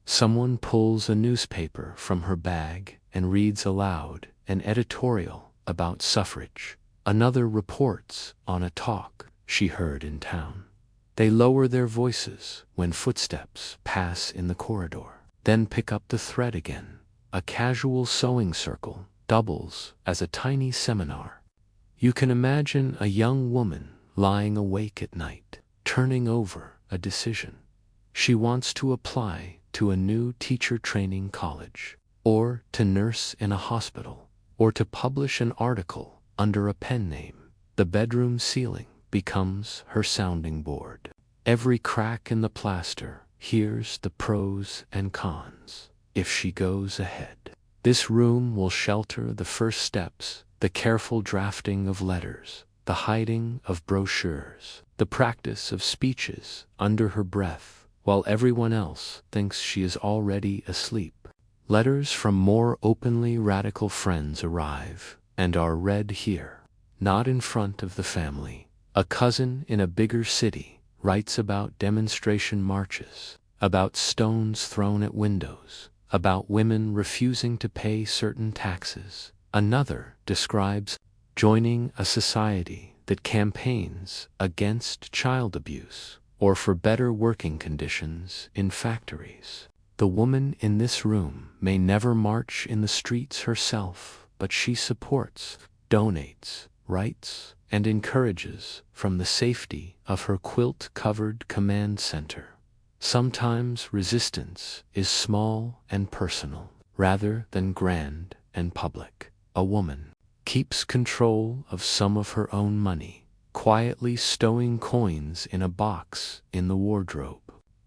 Someone pulls a newspaper from her bag and reads aloud an editorial about suffrage. Another reports on a talk she heard in town. They lower their voices when footsteps pass in the corridor, then pick up the thread again. A casual sewing circle doubles as a tiny seminar. You can imagine a young woman lying awake at night, turning over a decision. She wants to apply to a new teacher training college, or to nurse in a hospital, or to publish an article under a pen name. The bedroom ceiling becomes her sounding board. Every crack in the plaster hears the pros and cons. If she goes ahead, this room will shelter the first steps, the careful drafting of letters, the hiding of brochures, the practice of speeches under her breath, while everyone else thinks she is already asleep. Letters from more openly radical friends arrive and are read here, not in front of the family. A cousin in a bigger city writes about demonstration marches, about stones thrown at windows, about women refusing to pay certain taxes. Another describes joining a society that campaigns against child abuse or for better working conditions in factories. The woman in this room may never march in the streets herself, but she supports, donates, writes, and encourages from the safety of her quilt-covered command center. Sometimes resistance is small and personal, rather than grand and public. A woman keeps control of some of her own money, quietly stowing coins in a box in the wardrobe.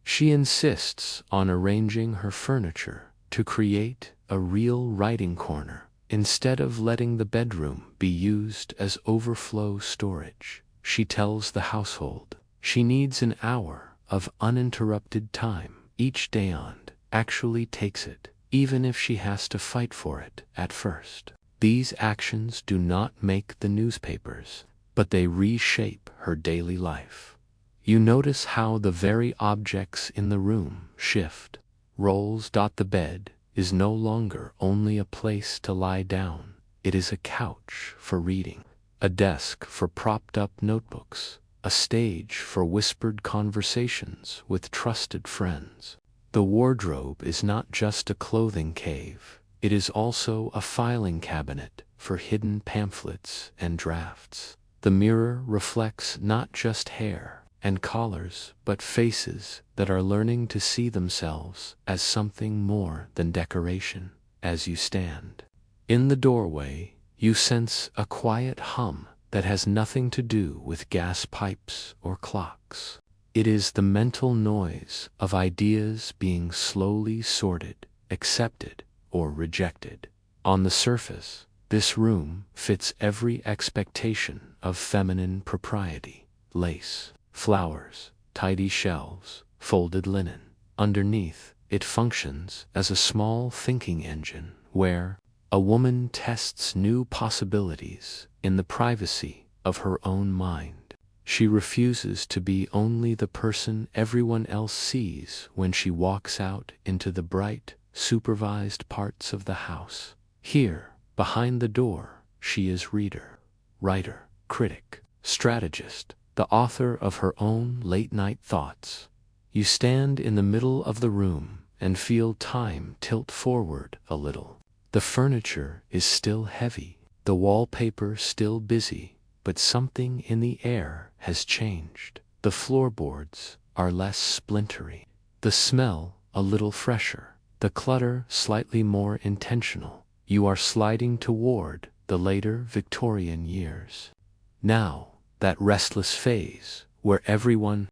She insists on arranging her furniture to create a real writing corner, instead of letting the bedroom be used as overflow storage. She tells the household she needs an hour of uninterrupted time each day and actually takes it, even if she has to fight for it at first. These actions do not make the newspapers, but they reshape her daily life. You notice how the very objects in the room shift. Rolls. The bed is no longer only a place to lie down. It is a couch for reading, a desk for propped-up notebooks, a stage for whispered conversations with trusted friends. The wardrobe is not just a clothing cave. It is also a filing cabinet for hidden pamphlets and drafts. The mirror reflects not just hair and collars, but faces that are learning to see themselves as something more than decoration. As you stand in the doorway, you sense a quiet hum that has nothing to do with gas pipes or clocks. It is the mental noise of ideas being slowly sorted, accepted, or rejected. On the surface, this room fits every expectation of feminine propriety: lace, flowers, tidy shelves, folded linen. Underneath, it functions as a small thinking engine where a woman tests new possibilities in the privacy of her own mind. She refuses to be only the person everyone else sees when she walks out into the bright, supervised parts of the house. Here, behind the door, she is reader, writer, critic, strategist, the author of her own late-night thoughts. You stand in the middle of the room and feel time tilt forward a little. The furniture is still heavy, the wallpaper still busy, but something in the air has changed. The floorboards are less splintery, the smell a little fresher, the clutter slightly more intentional. You are sliding toward the later Victorian years. Now, that restless phase where everyone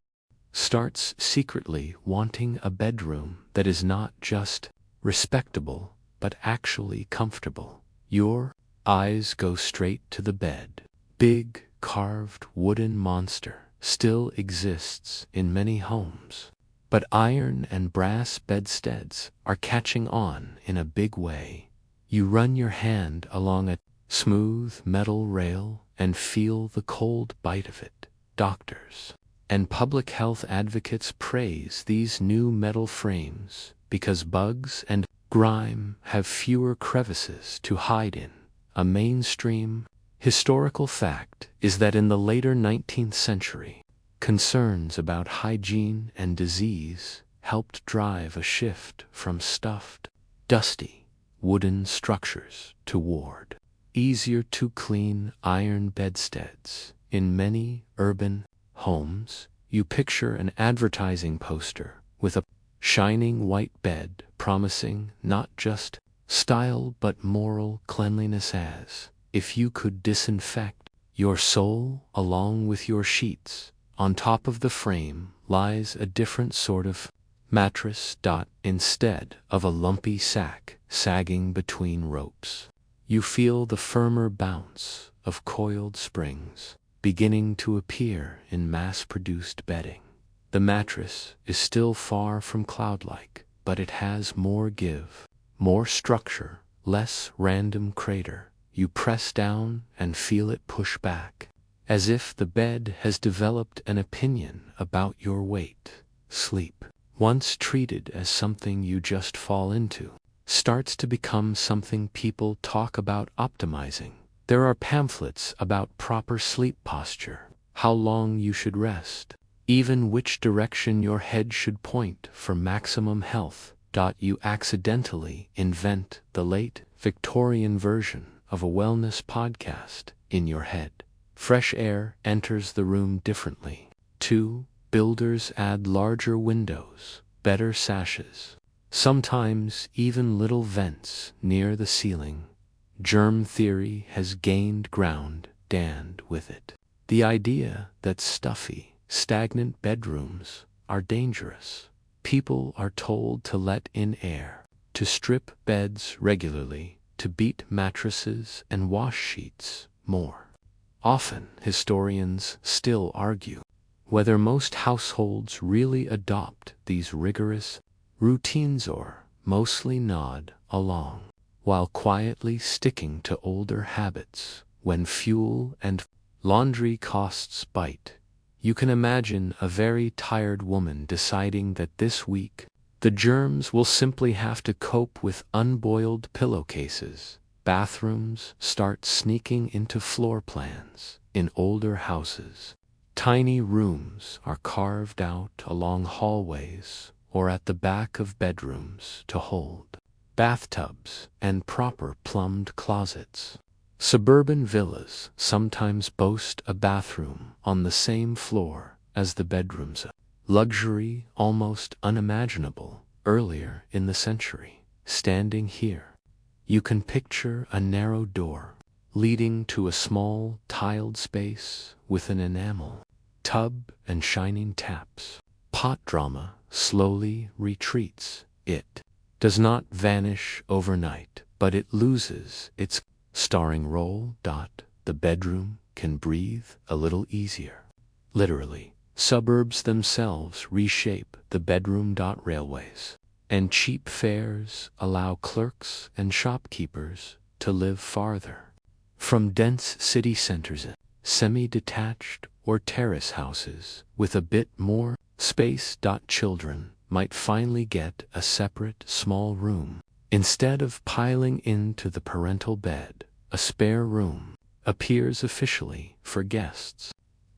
starts secretly wanting a bedroom that is not just respectable, but actually comfortable. Your eyes go straight to the bed. Big, carved wooden monster still exists in many homes, but iron and brass bedsteads are catching on in a big way. You run your hand along a smooth metal rail and feel the cold bite of it. Doctors and public health advocates praise these new metal frames because bugs and grime have fewer crevices to hide in. A mainstream historical fact is that in the later 19th century, Concerns about hygiene and disease helped drive a shift from stuffed, dusty, wooden structures toward easier-to-clean iron bedsteads. In many urban homes, you picture an advertising poster with a shining white bed promising not just style but moral cleanliness, as if you could disinfect your soul along with your sheets. On top of the frame lies a different sort of mattress. Instead of a lumpy sack sagging between ropes, you feel the firmer bounce of coiled springs beginning to appear in mass-produced bedding. The mattress is still far from cloud-like, but it has more give, more structure, less random crater. You press down and feel it push back, as if the bed has developed an opinion about your weight. Sleep, once treated as something you just fall into, starts to become something people talk about optimizing. There are pamphlets about proper sleep posture, how long you should rest, even which direction your head should point for maximum health. You accidentally invent the late Victorian version of a wellness podcast in your head. Fresh air enters the room differently. 2. Builders add larger windows, better sashes, sometimes even little vents near the ceiling. Germ theory has gained ground, and with it, the idea that stuffy, stagnant bedrooms are dangerous. People are told to let in air, to strip beds regularly, to beat mattresses and wash sheets more often. Historians still argue whether most households really adopt these rigorous routines or mostly nod along, while quietly sticking to older habits. When fuel and laundry costs bite, you can imagine a very tired woman deciding that this week the germs will simply have to cope with unboiled pillowcases. Bathrooms start sneaking into floor plans. In older houses, tiny rooms are carved out along hallways or at the back of bedrooms to hold bathtubs and proper plumbed closets. Suburban villas sometimes boast a bathroom on the same floor as the bedrooms, a luxury almost unimaginable earlier in the century. Standing here, you can picture a narrow door leading to a small tiled space with an enamel tub and shining taps. Pot drama slowly retreats. It does not vanish overnight, but it loses its starring role. The bedroom can breathe a little easier. Literally, suburbs themselves reshape the bedroom. Railways and cheap fares allow clerks and shopkeepers to live farther from dense city centers. Semi-detached or terrace houses with a bit more space. Children might finally get a separate small room. Instead of piling into the parental bed, a spare room appears officially for guests,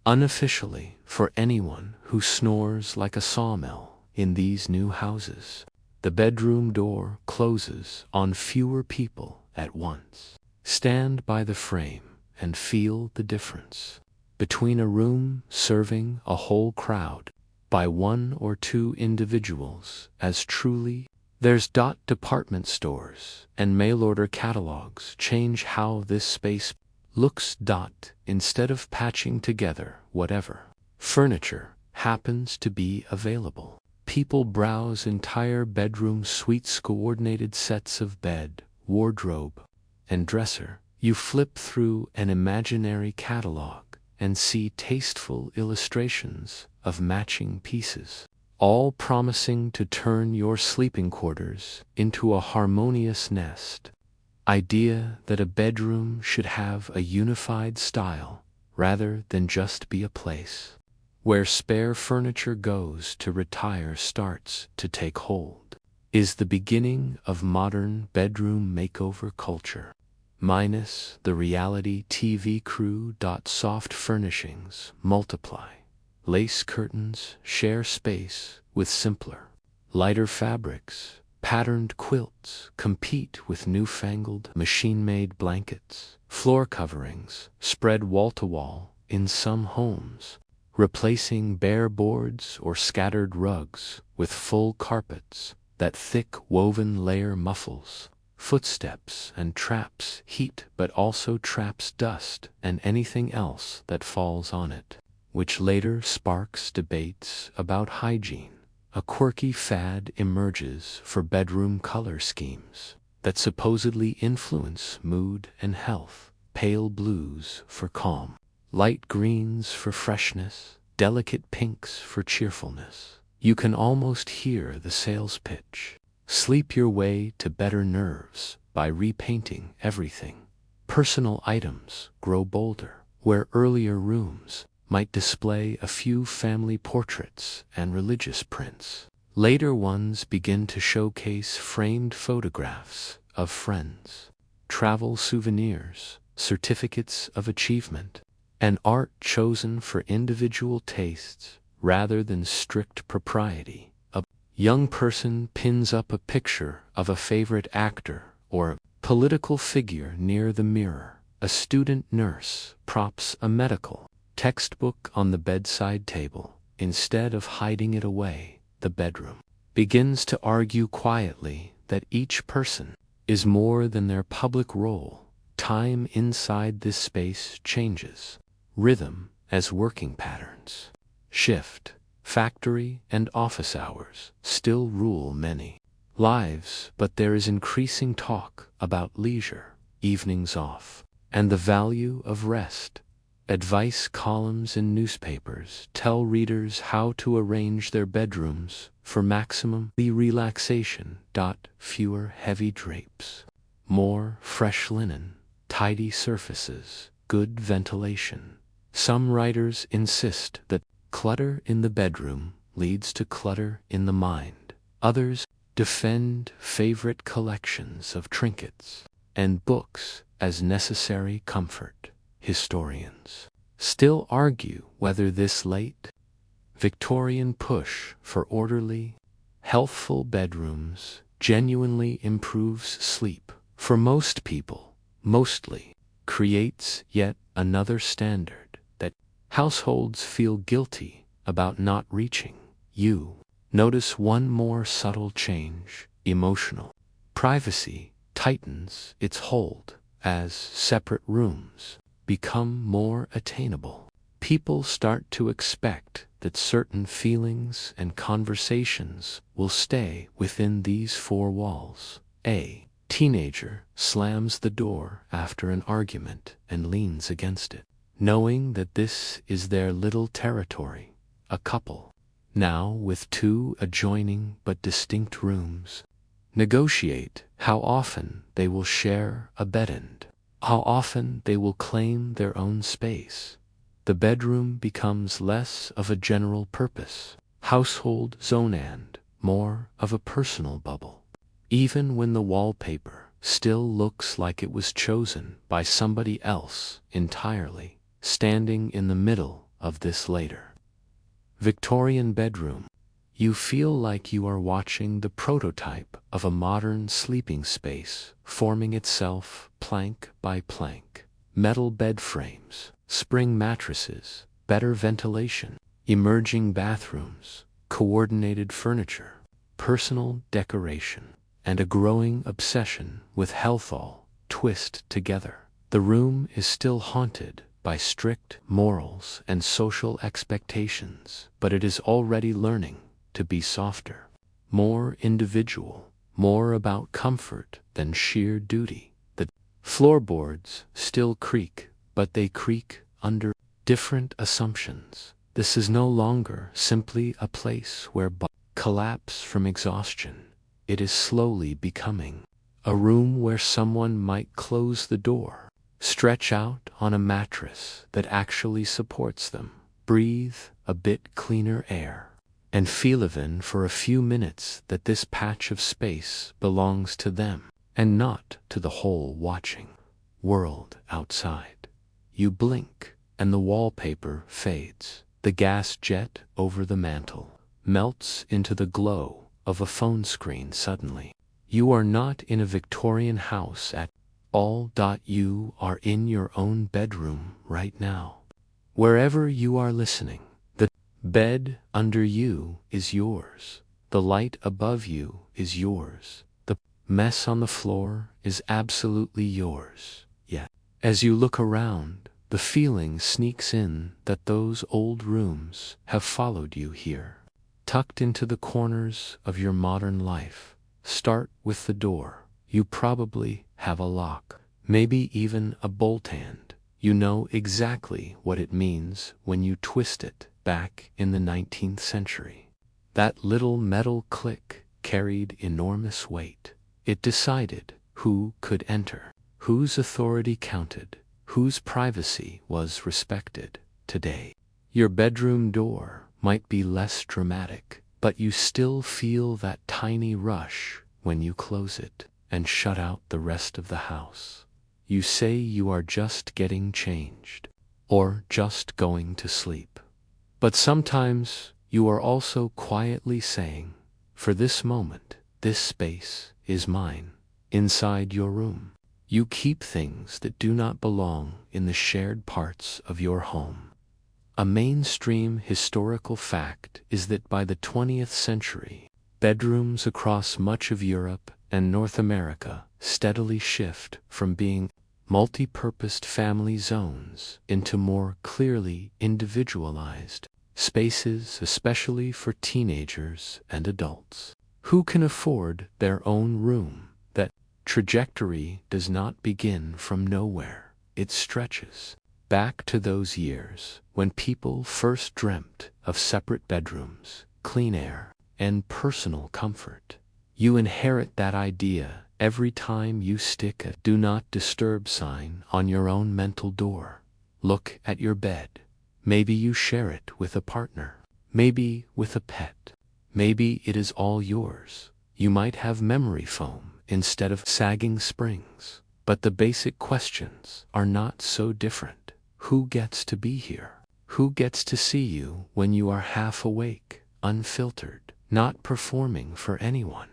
unofficially for anyone who snores like a sawmill. In these new houses, the bedroom door closes on fewer people at once. Stand by the frame and feel the difference between a room serving a whole crowd by one or two individuals as truly there's. Department stores and mail-order catalogs change how this space looks. Instead of patching together whatever furniture happens to be available, people browse entire bedroom suites, coordinated sets of bed, wardrobe, and dresser. You flip through an imaginary catalog and see tasteful illustrations of matching pieces, all promising to turn your sleeping quarters into a harmonious nest. Idea that a bedroom should have a unified style rather than just be a place where spare furniture goes to retire starts to take hold, is the beginning of modern bedroom makeover culture. Minus the reality TV crew. Soft furnishings multiply. Lace curtains share space with simpler, lighter fabrics. Patterned quilts compete with newfangled machine-made blankets. Floor coverings spread wall-to-wall in some homes, replacing bare boards or scattered rugs with full carpets. That thick woven layer muffles footsteps and traps heat but also traps dust and anything else that falls on it, which later sparks debates about hygiene. A quirky fad emerges for bedroom color schemes that supposedly influence mood and health. Pale blues for calm, light greens for freshness, delicate pinks for cheerfulness. You can almost hear the sales pitch. Sleep your way to better nerves by repainting everything. Personal items grow bolder, where earlier rooms might display a few family portraits and religious prints. Later ones begin to showcase framed photographs of friends, travel souvenirs, certificates of achievement, and art chosen for individual tastes rather than strict propriety. A young person pins up a picture of a favorite actor or political figure near the mirror. A student nurse props a medical textbook on the bedside table. Instead of hiding it away, the bedroom begins to argue quietly that each person is more than their public role. Time inside this space changes. Rhythm as working patterns shift. Factory and office hours still rule many lives, but there is increasing talk about leisure, evenings off, and the value of rest. Advice columns in newspapers tell readers how to arrange their bedrooms for maximum relaxation. Fewer heavy drapes, more fresh linen, tidy surfaces, good ventilation. Some writers insist that clutter in the bedroom leads to clutter in the mind. Others defend favorite collections of trinkets and books as necessary comfort. Historians still argue whether this late Victorian push for orderly, healthful bedrooms genuinely improves sleep. For most people, mostly creates yet another standard that households feel guilty about not reaching. You notice one more subtle change. Emotional privacy tightens its hold as separate rooms become more attainable. People start to expect that certain feelings and conversations will stay within these four walls. A teenager slams the door after an argument and leans against it, knowing that this is their little territory. A couple, now with two adjoining but distinct rooms, negotiate how often they will share a bed end, how often they will claim their own space. The bedroom becomes less of a general purpose household zone and more of a personal bubble. Even when the wallpaper still looks like it was chosen by somebody else entirely. Standing in the middle of this later Victorian bedroom, you feel like you are watching the prototype of a modern sleeping space forming itself plank by plank. Metal bed frames, spring mattresses, better ventilation, emerging bathrooms, coordinated furniture, personal decoration, and a growing obsession with health all twist together. The room is still haunted by strict morals and social expectations, but it is already learning to be softer, more individual, more about comfort than sheer duty. The floorboards still creak, but they creak under different assumptions. This is no longer simply a place where collapse from exhaustion. It is slowly becoming a room where someone might close the door, stretch out on a mattress that actually supports them, breathe a bit cleaner air, and feel even for a few minutes that this patch of space belongs to them and not to the whole watching world outside. You blink and the wallpaper fades. The gas jet over the mantel melts into the glow of a phone screen suddenly. You are not in a Victorian house at all. You are in your own bedroom right now. Wherever you are listening, the bed under you is yours. The light above you is yours. The mess on the floor is absolutely yours. Yet, as you look around, the feeling sneaks in that those old rooms have followed you here. Tucked into the corners of your modern life. Start with the door. You probably have a lock, maybe even a bolt hand. You know exactly what it means when you twist it. Back in the 19th century, that little metal click carried enormous weight. It decided who could enter, whose authority counted, whose privacy was respected. Today, your bedroom door might be less dramatic, but you still feel that tiny rush when you close it and shut out the rest of the house. You say you are just getting changed, or just going to sleep. But sometimes you are also quietly saying, for this moment, this space is mine. Inside your room, you keep things that do not belong in the shared parts of your home. A mainstream historical fact is that by the 20th century, bedrooms across much of Europe and North America steadily shift from being multi-purposed family zones into more clearly individualized spaces, especially for teenagers and adults who can afford their own room. That trajectory does not begin from nowhere. It stretches back to those years when people first dreamt of separate bedrooms, clean air, and personal comfort. You inherit that idea every time you stick a "Do Not Disturb" sign on your own mental door. Look at your bed. Maybe you share it with a partner, maybe with a pet. Maybe it is all yours. You might have memory foam instead of sagging springs. But the basic questions are not so different. Who gets to be here? Who gets to see you when you are half awake, unfiltered, not performing for anyone?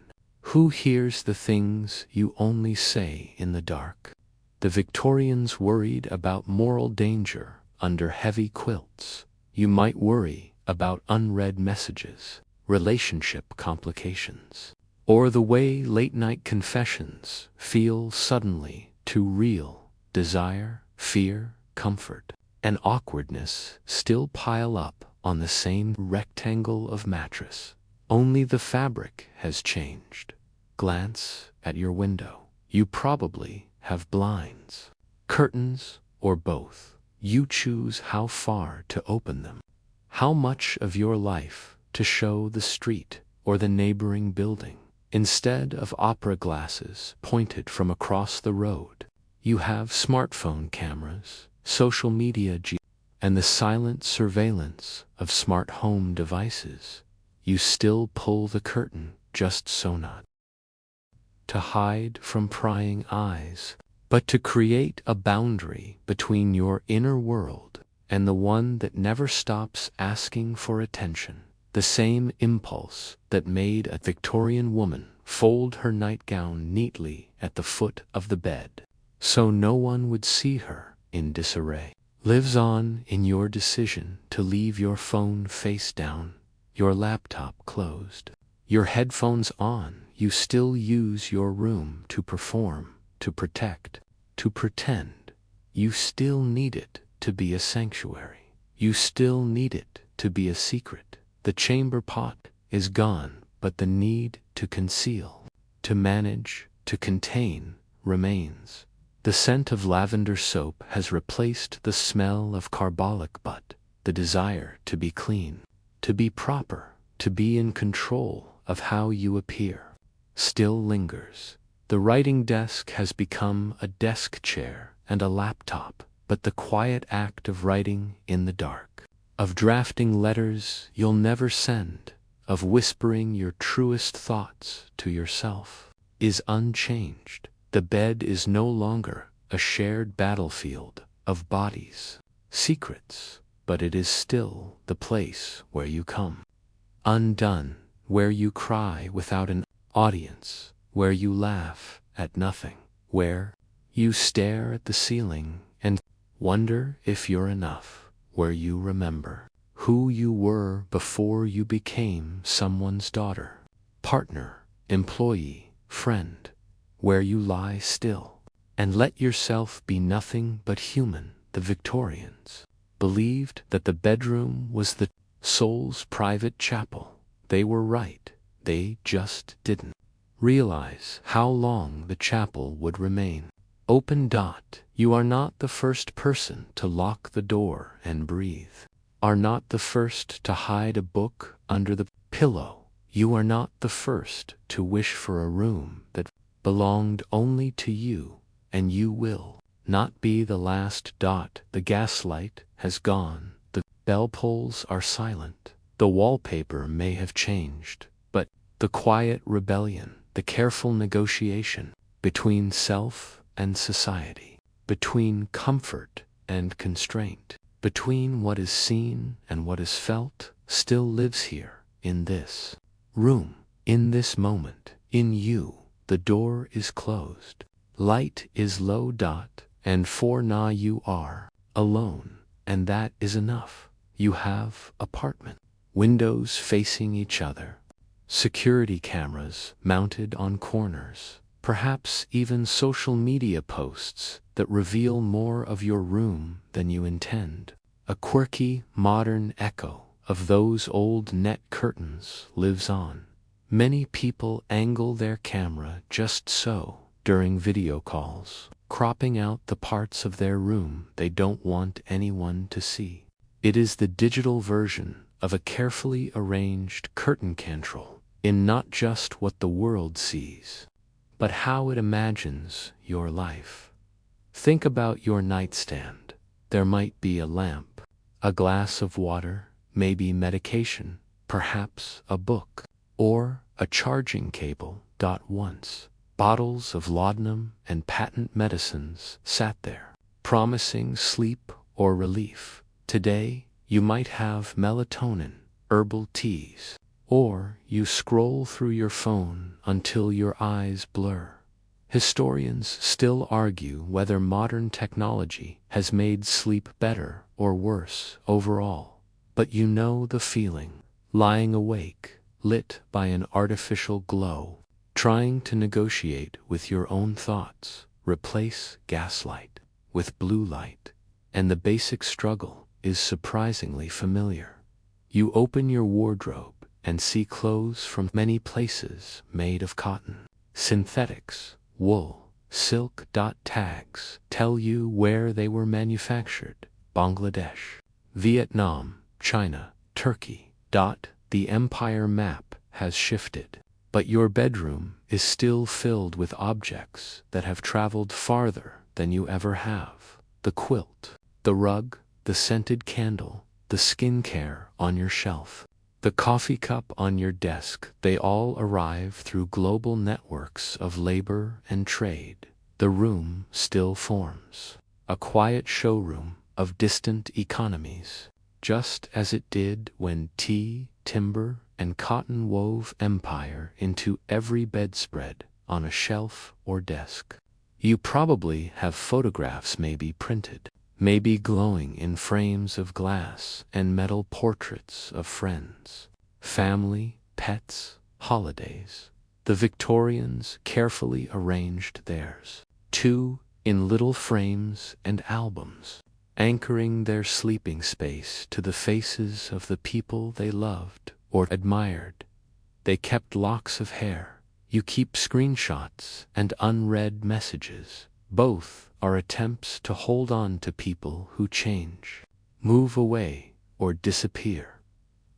Who hears the things you only say in the dark? The Victorians worried about moral danger under heavy quilts. You might worry about unread messages, relationship complications, or the way late-night confessions feel suddenly too real. Desire, fear, comfort, and awkwardness still pile up on the same rectangle of mattress. Only the fabric has changed. Glance at your window. You probably have blinds, curtains, or both. You choose how far to open them, how much of your life to show the street or the neighboring building. Instead of opera glasses pointed from across the road, you have smartphone cameras, social media, and the silent surveillance of smart home devices. You still pull the curtain just so not to hide from prying eyes, but to create a boundary between your inner world and the one that never stops asking for attention. The same impulse that made a Victorian woman fold her nightgown neatly at the foot of the bed, so no one would see her in disarray, lives on in your decision to leave your phone face down, your laptop closed, your headphones on. You still use your room to perform, to protect, to pretend. You still need it to be a sanctuary. You still need it to be a secret. The chamber pot is gone, but the need to conceal, to manage, to contain remains. The scent of lavender soap has replaced the smell of carbolic butt. The desire to be clean, to be proper, to be in control of how you appear still lingers. The writing desk has become a desk chair and a laptop, but the quiet act of writing in the dark, of drafting letters you'll never send, of whispering your truest thoughts to yourself, is unchanged. The bed is no longer a shared battlefield of bodies, secrets, but it is still the place where you come undone, where you cry without an audience, where you laugh at nothing, where you stare at the ceiling and wonder if you're enough, where you remember who you were before you became someone's daughter, partner, employee, friend, where you lie still and let yourself be nothing but human. The Victorians believed that the bedroom was the soul's private chapel. They were right. They just didn't realize how long the chapel would remain open. You are not the first person to lock the door and breathe. Are not the first to hide a book under the pillow. You are not the first to wish for a room that belonged only to you, and you will not be the last. The gaslight has gone. The bell pulls are silent. The wallpaper may have changed, but the quiet rebellion, the careful negotiation between self and society, between comfort and constraint, between what is seen and what is felt, still lives here, in this room, in this moment, in you. The door is closed. Light is low. And for now you are alone, and that is enough. You have apartment, windows facing each other, security cameras mounted on corners, perhaps even social media posts that reveal more of your room than you intend. A quirky, modern echo of those old net curtains lives on. Many people angle their camera just so during video calls, cropping out the parts of their room they don't want anyone to see. It is the digital version of a carefully arranged curtain control in not just what the world sees, but how it imagines your life. Think about your nightstand. There might be a lamp, a glass of water, maybe medication, perhaps a book, or a charging cable. Once, bottles of laudanum and patent medicines sat there, promising sleep or relief. Today, you might have melatonin, herbal teas, or you scroll through your phone until your eyes blur. Historians still argue whether modern technology has made sleep better or worse overall. But you know the feeling, lying awake, lit by an artificial glow, trying to negotiate with your own thoughts, replace gaslight with blue light, and the basic struggle is surprisingly familiar. You open your wardrobe and see clothes from many places made of cotton, synthetics, wool, silk. Tags tell you where they were manufactured: Bangladesh, Vietnam, China, Turkey. The empire map has shifted, but your bedroom is still filled with objects that have traveled farther than you ever have. The quilt, the rug, the scented candle, the skincare on your shelf, the coffee cup on your desk, they all arrive through global networks of labor and trade. The room still forms a quiet showroom of distant economies, just as it did when tea, timber, and cotton wove empire into every bedspread on a shelf or desk. You probably have photographs, maybe printed, maybe glowing in frames of glass and metal, portraits of friends, family, pets, holidays. The Victorians carefully arranged theirs, too, in little frames and albums, anchoring their sleeping space to the faces of the people they loved or admired. They kept locks of hair. You keep screenshots and unread messages. Both are attempts to hold on to people who change, move away, or disappear.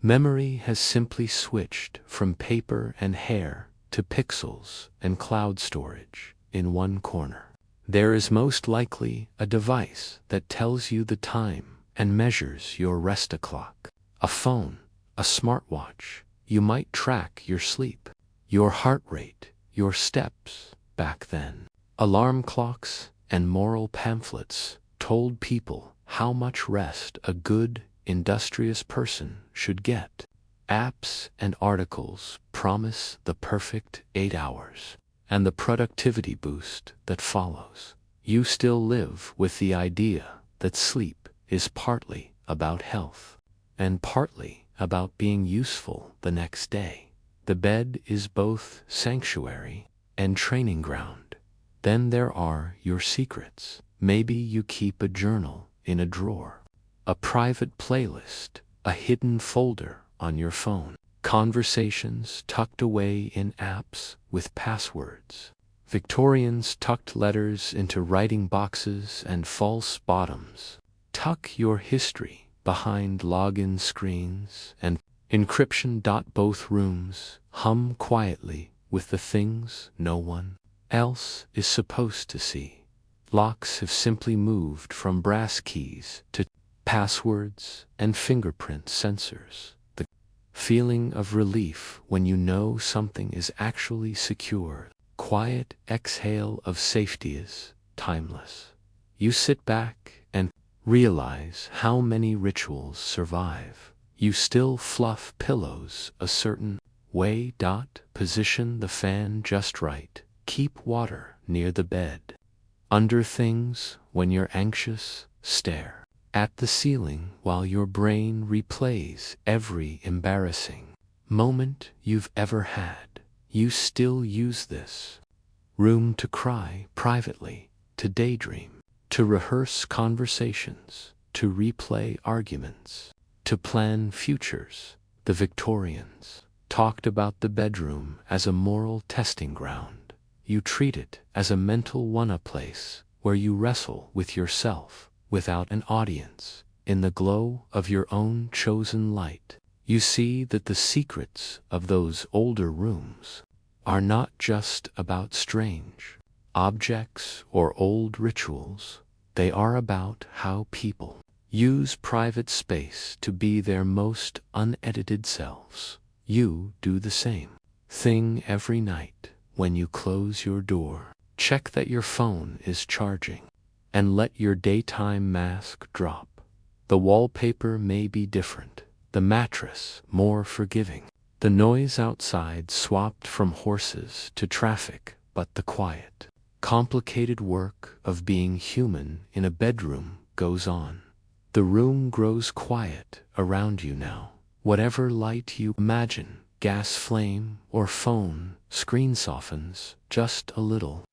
Memory has simply switched from paper and hair to pixels and cloud storage in one corner. There is most likely a device that tells you the time and measures your rest clock. A phone, a smartwatch. You might track your sleep, your heart rate, your steps. Back then, alarm clocks and moral pamphlets told people how much rest a good, industrious person should get. Apps and articles promise the perfect 8 hours and the productivity boost that follows. You still live with the idea that sleep is partly about health and partly about being useful the next day. The bed is both sanctuary and training ground. Then there are your secrets. Maybe you keep a journal in a drawer, a private playlist, a hidden folder on your phone, conversations tucked away in apps with passwords. Victorians tucked letters into writing boxes and false bottoms. Tuck your history behind login screens and encryption. Both rooms hum quietly with the things no one else is supposed to see. Locks have simply moved from brass keys to passwords and fingerprint sensors. The feeling of relief when you know something is actually secure, quiet exhale of safety is timeless. You sit back and realize how many rituals survive. You still fluff pillows a certain way. Position the fan just right. Keep water near the bed. Under things when you're anxious. Stare at the ceiling while your brain replays every embarrassing moment you've ever had. You still use this room to cry privately, to daydream, to rehearse conversations, to replay arguments, to plan futures. The Victorians talked about the bedroom as a moral testing ground. You treat it as a mental one, a place where you wrestle with yourself without an audience. In the glow of your own chosen light, you see that the secrets of those older rooms are not just about strange objects or old rituals. They are about how people use private space to be their most unedited selves. You do the same thing every night when you close your door. Check that your phone is charging and let your daytime mask drop. The wallpaper may be different, the mattress more forgiving, the noise outside swapped from horses to traffic, but the quiet, complicated work of being human in a bedroom goes on. The room grows quiet around you now. Whatever light you imagine, gas flame or phone screen, softens just a little,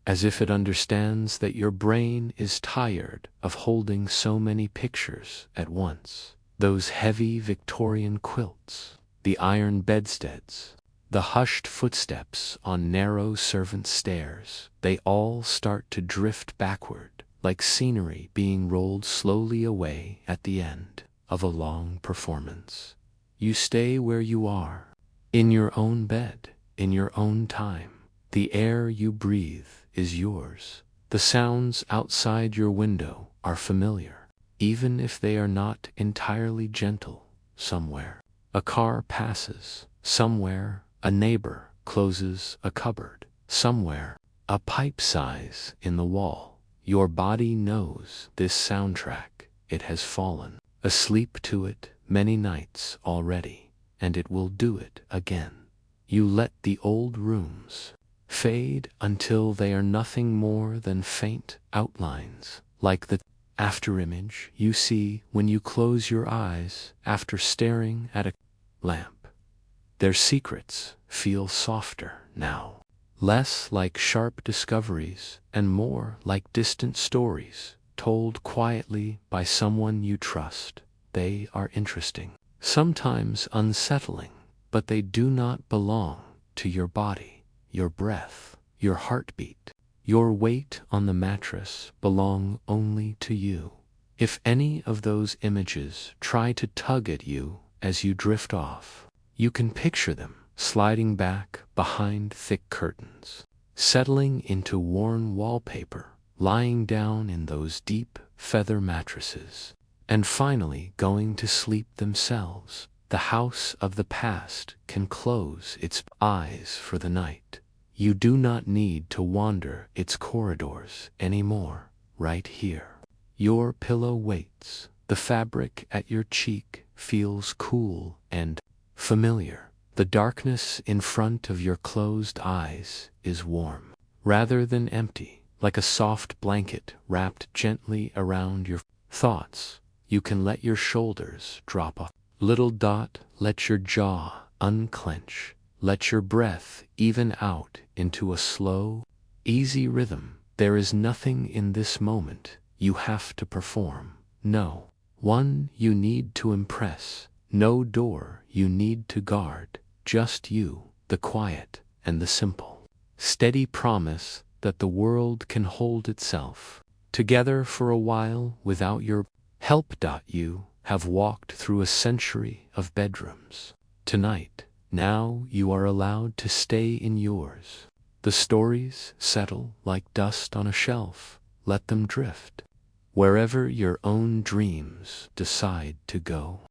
as if it understands that your brain is tired of holding so many pictures at once. Those heavy Victorian quilts, the iron bedsteads, the hushed footsteps on narrow servant stairs, they all start to drift backward, like scenery being rolled slowly away at the end of a long performance. You stay where you are, in your own bed, in your own time. The air you breathe is yours. The sounds outside your window are familiar, even if they are not entirely gentle. Somewhere a car passes, somewhere a neighbor closes a cupboard, somewhere a pipe sighs in the wall. Your body knows this soundtrack. It has fallen asleep to it many nights already, and it will do it again. You let the old rooms fade until they are nothing more than faint outlines, like the afterimage you see when you close your eyes after staring at a lamp. Their secrets feel softer now, less like sharp discoveries and more like distant stories told quietly by someone you trust. They are interesting, sometimes unsettling, but they do not belong to your body. Your breath, your heartbeat, your weight on the mattress belong only to you. If any of those images try to tug at you as you drift off, you can picture them sliding back behind thick curtains, settling into worn wallpaper, lying down in those deep feather mattresses, and finally going to sleep themselves. The house of the past can close its eyes for the night. You do not need to wander its corridors anymore. Right here, your pillow waits, The fabric at your cheek feels cool and familiar. The darkness in front of your closed eyes is warm, rather than empty, like a soft blanket wrapped gently around your thoughts. You can let your shoulders drop a little. Let your jaw unclench. Let your breath even out into a slow, easy rhythm. There is nothing in this moment you have to perform. No one you need to impress. No door you need to guard. Just you, the quiet, and the simple, steady promise that the world can hold itself together for a while without your help. You have walked through a century of bedrooms. Tonight, now you are allowed to stay in yours. The stories settle like dust on a shelf. Let them drift wherever your own dreams decide to go.